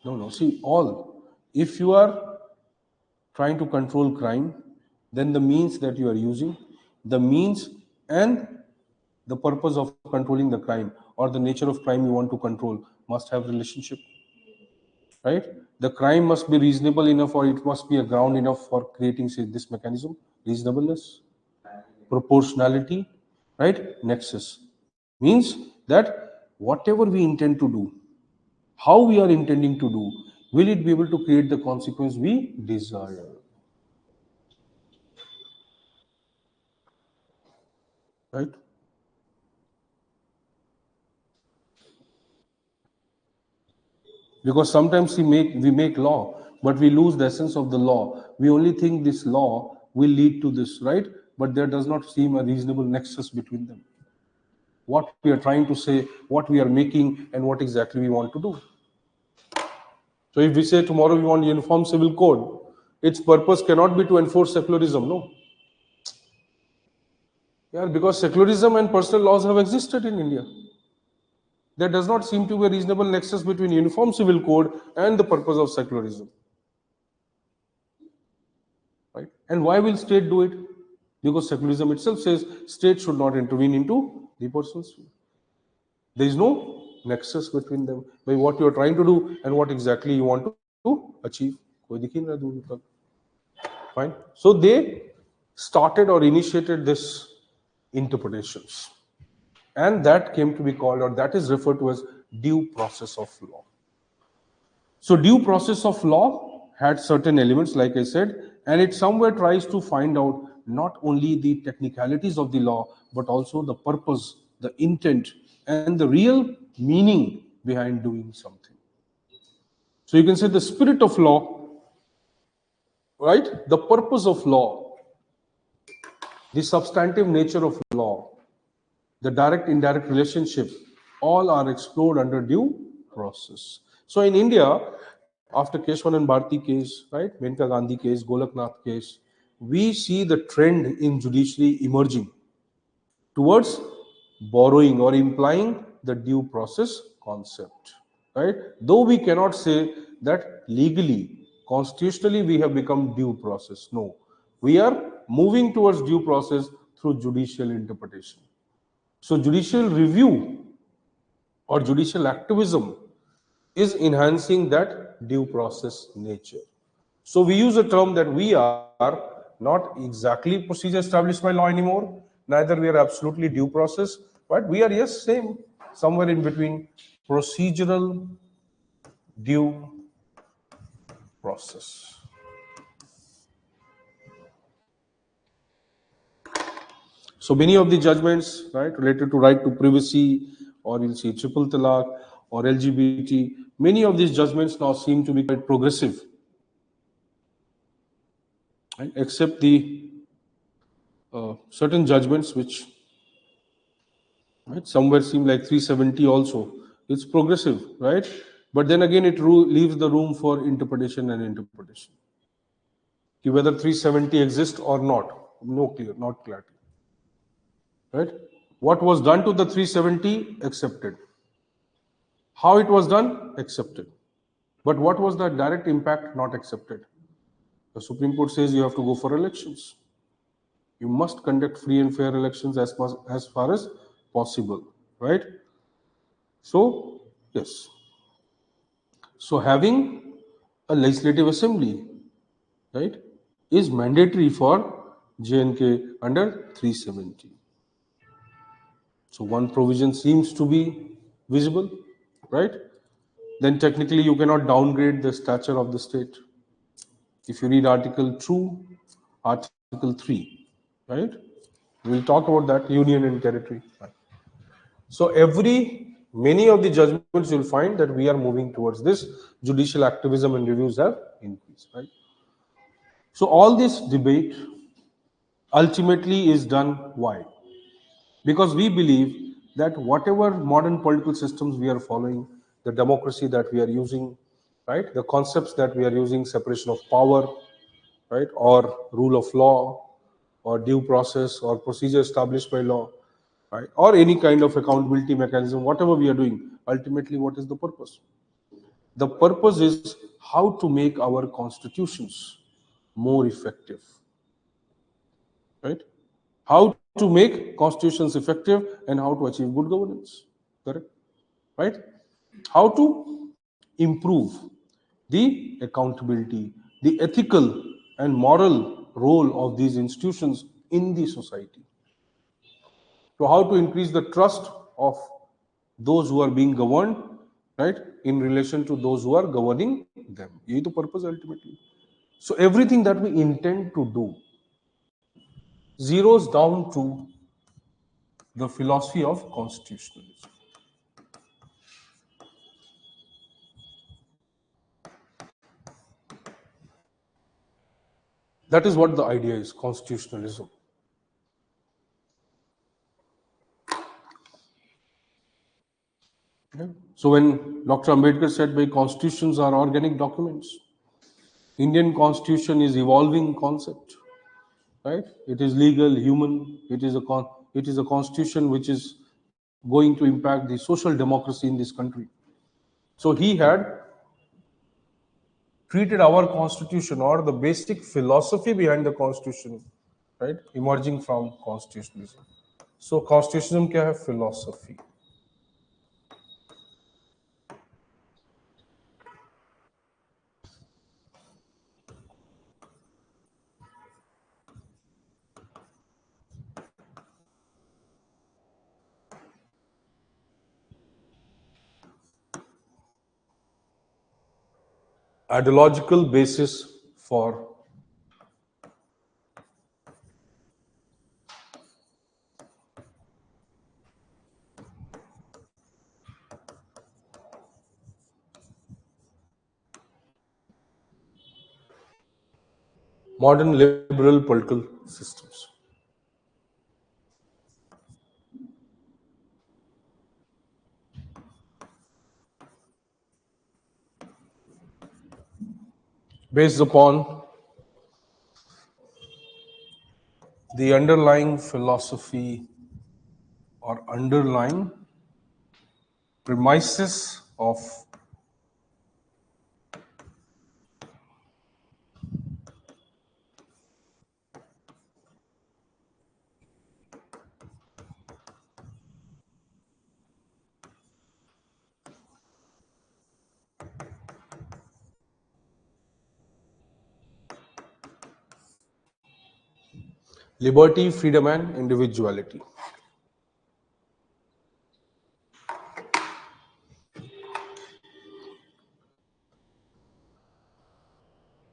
No. See, all. If you are trying to control crime, then the means that you are using, the means and the purpose of controlling the crime or the nature of crime you want to control must have relationship, right? The crime must be reasonable enough, or it must be a ground enough for creating, say, this mechanism. Reasonableness, proportionality, right? Nexus means that whatever we intend to do, how we are intending to do, will it be able to create the consequence we desire, right? Because sometimes we make law, but we lose the essence of the law. We only think this law will lead to this, right? But there does not seem a reasonable nexus between them, what we are trying to say, what we are making, and what exactly we want to do. So if we say tomorrow we want uniform civil code, its purpose cannot be to enforce secularism, no. Yeah, because secularism and personal laws have existed in India. There does not seem to be a reasonable nexus between uniform civil code and the purpose of secularism, right? And why will state do it? Because secularism itself says state should not intervene into the person's field. There is no nexus between them by what you are trying to do and what exactly you want to achieve. कोई दिख ही नहीं रहा दूर तक. Fine. So they started or initiated this interpretations, and that came to be called, or that is referred to as due process of law. So due process of law had certain elements, like I said, and it somewhere tries to find out not only the technicalities of the law, but also the purpose, the intent, and the real meaning behind doing something. So you can say the spirit of law, right? The purpose of law, the substantive nature of law, the direct indirect relationship, all are explored under due process. So in India, after Keshwan and Bharti case, right, Menka Gandhi case, Golaknath case, we see the trend in judiciary emerging towards borrowing or implying the due process concept, right? Though we cannot say that legally, constitutionally, we have become due process. No, we are moving towards due process through judicial interpretation. So judicial review or judicial activism is enhancing that due process nature. So we use a term that we are not exactly procedure established by law anymore, neither we are absolutely due process, but we are, yes, same, somewhere in between procedural due process. So many of the judgments, right, related to right to privacy, or you'll see triple talaq or LGBT, many of these judgments now seem to be quite progressive, right? Except the certain judgments which, right, somewhere seem like 370 also. It's progressive, right? But then again, it leaves the room for interpretation and interpretation. Whether 370 exists or not, not clarity. Right? What was done to the 370? Accepted. How it was done? Accepted. But what was the direct impact? Not accepted. The Supreme Court says you have to go for elections. You must conduct free and fair elections as far as possible, right? So, yes. So having a legislative assembly, right, is mandatory for J&K under 370. So one provision seems to be visible, right? Then technically you cannot downgrade the stature of the state. If you read Article 2, Article 3, right? We'll talk about that, union and territory. So many of the judgments you'll find that we are moving towards this, judicial activism and reviews have increased, right? So all this debate ultimately is done, why? Because we believe that whatever modern political systems we are following, the democracy that we are using, right, the concepts that we are using, separation of power, right, or rule of law, or due process, or procedure established by law, right, or any kind of accountability mechanism, whatever we are doing, ultimately what is the purpose? The purpose is how to make our constitutions more effective, right? How to to make constitutions effective and how to achieve good governance. Correct? Right? How to improve the accountability, the ethical and moral role of these institutions in the society. So how to increase the trust of those who are being governed, right, in relation to those who are governing them. यही तो purpose ultimately. So everything that we intend to do zeroes down to the philosophy of constitutionalism. That is what the idea is, constitutionalism. Yeah. So when Dr. Ambedkar said by constitutions are organic documents, Indian constitution is evolving concept, right? It is legal, human. It is a constitution which is going to impact the social democracy in this country. So he had treated our constitution or the basic philosophy behind the constitution, right, emerging from constitutionalism. So constitutionalism क्या है? Philosophy. Ideological basis for modern liberal political systems. Based upon the underlying philosophy or underlying premises of liberty, freedom, and individuality.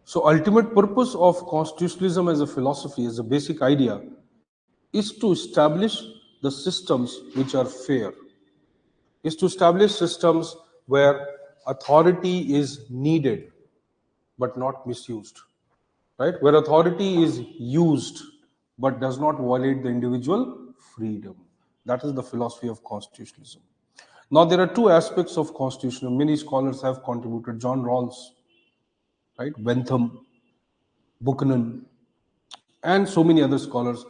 So ultimate purpose of constitutionalism as a philosophy, as a basic idea, is to establish the systems which are fair, is to establish systems where authority is needed but not misused, right? Where authority is used but does not violate the individual freedom. That is the philosophy of constitutionalism. Now, there are two aspects of constitution. Many scholars have contributed. John Rawls, right? Bentham, Buchanan, and so many other scholars,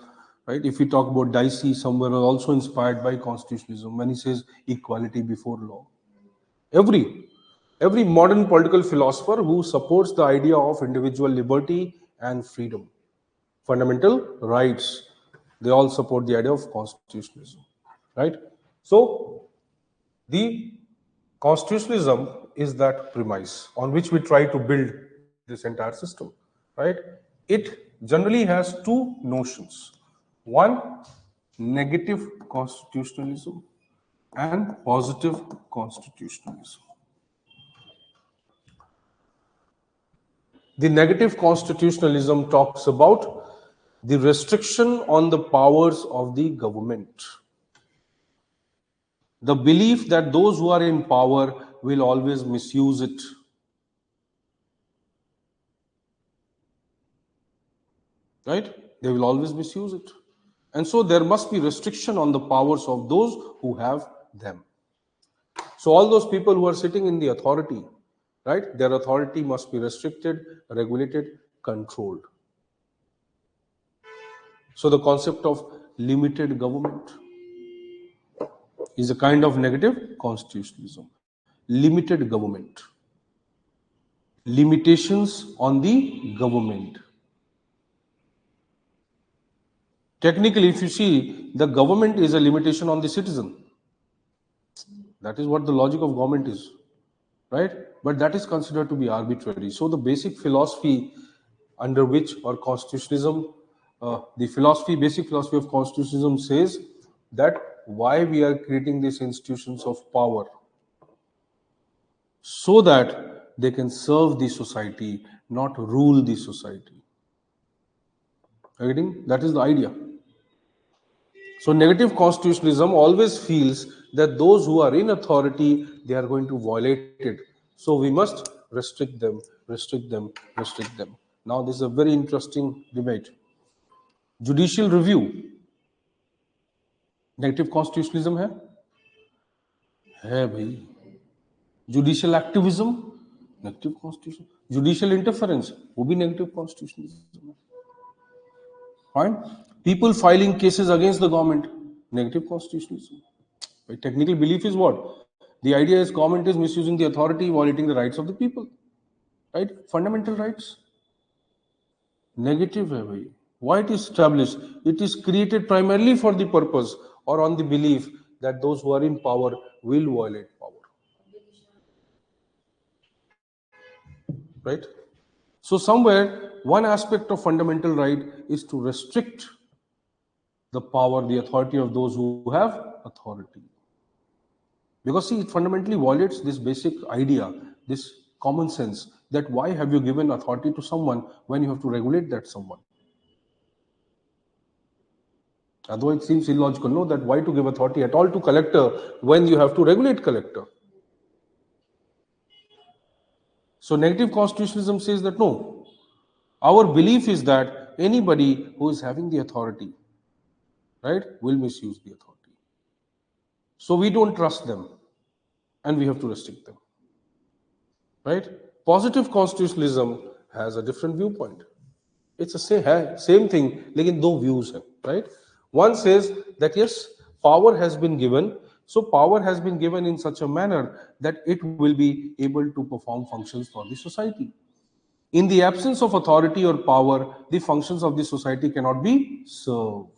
right? If we talk about Dicey, somewhere also inspired by constitutionalism when he says equality before law. Every modern political philosopher who supports the idea of individual liberty and freedom, fundamental rights, they all support the idea of constitutionalism, right? So the constitutionalism is that premise on which we try to build this entire system, right? It generally has two notions. One, negative constitutionalism and positive constitutionalism. The negative constitutionalism talks about the restriction on the powers of the government. The belief that those who are in power will always misuse it. Right? They will always misuse it. And so there must be restriction on the powers of those who have them. So all those people who are sitting in the authority, right? Their authority must be restricted, regulated, controlled. So the concept of limited government is a kind of negative constitutionalism. Limited government. Limitations on the government. Technically, if you see, the government is a limitation on the citizen. That is what the logic of government is, right? But that is considered to be arbitrary. So the basic philosophy under which, or constitutionalism, basic philosophy of constitutionalism says that why we are creating these institutions of power, so that they can serve the society, not rule the society. Are you getting? That is the idea. So negative constitutionalism always feels that those who are in authority, they are going to violate it. So we must restrict them, restrict them, restrict them. Now this is a very interesting debate. Judicial review, negative constitutionalism है भाई. Judicial activism, negative constitution. Judicial interference, वो भी negative constitutionalism है. Fine. People filing cases against the government, negative constitutionalism. Right? Technical belief is what? The idea is government is misusing the authority, violating the rights of the people. Right? Fundamental rights. Negative hai bhai. Why it is established? It is created primarily for the purpose or on the belief that those who are in power will violate power. Right? So somewhere, one aspect of fundamental right is to restrict the power, the authority of those who have authority. Because see, it fundamentally violates this basic idea, this common sense, that why have you given authority to someone when you have to regulate that someone? Otherwise, it seems illogical, no? That why to give authority at all to collector when you have to regulate collector? So negative constitutionalism says that no. Our belief is that anybody who is having the authority, right, will misuse the authority. So we don't trust them and we have to restrict them. Right? Positive constitutionalism has a different viewpoint. It's the same thing, lekin do views hai, right? One says that yes, power has been given, so power has been given in such a manner that it will be able to perform functions for the society. In the absence of authority or power, the functions of the society cannot be served.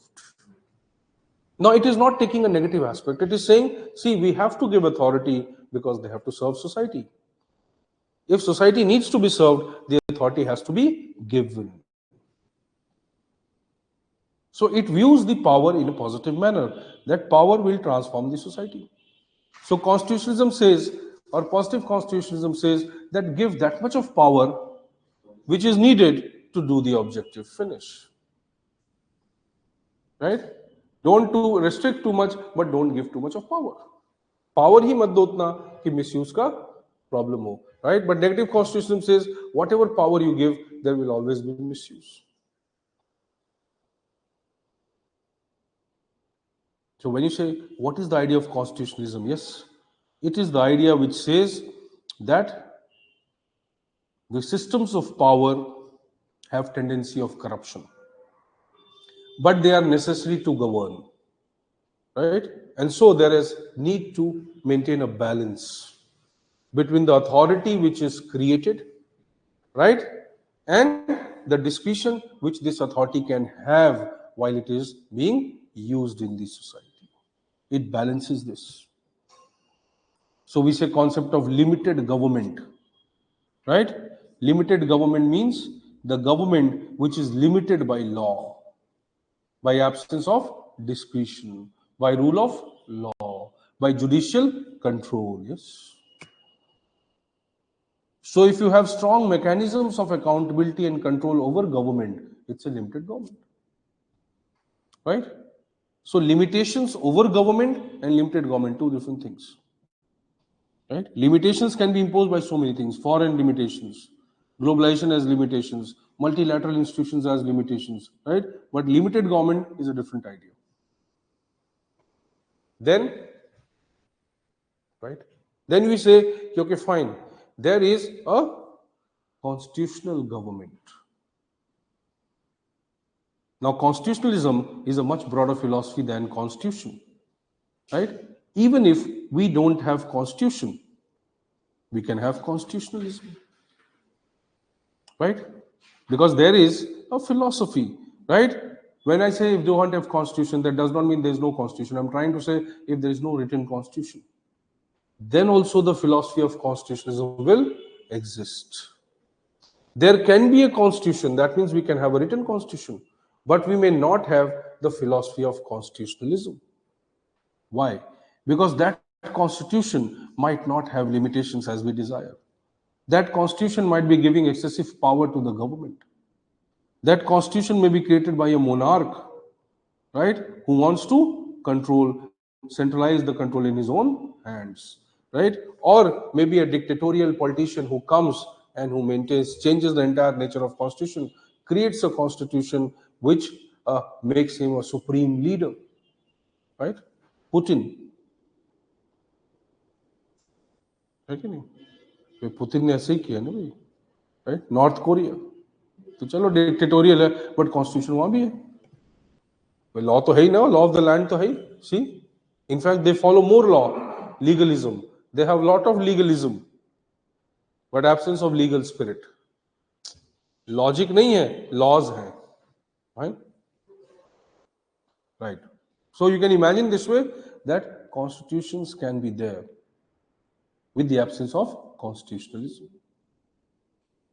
Now, it is not taking a negative aspect. It is saying, see, we have to give authority because they have to serve society. If society needs to be served, the authority has to be given. So it views the power in a positive manner, that power will transform the society. So constitutionalism says, or positive constitutionalism says, that give that much of power which is needed to do the objective finish. Right? Don't to restrict too much, but don't give too much of power. Power ही मत दो उतना कि misuse का problem हो. Right? But negative constitutionalism says, whatever power you give, there will always be misuse. So when you say, what is the idea of constitutionalism? Yes, it is the idea which says that the systems of power have tendency of corruption, but they are necessary to govern, right? And so there is need to maintain a balance between the authority which is created, right, and the discretion which this authority can have while it is being used in the society. It balances this. So we say concept of limited government, right? Limited government means the government which is limited by law, by absence of discretion, by rule of law, by judicial control, yes. So if you have strong mechanisms of accountability and control over government, it's a limited government, right? So limitations over government and limited government, two different things. Right? Limitations can be imposed by so many things. Foreign limitations, globalization has limitations, multilateral institutions has limitations, right? But limited government is a different idea. Then, right? Then we say, okay, fine. There is a constitutional government. Now, constitutionalism is a much broader philosophy than constitution, right? Even if we don't have constitution, we can have constitutionalism, right? Because there is a philosophy, right? When I say if you don't have constitution, that does not mean there is no constitution. I'm trying to say if there is no written constitution, then also the philosophy of constitutionalism will exist. There can be a constitution, that means we can have a written constitution, but we may not have the philosophy of constitutionalism. Why? Because that constitution might not have limitations as we desire. That constitution might be giving excessive power to the government. That constitution may be created by a monarch, right, who wants to centralize the control in his own hands, right? Or maybe a dictatorial politician who comes and who changes the entire nature of constitution, creates a constitution which makes him a supreme leader, right? Putin, है कि नहीं? Putin ने ऐसे ही किया ना भाई, right? North Korea तो चलो डिक्टेटोरियल है, बट कॉन्स्टिट्यूशन वहां भी है, लॉ तो है ही ना, लॉ ऑफ द लैंड तो है ही. See, in fact they follow more law, legalism, they have lot of legalism but absence of legal spirit. Logic नहीं है, लॉज हैं, right? So you can imagine this way that constitutions can be there with the absence of constitutionalism.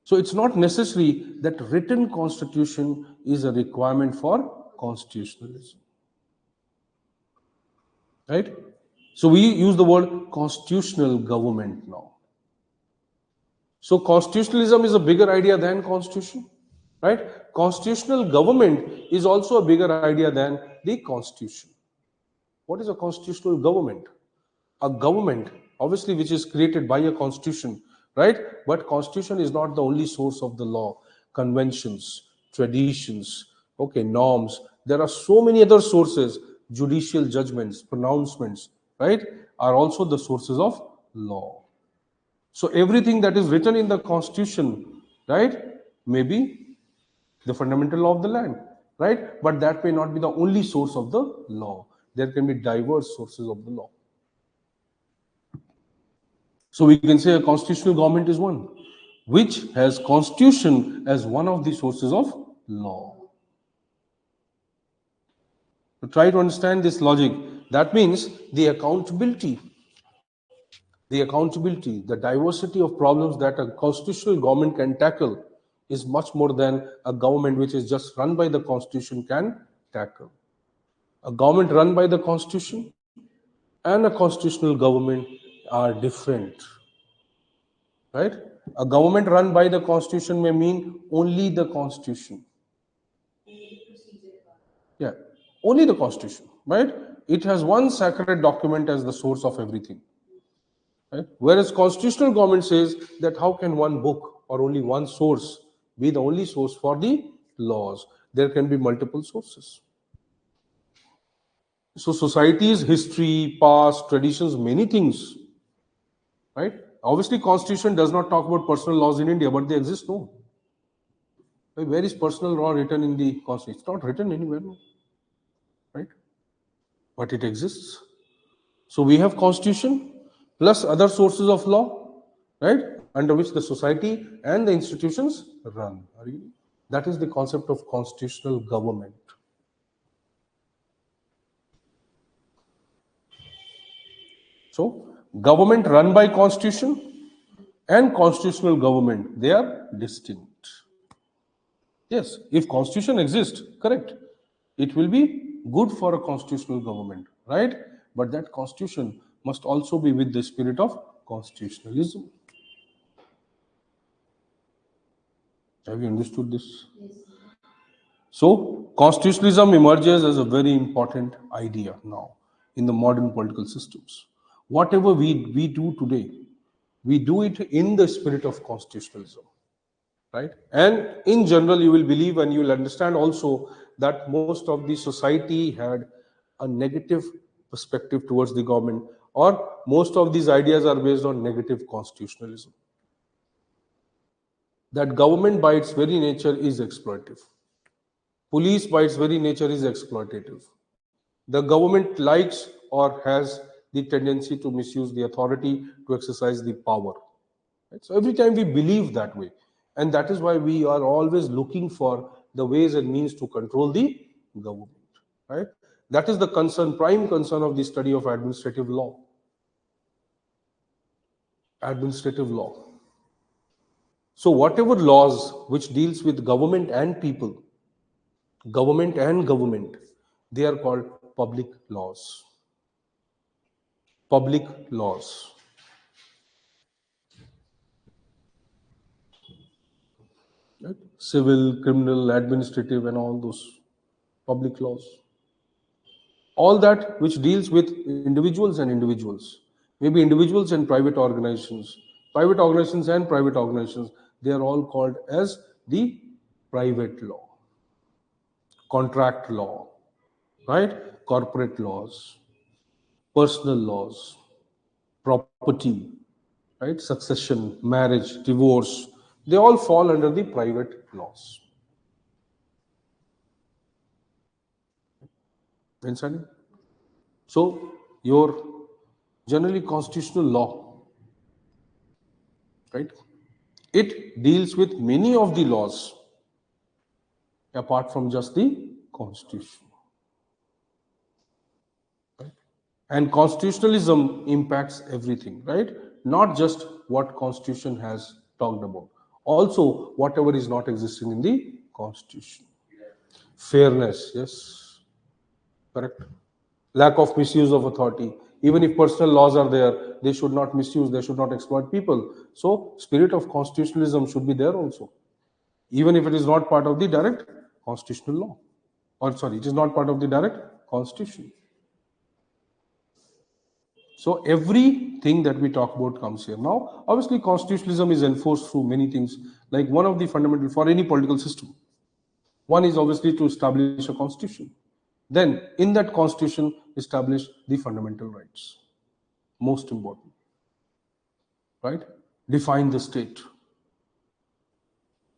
So it's not necessary that written constitution is a requirement for constitutionalism, right? So we use the word constitutional government now. So constitutionalism is a bigger idea than constitution, right? Constitutional government is also a bigger idea than the constitution. What is a constitutional government? A government, obviously, which is created by a constitution, right? But constitution is not the only source of the law. Conventions, traditions, okay, norms. There are so many other sources, judicial judgments, pronouncements, right, are also the sources of law. So everything that is written in the constitution, right, may be the fundamental law of the land, right? But that may not be the only source of the law. There can be diverse sources of the law. So we can say a constitutional government is one which has constitution as one of the sources of law. To try to understand this logic, that means the accountability, the diversity of problems that a constitutional government can tackle is much more than a government which is just run by the constitution can tackle. A government run by the constitution and a constitutional government are different, right? A government run by the constitution may mean only the constitution. Yeah, only the constitution, right? It has one sacred document as the source of everything, right? Whereas constitutional government says that how can one book or only one source be the only source for the laws? There can be multiple sources. So society's history, past, traditions, many things, right? Obviously, constitution does not talk about personal laws in India, but they exist, no? Where is personal law written in the constitution? It's not written anywhere, no? Right? But it exists. So we have constitution plus other sources of law, right? Under which the society and the institutions run. That is the concept of constitutional government. So government run by constitution and constitutional government, they are distinct. Yes, if constitution exists, correct, it will be good for a constitutional government, right? But that constitution must also be with the spirit of constitutionalism. Have you understood this? Yes. So constitutionalism emerges as a very important idea now in the modern political systems. Whatever we do today, we do it in the spirit of constitutionalism, right? And in general, you will believe and you will understand also that most of the society had a negative perspective towards the government, or most of these ideas are based on negative constitutionalism. That government by its very nature is exploitative. Police by its very nature is exploitative. The government likes or has the tendency to misuse the authority to exercise the power. Right? So every time we believe that way, and that is why we are always looking for the ways and means to control the government, right? That is the concern, prime concern of the study of administrative law. Administrative law. So whatever laws which deals with government and people, government, they are called public laws. Public laws. Right? Civil, criminal, administrative, and all those public laws. All that which deals with individuals and individuals, maybe individuals and private organizations, and private organizations, they are all called as the private law, contract law, right? Corporate laws, personal laws, property, right? Succession, marriage, divorce, they all fall under the private laws. Understanding? So your generally constitutional law, right? It deals with many of the laws apart from just the constitution. Right? And constitutionalism impacts everything, right? Not just what constitution has talked about, also whatever is not existing in the constitution. Fairness, yes, correct. Lack of misuse of authority. Even if personal laws are there, they should not misuse, they should not exploit people. So spirit of constitutionalism should be there also, even if it is not part of the direct constitutional law. Or sorry, it is not part of the direct constitution. So everything that we talk about comes here. Now, obviously, constitutionalism is enforced through many things. Like one of the fundamental for any political system, one is obviously to establish a constitution. Then, in that constitution, establish the fundamental rights. Most important, right? Define the state.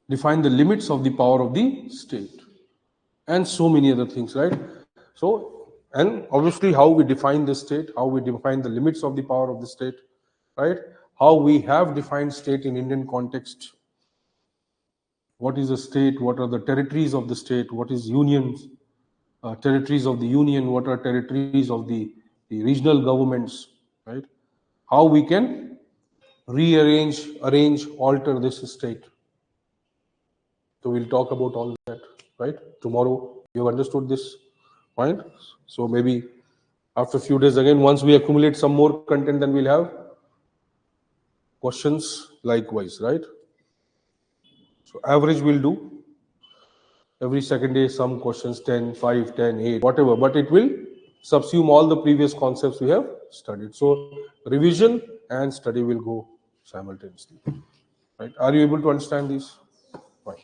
Define the limits of the power of the state, and so many other things, right? So, and obviously how we define the state, how we define the limits of the power of the state, right? How we have defined state in Indian context. What is a state? What are the territories of the state? What is unions? Territories of the union? What are territories of the regional governments, right? How we can rearrange, arrange, alter this state. So we'll talk about all that, right? Tomorrow. You have understood this point? So maybe after a few days again, once we accumulate some more content, then we'll have questions likewise, right? So average we'll do. Every second day, some questions, 10, 5, 10, 8, whatever. But it will subsume all the previous concepts we have studied. So revision and study will go simultaneously. Right? Are you able to understand this? Fine.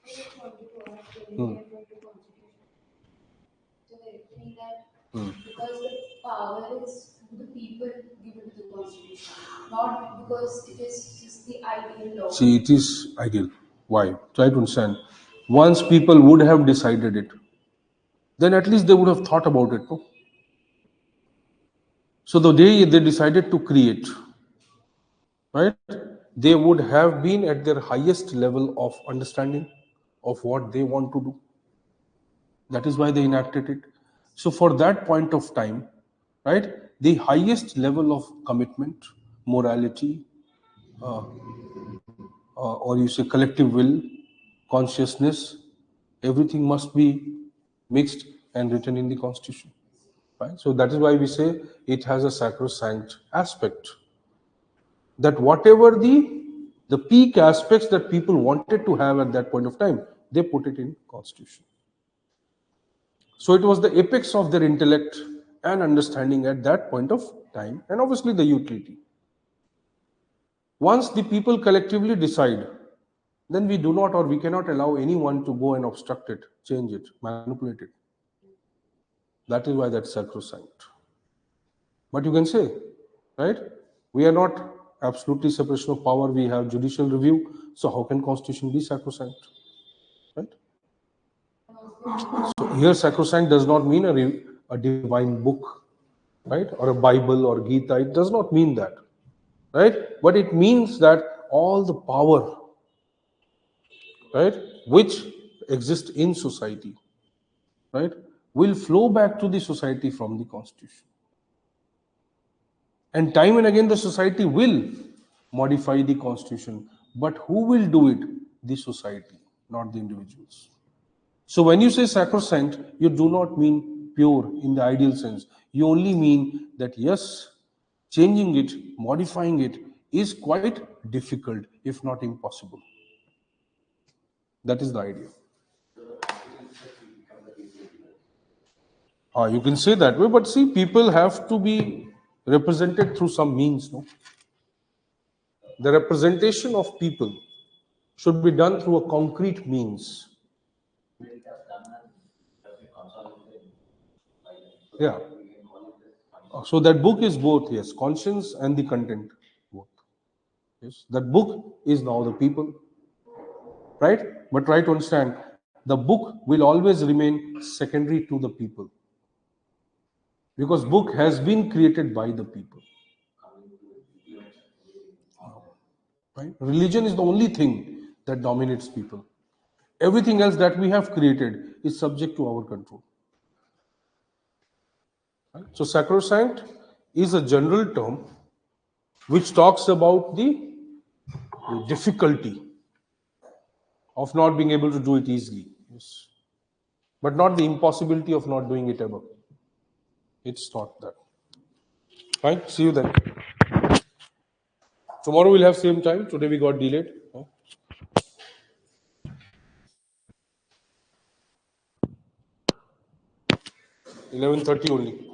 I just wanted to ask you related to constitution. So I think that because the power is to the people given to the constitution, not because it is just the ideal law. See, it is ideal. Why? Try to understand. Once people would have decided it, then at least they would have thought about it. No? So the day they decided to create, right, they would have been at their highest level of understanding of what they want to do. That is why they enacted it. So for that point of time, right, the highest level of commitment, morality, or you say collective will, consciousness, everything must be mixed and written in the constitution. Right? So that is why we say it has a sacrosanct aspect. That whatever the peak aspects that people wanted to have at that point of time, they put it in constitution. So it was the apex of their intellect and understanding at that point of time, and obviously the utility. Once the people collectively decide, then we do not or we cannot allow anyone to go and obstruct it, change it, manipulate it. That is why that's sacrosanct. But you can say, right, we are not absolutely separation of power, we have judicial review, so how can constitution be sacrosanct? Right? So here sacrosanct does not mean a divine book, right, or a Bible or Gita. It does not mean that, right? But it means that all the power, right, which exist in society, right, will flow back to the society from the constitution. And time and again, the society will modify the constitution. But who will do it? The society, not the individuals. So when you say sacrosanct, you do not mean pure in the ideal sense. You only mean that yes, changing it, modifying it is quite difficult, if not impossible. That is the idea. You can say that way, but see, people have to be represented through some means, no? The representation of people should be done through a concrete means. Yeah. So that book is both, yes, conscience and the content, both. Yes, that book is now the people, right? But try to understand, the book will always remain secondary to the people, because book has been created by the people. Right? Religion is the only thing that dominates people. Everything else that we have created is subject to our control. Right? So sacrosanct is a general term which talks about the difficulty of not being able to do it easily. Yes. But not the impossibility of not doing it ever. It's not that. Fine, see you then. Tomorrow we'll have same time. Today we got delayed. 11:30 only.